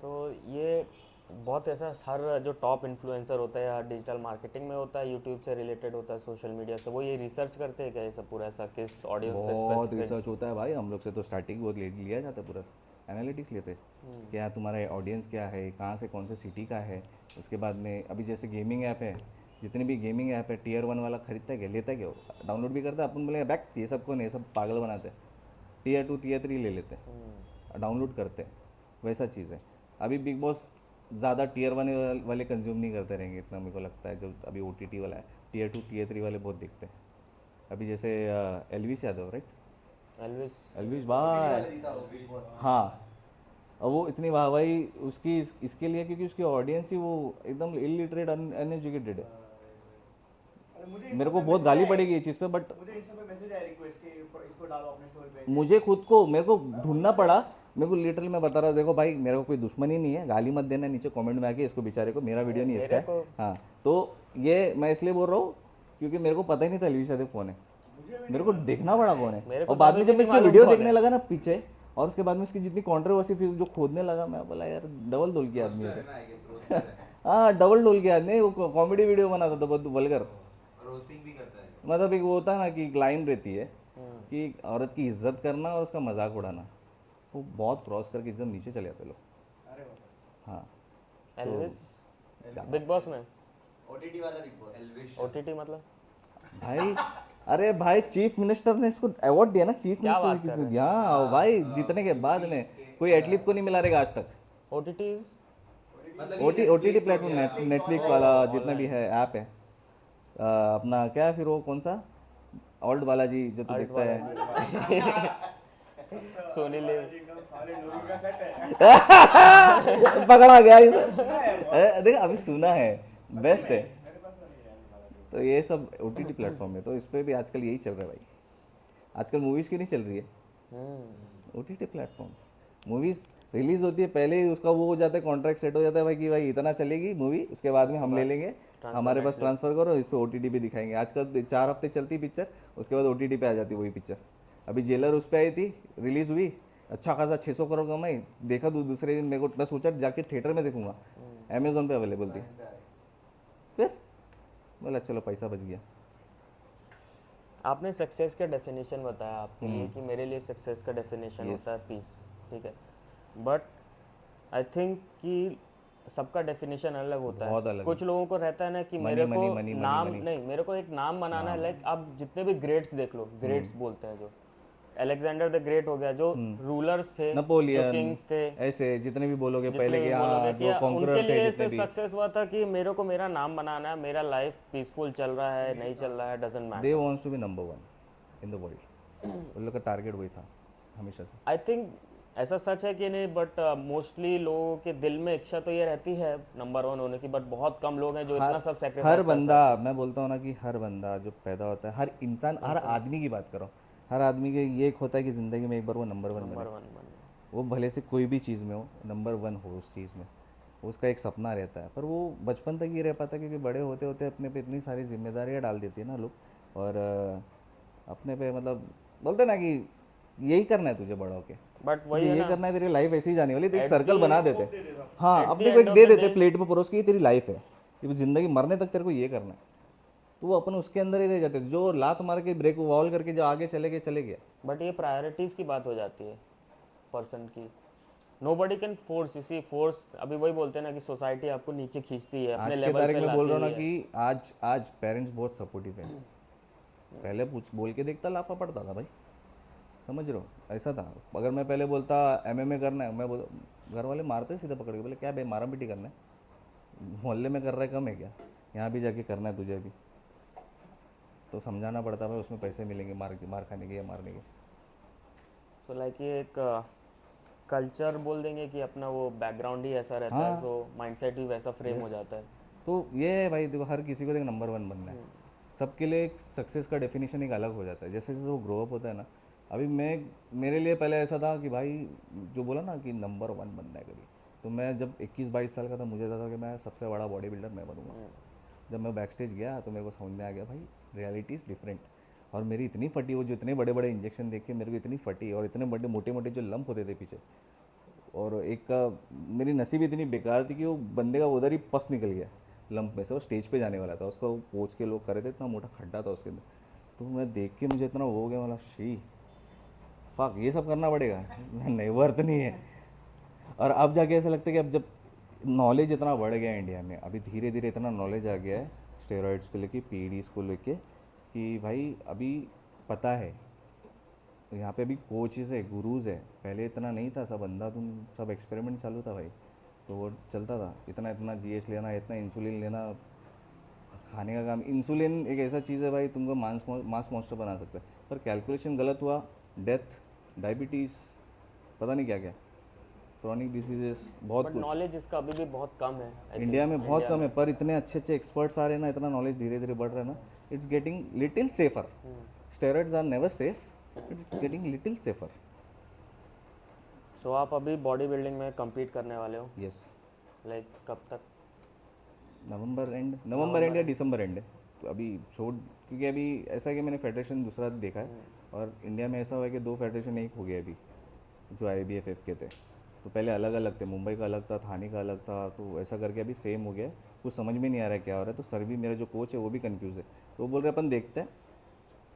[SPEAKER 1] तो ये बहुत ऐसा हर जो टॉप इन्फ्लुएंसर होता है या डिजिटल मार्केटिंग में होता है, यूट्यूब से रिलेटेड होता है, सोशल मीडिया से, वो ये रिसर्च करते हैं क्या ये सब पूरा ऐसा किस ऑडियंस पे
[SPEAKER 2] बहुत
[SPEAKER 1] स्पेसिफिक?
[SPEAKER 2] रिसर्च होता है भाई, हम लोग से तो स्टार्टिंग बहुत लिया जाता है, पूरा एनालिटिक्स लेते हैं क्या तुम्हारा ऑडियंस क्या है, कहाँ से कौन से सिटी का है। उसके बाद में अभी जैसे गेमिंग ऐप है, जितने भी गेमिंग ऐप है टीयर 1 वाला खरीदता है क्या, लेता है क्या, डाउनलोड भी करता है, अपन बोले बैक ये सबको नहीं, सब पागल बनाते हैं। टीयर 2 टीयर 3 ले लेते हैं, डाउनलोड करते हैं, वैसा चीज़ है। अभी बिग बॉस ज़्यादा टीयर 1 वाले कंज्यूम नहीं करते रहेंगे इतना, मेरे को लगता है। जो अभी OTT वाला है, टीयर 2 टीयर 3 वाले बहुत देखते हैं। अभी जैसे एलविस यादव, राइट, एलविस भाई,
[SPEAKER 3] जीता हो बिग बॉस।
[SPEAKER 2] हाँ, और वो इतनी वाहवाही उसकी इसके लिए क्योंकि उसकी ऑडियंस ही वो एकदम इलिटरेट अनएजुकेटेड है।
[SPEAKER 3] अरे मुझे
[SPEAKER 2] मेरे को बहुत गाली पड़ेगी ये चीज़ पे, बट
[SPEAKER 3] मुझे इंस्टा पे मैसेज आया रिक्वेस्ट कि इसको डालो अपने स्टोरी पे।
[SPEAKER 2] मुझे खुद को मेरे को ढूंढना पड़ा। मेरे को लिटरली मैं बता रहा देखो भाई, मेरे को कोई दुश्मनी नहीं है, गाली मत देना नीचे कमेंट में आके, इसको बेचारे को, मेरा वीडियो नहीं इसका है। हाँ, तो ये मैं इसलिए बोल रहा हूँ क्योंकि मेरे को पता ही नहीं था एलविस यादव कौन है, मेरे को देखना पड़ा कौन है। और बाद में जब मैं इसकी वीडियो देखने लगा ना पीछे, और उसके बाद में इसकी जितनी कंट्रोवर्सी फिर जो खोदने लगा, मैं बोला यार डबल डोल के आदमी है। हाँ, डबल डोल के आदमी, वो कॉमेडी वीडियो बनाता था बहुत वल्गर,
[SPEAKER 4] रोस्टिंग भी करता है।
[SPEAKER 2] मतलब एक वो होता है ना कि एक लाइन रहती है कि औरत की इज्जत करना और उसका मजाक उड़ाना, वो बहुत क्रॉस करके एकदम नीचे चले जाते लोग।
[SPEAKER 3] अरे वाह।
[SPEAKER 2] हाँ,
[SPEAKER 1] एलविस बिग बॉस में,
[SPEAKER 3] ओटीटी वाला बिग बॉस।
[SPEAKER 4] एल्विश
[SPEAKER 1] ओटीटी मतलब
[SPEAKER 2] भाई, अरे भाई चीफ मिनिस्टर ने इसको अवार्ड दिया ना, चीफ
[SPEAKER 1] क्या
[SPEAKER 2] मिनिस्टर
[SPEAKER 1] बात
[SPEAKER 2] किसने
[SPEAKER 1] कर
[SPEAKER 2] दिया? हाँ भाई, जीतने के बाद में कोई एथलीट को नहीं मिला रहेगा आज तक।
[SPEAKER 1] ओटीटीज
[SPEAKER 4] मतलब
[SPEAKER 2] OTT प्लेटफॉर्म, नेटफ्लिक्स वाला जितना भी है ऐप है, अपना क्या है फिर वो कौन सा, ऑल्ड बालाजी जो तू देखता है।
[SPEAKER 1] सोनी लिव,
[SPEAKER 3] एकदम सारे लोगों का सेट है।
[SPEAKER 2] पकड़ा गया इसे। देख अभी सुना है, बेस्ट है। तो ये सब OTT प्लेटफॉर्म है, तो इस पर भी आजकल यही चल रहा है भाई। आजकल मूवीज़ क्यों नहीं चल रही है? OTT प्लेटफॉर्म, मूवीज़ रिलीज होती है पहले ही उसका वो हो जाता है, कॉन्ट्रैक्ट सेट हो जाता है भाई कि भाई इतना चलेगी मूवी, उसके बाद में हम ले लेंगे, हमारे पास ट्रांसफ़र करो, इस पर OTT पे दिखाएंगे। आजकल 4 हफ्ते चलती पिक्चर, उसके बाद OTT पे आ जाती वही पिक्चर। अभी जेलर उस पर आई थी, रिलीज़ हुई, अच्छा खासा 600 करोड़ कमाई, देखा दूसरे दिन मेरे को, मैं सोचा जाके थिएटर में देखूंगा, अमेजोन पे अवेलेबल थी, फिर बोला चलो पैसा बच गया।
[SPEAKER 1] आपने सक्सेस का डेफिनेशन बताया आपके लिए कि मेरे लिए सक्सेस का डेफिनेशन होता है पीस, ठीक है, बट आई थिंक कि सबका डेफिनेशन अलग होता
[SPEAKER 2] बहुत
[SPEAKER 1] है।
[SPEAKER 2] अलग
[SPEAKER 1] कुछ लोगों को रहता है ना कि मेरे को नाम नहीं, मेरे को एक नाम बनाना है, लाइक आप जितने भी ग्रेड्स देख लो, ग्रेड्स बोलते हैं जो, अलेक्जेंडर द ग्रेट हो गया, जो रूलर्स थे, जो
[SPEAKER 2] नेपोलियन,
[SPEAKER 1] किंग्स थे,
[SPEAKER 2] ऐसे जितने भी बोलोगे
[SPEAKER 1] जितने
[SPEAKER 2] पहले
[SPEAKER 1] भी
[SPEAKER 2] के, हाँ
[SPEAKER 1] बोलोगे कि
[SPEAKER 2] जो कॉन्करर
[SPEAKER 1] उनके
[SPEAKER 2] थे
[SPEAKER 1] लिए
[SPEAKER 2] जितने
[SPEAKER 1] सिर्फ
[SPEAKER 2] भी,
[SPEAKER 1] सक्सेस हुआ था कि मेरे को मेरा नाम बनाना है, मेरा लाइफ पीसफुल चल रहा है नहीं चल रहा है, doesn't
[SPEAKER 2] the
[SPEAKER 1] matter.
[SPEAKER 2] Wants to be number 1 in the world. उन लोग का टारगेट वही था हमेशा से।
[SPEAKER 1] आई थिंक ऐसा सच है कि नहीं, बट मोस्टली लोगों के दिल में इच्छा तो ये रहती है नंबर 1 होने की, बट बहुत कम लोग हैं जो इतना सब
[SPEAKER 2] हर
[SPEAKER 1] सेक्रीफाइस कर
[SPEAKER 2] बंदा, मैं बोलता हूँ ना कि हर बंदा जो पैदा होता है, हर इंसान, हर आदमी की बात करो, हर आदमी के ये एक होता है कि ज़िंदगी में एक बार वो नंबर 1
[SPEAKER 1] नंबर
[SPEAKER 2] बने।
[SPEAKER 1] 1 बन।
[SPEAKER 2] वो भले से कोई भी चीज़ में हो, नंबर 1 हो उस चीज़ में, उसका एक सपना रहता है। पर वो बचपन तक ही रह पाता, क्योंकि बड़े होते होते अपने पे इतनी सारी जिम्मेदारियाँ डाल देती है ना लोग, और अपने पे मतलब बोलते ना कि यही करना है तुझे बड़ा होके,
[SPEAKER 1] बट
[SPEAKER 2] तुझे
[SPEAKER 1] वही है
[SPEAKER 2] ये
[SPEAKER 1] ना,
[SPEAKER 2] करना है, तेरी लाइफ ऐसी ही जाने वाली, तो एक
[SPEAKER 1] At
[SPEAKER 2] सर्कल
[SPEAKER 1] the-
[SPEAKER 2] बना देते। हाँ,
[SPEAKER 1] at the
[SPEAKER 2] अपने को
[SPEAKER 1] end
[SPEAKER 2] एक
[SPEAKER 1] of
[SPEAKER 2] दे
[SPEAKER 1] the
[SPEAKER 2] देते
[SPEAKER 1] day-
[SPEAKER 2] प्लेट पे परोस के, ये तेरी लाइफ है, कि वो जिंदगी मरने तक तेरे को ये करना है, तो वो अपन उसके अंदर ही रह जाते। जो लात मार के ब्रेक वॉल करके जो आगे चले गया।
[SPEAKER 1] बट ये प्रायोरिटीज की बात हो जाती है पर्सन की। Nobody can force, you see force, अभी वही बोलते हैं ना कि सोसाइटी आपको नीचे खींचती है, अपने
[SPEAKER 2] आज के
[SPEAKER 1] लेवल
[SPEAKER 2] तारीख
[SPEAKER 1] पे
[SPEAKER 2] में बोल रहा हूँ ना
[SPEAKER 1] लाती है।
[SPEAKER 2] कि आज पेरेंट्स बहुत सपोर्टिव है। पहले पूछ बोल के देखता लाफा पड़ता था भाई, समझ रहे हो, ऐसा था। अगर मैं पहले बोलता MMA करना है, मैं बोल, घर वाले मारते सीधे पकड़ के, बोले क्या भाई मारा पीटी करना है, मोहल्ले में कर रहा है कम है क्या, यहाँ भी जाके करना है तुझे अभी, तो समझाना पड़ता भाई उसमें पैसे मिलेंगे मार खाने के या मारने के।
[SPEAKER 1] सो लाइक ये एक कल्चर बोल देंगे कि अपना वो बैकग्राउंड ही ऐसा रहता है,
[SPEAKER 2] हाँ।
[SPEAKER 1] सो माइंडसेट भी वैसा फ्रेम हो जाता है।
[SPEAKER 2] तो ये है भाई, देखो हर किसी को एक नंबर 1 बनना है, सबके लिए एक सक्सेस का डेफिनेशन एक अलग हो जाता है, जैसे जैसे वो ग्रो अप होता है ना। अभी मेरे लिए पहले ऐसा था कि भाई जो बोला ना कि नंबर 1 बनना है कभी, तो मैं जब 21-22 साल का था, मुझे था कि मैं सबसे बड़ा बॉडी बिल्डर मैं बनूंगा। जब मैं बैक स्टेज गया तो मेरे को समझ में आ गया भाई रियलिटी इज़ डिफरेंट, और मेरी इतनी फटी, वो जो इतने बड़े बड़े इंजेक्शन देख के मेरे को इतनी फटी, और इतने बड़े मोटे मोटे जो लंप होते थे पीछे, और एक का मेरी नसीब इतनी बेकार थी कि वो बंदे का उधर ही पस निकल गया लंप में से, वो स्टेज पे जाने वाला था, उसको पोच के लोग कर रहे थे, इतना मोटा खड्डा था उसके अंदर। तो मैं देख के मुझे इतना वो हो गया, मतलब शी फक, ये सब करना पड़ेगा नहीं, वर्थ नहीं है। और अब जाके ऐसा लगता है कि अब जब नॉलेज इतना बढ़ गया है इंडिया में, अभी धीरे धीरे इतना नॉलेज आ गया है स्टेरॉइड्स को लेके, PEDs को लेके, कि भाई अभी पता है यहाँ पे भी कोचेस है, गुरुज है। पहले इतना नहीं था, सब अंधा तुम सब एक्सपेरिमेंट चालू था भाई, तो वो चलता था, इतना इतना GH लेना, इतना इंसुलिन लेना, खाने का काम। इंसुलिन एक ऐसा चीज़ है भाई, तुमको मास मॉन्स्टर बना सकता है, पर कैलकुलेशन गलत हुआ, डेथ, डायबिटीज़, पता नहीं क्या क्या, क्रॉनिक डिसीजेस, बहुत
[SPEAKER 1] बट
[SPEAKER 2] कुछ।
[SPEAKER 1] नॉलेज इसका अभी भी बहुत कम है I
[SPEAKER 2] इंडिया
[SPEAKER 1] think,
[SPEAKER 2] में बहुत
[SPEAKER 1] इंडिया
[SPEAKER 2] कम है, पर इतने अच्छे अच्छे एक्सपर्ट्स आ रहे हैं ना, इतना नॉलेज धीरे धीरे बढ़ रहा है ना, it's getting little safer. Steroids are never safe, it's getting little safer.
[SPEAKER 1] So आप अभी बॉडी बिल्डिंग में compete करने वाले हो,
[SPEAKER 2] यस,
[SPEAKER 1] लाइक कब तक?
[SPEAKER 2] नवंबर एंड या दिसंबर एंड है, तो अभी छोड़, क्योंकि अभी ऐसा है कि मैंने फेडरेशन दूसरा देखा है, और इंडिया में ऐसा हुआ है कि 2 फेडरेशन एक हो गए अभी, जो IBFF के थे। तो पहले अलग अलग थे, मुंबई का अलग था, थाने का अलग था, तो ऐसा करके अभी सेम हो गया है। कुछ समझ में नहीं आ रहा है क्या हो रहा है। तो सर भी, मेरा जो कोच है वो भी कंफ्यूज है, तो वो बोल रहे अपन देखते हैं।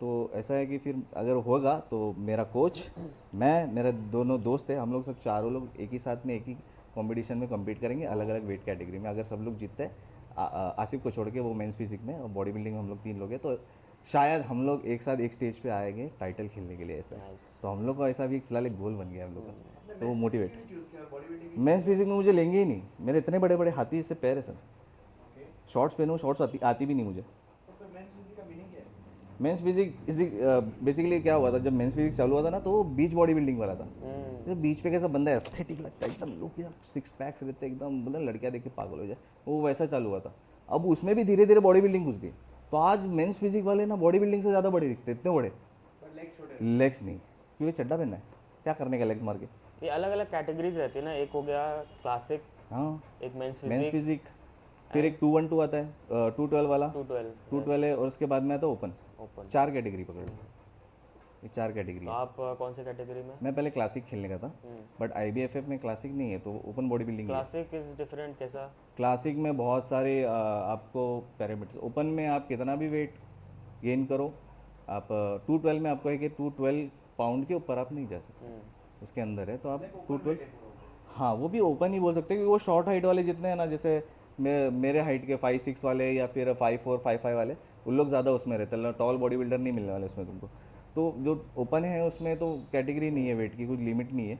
[SPEAKER 2] तो ऐसा है कि फिर अगर होगा तो मेरा कोच, मैं, मेरे दोनों दोस्त है, हम लोग सब चारों लोग एक ही साथ में एक ही कंपटीशन में compete करेंगे, अलग अलग वेट कैटेगरी में। अगर सब लोग जीतते हैं, आसिफ को छोड़ के, वो मेंस फिजिक में, और बॉडी बिल्डिंग में हम लोग 3 लोग हैं, तो शायद हम लोग एक साथ एक स्टेज पे आएंगे टाइटल खेलने के लिए। ऐसा है। तो हम लोग का ऐसा भी फिलहाल एक गोल बन गया हम लोग का, तो वो मोटिवेट। मेंस फिजिक में मुझे लेंगे ही नहीं, मेरे इतने बड़े बड़े हाथी से पैर है सर, शॉर्ट्स पहनूँ, शॉर्ट्स आती भी नहीं मुझे। मेंस फिजिक बेसिकली क्या हुआ था, जब मेंस फिजिक चालू हुआ था ना, तो वो बीच बॉडी बिल्डिंग वाला था। तो बीच पे कैसा बंदा एस्थेटिक लगता है एकदम, लोग एकदम 6 पैक्स रहते हैं एकदम, मतलब लड़कियां देख के पागल हो जाए, वो वैसा चालू हुआ था। अब उसमें भी धीरे धीरे बॉडी बिल्डिंग घुस गई, तो आज मेंस फिजिक वाले ना बॉडी बिल्डिंग से ज़्यादा बड़े दिखते, इतने बड़े लेग्स नहीं, क्योंकि चड्डा पहनना है, क्या करने का लेग्स मार के।
[SPEAKER 1] ये अलग अलग कैटेगरीज रहती है ना, एक हो गया क्लासिक,
[SPEAKER 2] हाँ,
[SPEAKER 1] एक मेंस
[SPEAKER 2] मेंस
[SPEAKER 1] फिजिक,
[SPEAKER 2] फिजिक, फिर एक 212 आता है, 212 वाला,
[SPEAKER 1] 212
[SPEAKER 2] 212 है, और उसके बाद में आता है ओपन।
[SPEAKER 1] ओपन।
[SPEAKER 2] 4 कैटेगरी पकड़ लो, ये 4 कैटेगरी।
[SPEAKER 1] तो आप कौन से कैटेगरी में?
[SPEAKER 2] मैं पहले क्लासिक खेलने का था, बट IBFF में क्लासिक नहीं है, तो ओपन बॉडी बिल्डिंग है।
[SPEAKER 1] क्लासिक इज डिफरेंट कैसा?
[SPEAKER 2] क्लासिक में बहुत सारे आपको पैरामीटर्स, ओपन में आप कितना भी वेट गेन करो, आप 212 में आपको है कि 212 पाउंड के ऊपर आप नहीं जा सकते, उसके अंदर है, तो आप 212, हाँ वो भी ओपन ही बोल सकते हैं, क्योंकि वो शॉर्ट हाइट वाले जितने हैं ना, जैसे मेरे हाइट के 5'6" वाले या फिर 5'4", 5'5" वाले, उन लोग ज़्यादा उसमें रहते हैं, टॉल बॉडी बिल्डर नहीं मिलने वाले उसमें तुमको। तो जो ओपन है उसमें तो कैटेगरी नहीं है वेट की, कोई लिमिट नहीं है।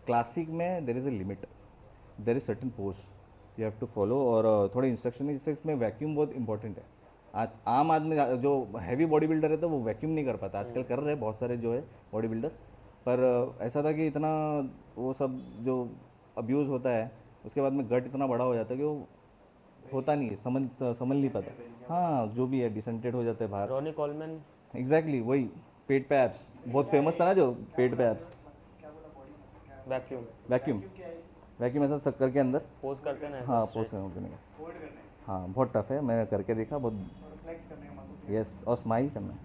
[SPEAKER 2] क्लासिक में there is a limit, there is certain pose you have to follow, और थोड़े इंस्ट्रक्शन है, जिससे इसमें वैक्यूम बहुत इंपॉर्टेंट है। आज आम आदमी जो हैवी बॉडी बिल्डर है तो वो वैक्यूम नहीं कर पाता, आजकल कर रहे हैं बहुत सारे जो है बॉडी बिल्डर, पर ऐसा था कि इतना वो सब जो अब्यूज़ होता है उसके बाद में गट इतना बड़ा हो जाता है कि वो होता नहीं है, समझ नहीं पाता। हाँ, जो भी है डिसेंटेड हो जाता है बाहर।
[SPEAKER 1] रॉनी कॉलमैन
[SPEAKER 2] एग्जैक्टली वही पेट पे एप्स बहुत फेमस था ना, जो पेट पे एप्स।
[SPEAKER 1] वैक्यूम
[SPEAKER 2] वैक्यूम वैक्यूम ऐसा शक्कर के अंदर,
[SPEAKER 1] पोज करते हैं ना
[SPEAKER 2] हाँ
[SPEAKER 1] ऐसे
[SPEAKER 2] पोस्ट
[SPEAKER 1] straight।
[SPEAKER 2] करने का,
[SPEAKER 3] होल्ड करना है
[SPEAKER 2] हाँ बहुत टफ है, मैं करके देखा बहुत।
[SPEAKER 3] और फ्लेक्स करने का मसल्स
[SPEAKER 2] यस, और स्माइल करना,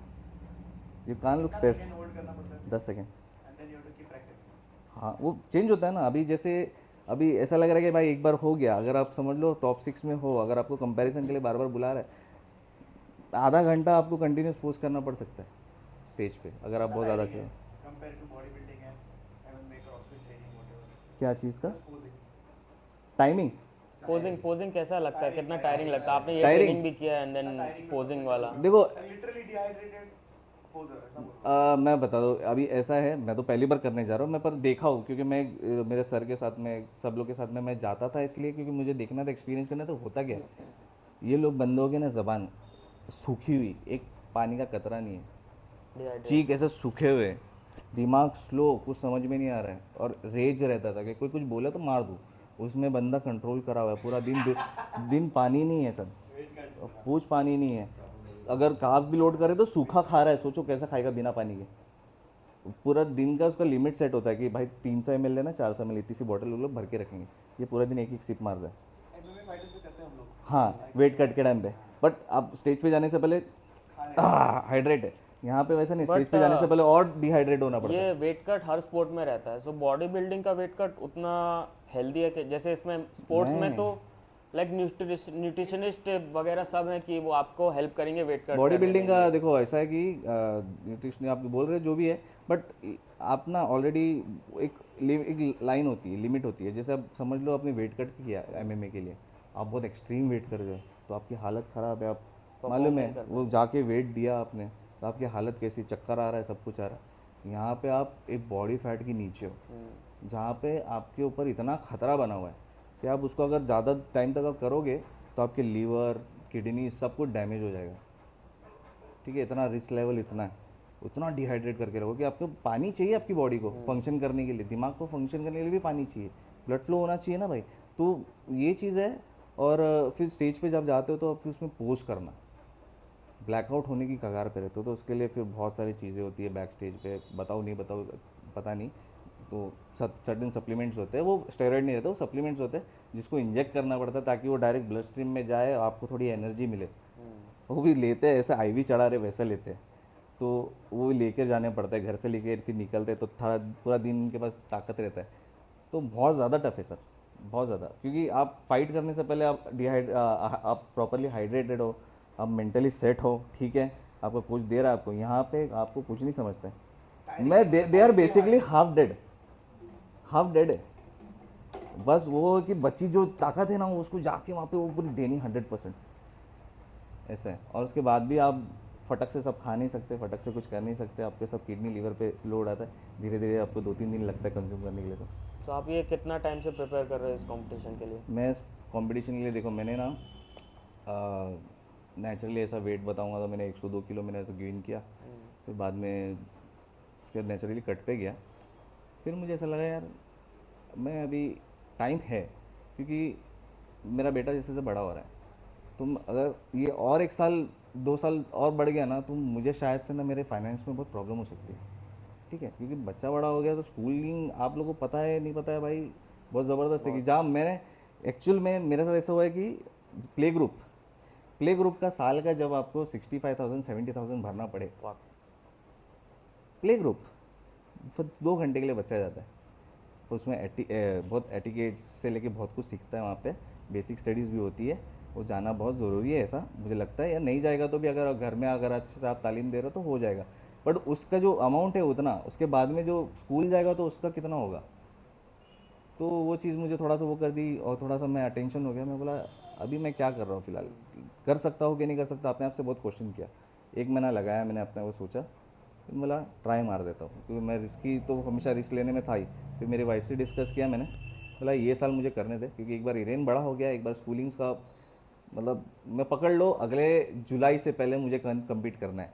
[SPEAKER 2] you can't look stressed.
[SPEAKER 3] Hold करना पड़ता है
[SPEAKER 2] 10 second,
[SPEAKER 3] and then you have to keep practicing.
[SPEAKER 2] हाँ वो चेंज होता है ना। अभी जैसे अभी ऐसा लग रहा है कि भाई एक बार हो गया, अगर आप समझ लो टॉप 6 में हो, अगर आपको कंपैरिजन के लिए बार बार बुला रहा है, आधा घंटा आपको कंटिन्यूस पोस्ट करना पड़ सकता है स्टेज पे, अगर आप बहुत ज़्यादा चाहिए।
[SPEAKER 3] Compare to body building and MMA crossfit training whatever,
[SPEAKER 2] क्या चीज़ का
[SPEAKER 3] पोजिंग
[SPEAKER 2] टाइमिंग?
[SPEAKER 1] पोजिंग कैसा लगता है, कितना टायरिंग लगता है? आपने ये
[SPEAKER 2] Tiring?
[SPEAKER 1] ट्रेनिंग भी किया एंड देन पोजिंग वाला।
[SPEAKER 2] देखो
[SPEAKER 3] लिटरली डिहाइड्रेटेड पोजर ऐसा बोल
[SPEAKER 2] मैं बता दूँ, अभी ऐसा है, मैं तो पहली बार करने जा रहा हूँ, मैं पर देखा हूँ क्योंकि मैं मेरे सर के साथ में सब लोग के साथ में मैं जाता था, इसलिए क्योंकि मुझे देखना था, एक्सपीरियंस करना था होता क्या है। ये लोग बंदों के ना ज़बान सूखी हुई, एक पानी का कतरा नहीं है,
[SPEAKER 1] डिहाइड्रेट
[SPEAKER 2] चीक ऐसे सूखे हुए, दिमाग स्लो, कुछ समझ में नहीं आ रहा है, और रेज रहता था कि कोई कुछ बोला तो मार दूँ, उसमें बंदा कंट्रोल करा हुआ है पूरा दिन। दिन पानी नहीं है सर, पूछ पानी नहीं है, अगर काफ भी लोड करे तो सूखा खा रहा है, सोचो कैसा खाएगा बिना पानी के। पूरा दिन का उसका लिमिट सेट होता है कि भाई 300 ml लेना, 400 ml, इतनी सी बॉटल लोग भर के रखेंगे, ये पूरा दिन एक एक सिप मार रहा है।
[SPEAKER 3] एमएमए फाइटर्स भी करते हैं हम लोग,
[SPEAKER 2] हाँ, वेट कट के टाइम पे, बट आप स्टेज पे जाने से पहले हाइड्रेट है, यहाँ पे वैसा नहीं, स्टेज पे जाने से पहले और डिहाइड्रेट होना पड़ता है।
[SPEAKER 1] ये वेट कट हर स्पोर्ट में रहता है, सो बॉडी बिल्डिंग का वेट कट उतना हेल्दी है कि जैसे इसमें स्पोर्ट्स में तो लाइक न्यूट्रिशनिस्ट वगैरह सब है कि वो आपको हेल्प करेंगे वेट कट
[SPEAKER 2] बॉडी बिल्डिंग का देखो ऐसा है कि न्यूट्रिशन आप बोल रहे हो जो भी है, बट आप ना ऑलरेडी एक लाइन होती है, लिमिट होती है। जैसे आप समझ लो आपने वेट कट किया एमएमए के लिए, आप बहुत एक्सट्रीम वेट कर गए तो आपकी हालत ख़राब है, आप मालूम है, वो जाके वेट दिया आपने तो आपकी हालत कैसी, चक्कर आ रहा है, सब कुछ आ रहा है। यहाँ पे आप एक बॉडी फैट के नीचे हो, जहाँ पे आपके ऊपर इतना खतरा बना हुआ है कि आप उसको अगर ज़्यादा टाइम तक आप करोगे तो आपके लीवर, किडनी सब कुछ डैमेज हो जाएगा। ठीक है, इतना रिस्क लेवल इतना है, उतना डिहाइड्रेट करके रखो कि आपको पानी चाहिए, आपकी बॉडी को फंक्शन करने के लिए, दिमाग को फंक्शन करने के लिए भी पानी चाहिए, ब्लड फ्लो होना चाहिए ना भाई। तो ये चीज़ है। और फिर स्टेज पे जब जाते हो तो फिर उसमें पोज करना, ब्लैकआउट होने की कगार पे रहते हो तो उसके लिए फिर बहुत सारी चीज़ें होती है बैक स्टेज पे, बताओ नहीं बताओ पता नहीं। तो सर्टेन सप्लीमेंट्स होते हैं, वो स्टेरॉइड नहीं रहते, वो सप्लीमेंट्स होते हैं जिसको इंजेक्ट करना पड़ता है ताकि वो डायरेक्ट ब्लड स्ट्रीम में जाए, आपको थोड़ी एनर्जी मिले। वो भी लेते हैं ऐसे आईवी चढ़ा रहे वैसे लेते हैं, तो वो लेके जाने पड़ता है, घर से लेके फिर निकलते हैं तो थोड़ा पूरा दिन उनके पास ताकत रहता है। तो बहुत ज़्यादा टफ है सर, बहुत ज़्यादा, क्योंकि आप फाइट करने से पहले आप प्रॉपरली हाइड्रेटेड हो, आप मेंटली सेट हो, ठीक है, आपका कोच दे रहा है आपको, यहाँ पे आपको कुछ नहीं समझते मैं, they are basically half dead है। बस वो कि बची जो ताकत है ना वो उसको जाके वहाँ पे वो पूरी देनी 100% ऐसा है। और उसके बाद भी आप फटक से सब खा नहीं सकते, फटक से कुछ कर नहीं सकते, आपके सब किडनी लीवर पे लोड आता है, धीरे धीरे आपको 2-3 दिन लगता है कंज्यूम करने के लिए सब।
[SPEAKER 1] तो आप ये कितना टाइम से प्रिपेयर कर रहे हो इस कंपटीशन के लिए?
[SPEAKER 2] मैं इस कॉम्पिटिशन के लिए देखो मैंने ना नेचुरली ऐसा वेट बताऊंगा तो मैंने 102 किलो मैंने ऐसा गेन किया, फिर बाद में उसके बाद नेचुरली कट पे गया। फिर मुझे ऐसा लगा यार मैं अभी टाइम है, क्योंकि मेरा बेटा जैसे से बड़ा हो रहा है, तुम अगर ये और 1 साल 2 साल और बढ़ गया ना तो मुझे शायद से ना मेरे फाइनेंस में बहुत प्रॉब्लम हो सकती है। ठीक है, क्योंकि बच्चा बड़ा हो गया तो स्कूलिंग आप लोगों को पता है नहीं पता है भाई, बहुत ज़बरदस्त है कि जहाँ मैंने एक्चुअल में मेरे साथ ऐसा हुआ है कि प्ले ग्रुप का साल का जब आपको 65,000 70,000 भरना पड़े, प्ले ग्रुप फिर 2 घंटे के लिए बच्चा जाता है, तो उसमें बहुत एटिकेट्स से लेके बहुत कुछ सीखता है, वहाँ पे बेसिक स्टडीज़ भी होती है, वो जाना बहुत ज़रूरी है ऐसा मुझे लगता है। या नहीं जाएगा तो भी अगर घर में अगर अच्छे से आप तालीम दे रहे हो तो हो जाएगा, बट उसका जो अमाउंट है उतना, उसके बाद में जो स्कूल जाएगा तो उसका कितना होगा, तो वो चीज़ मुझे थोड़ा सा वो कर दी और थोड़ा सा मैं अटेंशन हो गया। मैं बोला अभी मैं क्या कर रहा हूँ फ़िलहाल, कर सकता हूँ कि नहीं कर सकता, अपने आप से बहुत क्वेश्चन किया। 1 महीना लगाया मैंने अपने को, सोचा फिर बोला ट्राई मार देता हूँ, क्योंकि मैं रिस्की तो हमेशा रिस्क लेने में था ही। फिर मेरी वाइफ से डिस्कस किया मैंने, बोला ये साल मुझे करने दे, क्योंकि एक बार इरेन बड़ा हो गया, एक बार स्कूलिंग्स का मतलब मैं पकड़ लो, अगले जुलाई से पहले मुझे कम्पीट करना है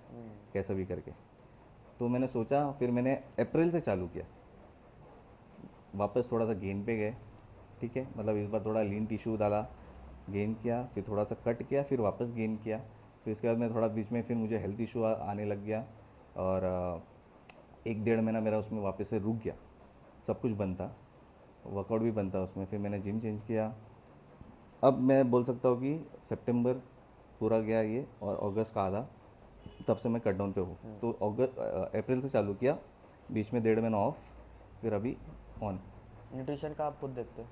[SPEAKER 2] कैसा भी करके। तो मैंने सोचा, फिर मैंने अप्रैल से चालू किया, वापस थोड़ा सा गेन पे गए, ठीक है, मतलब इस बार थोड़ा लीन टिश्यू डाला, गेन किया, फिर थोड़ा सा कट किया, फिर वापस गेन किया, फिर इसके बाद मैं थोड़ा बीच में फिर मुझे हेल्थ इशू आने लग गया, और 1-1.5 महीना मेरा उसमें वापस से रुक गया, सब कुछ बंद था, वर्कआउट भी बंद था उसमें। फिर मैंने जिम चेंज किया। अब मैं बोल सकता हूँ कि सितंबर पूरा गया ये, और अगस्त का आधा, तब से मैं कट डाउन पे हूँ। तो अप्रैल से चालू किया, बीच में 1.5 महीना ऑफ, फिर अभी ऑन।
[SPEAKER 1] न्यूट्रिशन का आप खुद देखते हो?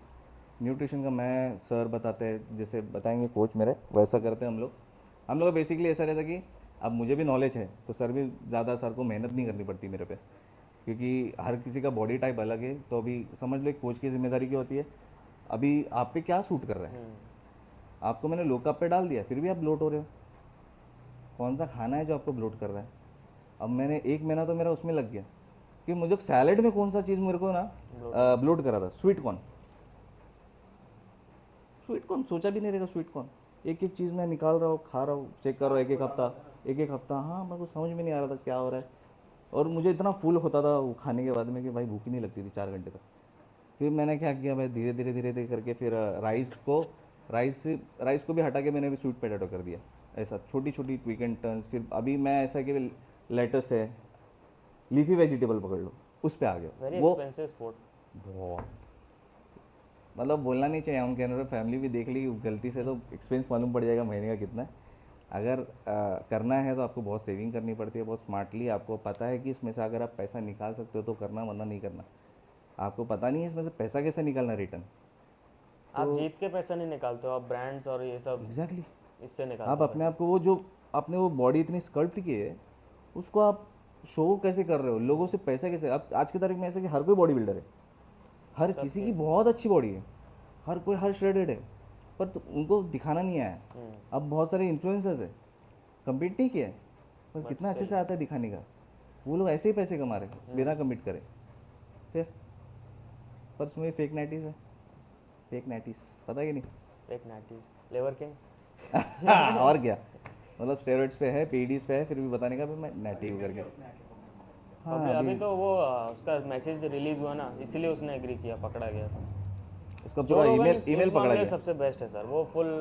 [SPEAKER 2] न्यूट्रिशन का मैं सर बताते हैं, जैसे बताएंगे कोच मेरे, वैसा करते हैं हम लोग। हम लोग का बेसिकली ऐसा रहता है कि अब मुझे भी नॉलेज है, तो सर भी ज़्यादा, सर को मेहनत नहीं करनी पड़ती मेरे पे, क्योंकि हर किसी का बॉडी टाइप अलग है। तो अभी समझ लो कोच की जिम्मेदारी क्या होती है, अभी आप पे क्या सूट कर रहा है। आपको मैंने लो कप पे डाल दिया, फिर भी आप ब्लोट हो रहे हो, कौन सा खाना है जो आपको ब्लोट कर रहा है। अब मैंने 1 महीना तो मेरा उसमें लग गया कि मुझे सैलेड में कौन सा चीज़ मेरे को ना ब्लोट करा था, स्वीट कॉर्न। स्वीट कॉर्न सोचा भी नहीं रहेगा, स्वीट कॉर्न एक एक चीज़ मैं निकाल रहा हूँ, खा रहा हूँ, चेक कर रहा हूँ, एक एक हफ्ता, हाँ मेरे को समझ में नहीं आ रहा था क्या हो रहा है। और मुझे इतना फुल होता था वो खाने के बाद में कि भाई भूख ही नहीं लगती थी 4 घंटे तक। फिर मैंने क्या किया भाई, धीरे धीरे करके फिर राइस को भी हटा के मैंने भी स्वीट पोटैटो कर दिया, ऐसा छोटी छोटी ट्विक एंड टर्न्स। फिर अभी मैं ऐसा कि लेटस है, लीफी वेजिटेबल पकड़ लो, उस पर आ गया।
[SPEAKER 1] वेरी
[SPEAKER 2] वो
[SPEAKER 1] एक्सपेंसिव स्पोर्ट।
[SPEAKER 2] बहुत, मतलब बोलना नहीं चाहिए, हम कह रहे फैमिली भी देख ली गलती से तो एक्सपेंस मालूम पड़ जाएगा महीने का कितना है। अगर करना है तो आपको बहुत सेविंग करनी पड़ती है, बहुत स्मार्टली। आपको पता है कि इसमें से अगर आप पैसा निकाल सकते हो तो करना, वरना नहीं करना। आपको पता नहीं है इसमें से पैसा कैसे निकालना रिटर्न।
[SPEAKER 1] आप जीत के पैसा नहीं निकालते हो, आप ब्रांड्स और ये सब
[SPEAKER 2] एग्जैक्टली
[SPEAKER 1] इससे निकालते
[SPEAKER 2] आप
[SPEAKER 1] हो।
[SPEAKER 2] अपने आप को, वो जो आपने वो बॉडी इतनी स्कल्प्ट की है, उसको आप शो कैसे कर रहे हो, लोगों से पैसा कैसे। अब आज की तारीख में ऐसा कि हर कोई बॉडी बिल्डर है, हर किसी की बहुत अच्छी बॉडी है, हर कोई हर श्रेडेड है, पर तो उनको दिखाना नहीं आया। अब बहुत सारे इन्फ्लुएंसर्स है, कम्पीट नहीं किया है, पर कितना अच्छे से आता है दिखाने का। वो लोग ऐसे ही पैसे कमा रहे हैं बिना कमिट करे। फिर पर उसमें फेक नाइटीज है, फेक नाइटीज, पता कि नहीं।
[SPEAKER 1] एक नाइटीज लेवर किंग।
[SPEAKER 2] और क्या, मतलब स्टेरॉइड्स पे है, पीडीज पे है, फिर भी बताने का भी मैं नेटिव करके।
[SPEAKER 1] अभी तो वो उसका मैसेज रिलीज हुआ ना, इसीलिए उसने एग्री किया, पकड़ा गया था।
[SPEAKER 2] उसका
[SPEAKER 1] जो
[SPEAKER 2] पूरा
[SPEAKER 1] रोगन
[SPEAKER 2] ईमेल
[SPEAKER 1] इस
[SPEAKER 2] पकड़ा
[SPEAKER 1] मामले
[SPEAKER 2] गया।
[SPEAKER 1] सबसे बेस्ट है सर, वो फुल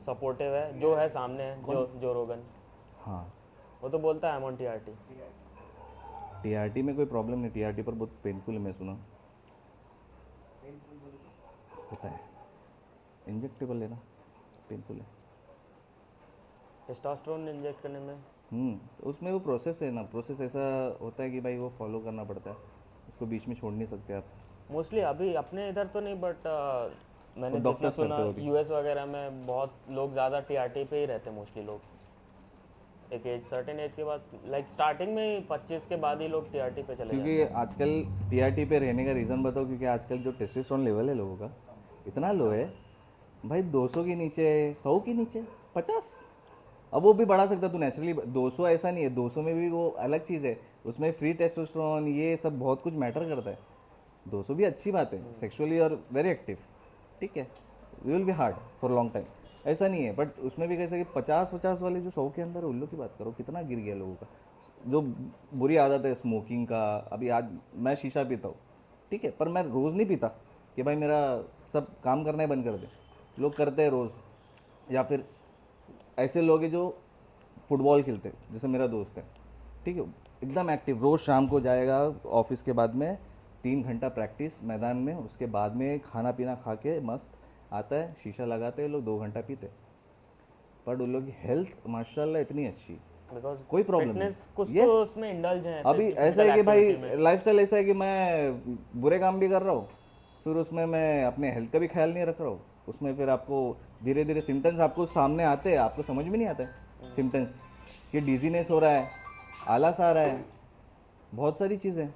[SPEAKER 1] सपोर्टिव है, जो है सामने है, जो रोगन,
[SPEAKER 2] हाँ,
[SPEAKER 1] वो तो बोलता है एम टीआरटी।
[SPEAKER 2] टीआरटी में कोई प्रॉब्लम नहीं, टीआरटी पर बहुत पेनफुल है, मैं सुना होता है, इंजेक्टेबल है ना, पेनफुल है।
[SPEAKER 1] टेस्टोस्टेरोन इंजेक्ट करने में
[SPEAKER 2] तो उसमें वो प्रोसेस है ना, प्रोसेस ऐसा होता है कि भाई वो फॉलो करना पड़ता है, उसको बीच में छोड़ नहीं सकते आप।
[SPEAKER 1] मोस्टली अभी अपने इधर तो नहीं, बट मैंने जितना
[SPEAKER 2] डॉक्टर्स
[SPEAKER 1] सुना
[SPEAKER 2] करते हो अभी।
[SPEAKER 1] यूएस वगैरह में बहुत लोग ज़्यादा टीआरटी पे ही रहते हैं मोस्टली लोग। एक एज, सर्टेन एज के बाद, लाइक स्टार्टिंग में 25 के बाद ही लोग टीआरटी पे चले जाते
[SPEAKER 2] क्योंकि आजकल टीआरटी पे रहने का रीज़न बताओ, क्योंकि आजकल जो टेस्टोस्टेरोन लेवल है लोगों का इतना लो है भाई, 200 के नीचे, 100 के नीचे, 50। अब वो भी बढ़ा सकता तू नेचुरली, 200 ऐसा नहीं है, 200 में भी वो अलग चीज़ है, उसमें फ्री टेस्टोस्टेरोन ये सब बहुत कुछ मैटर करता है। 200 भी अच्छी बात है सेक्सुअली और वेरी एक्टिव, ठीक है, will be hard for long time, ऐसा नहीं है। बट उसमें भी कैसे कि 50 वाले जो 100 के अंदर है, उन लोग की बात करो, कितना गिर गया लोगों का। जो बुरी आदत है स्मोकिंग का, अभी आज मैं शीशा पीता हूँ, ठीक है, पर मैं रोज़ नहीं पीता कि भाई मेरा सब काम करना ही बंद कर दे। लोग करते हैं रोज़, या फिर ऐसे लोग हैं जो फुटबॉल खेलते हैं, जैसे मेरा दोस्त है, ठीक है, एकदम एक्टिव, रोज़ शाम को जाएगा ऑफिस के बाद में 3 घंटा प्रैक्टिस मैदान में, उसके बाद में खाना पीना खा के मस्त आता है, शीशा लगाते हैं लोग, 2 घंटा पीते। पर उन लोग की हेल्थ माशाल्लाह इतनी अच्छी,
[SPEAKER 1] बिकॉज
[SPEAKER 2] कोई प्रॉब्लम
[SPEAKER 1] फिटनेस कुछ
[SPEAKER 2] नहीं।
[SPEAKER 1] तो उसमें इंडल्ज है।
[SPEAKER 2] अभी ऐसा है कि भाई लाइफस्टाइल ऐसा है कि मैं बुरे काम भी कर रहा हूँ, फिर उसमें मैं अपने हेल्थ का भी ख्याल नहीं रख रहा हूँ। उसमें फिर आपको धीरे धीरे सिम्टम्स आपको सामने आते हैं, आपको समझ में नहीं आता है सिम्टम्स कि डिजीनेस हो रहा है, आलस आ रहा है, बहुत सारी चीज़ें।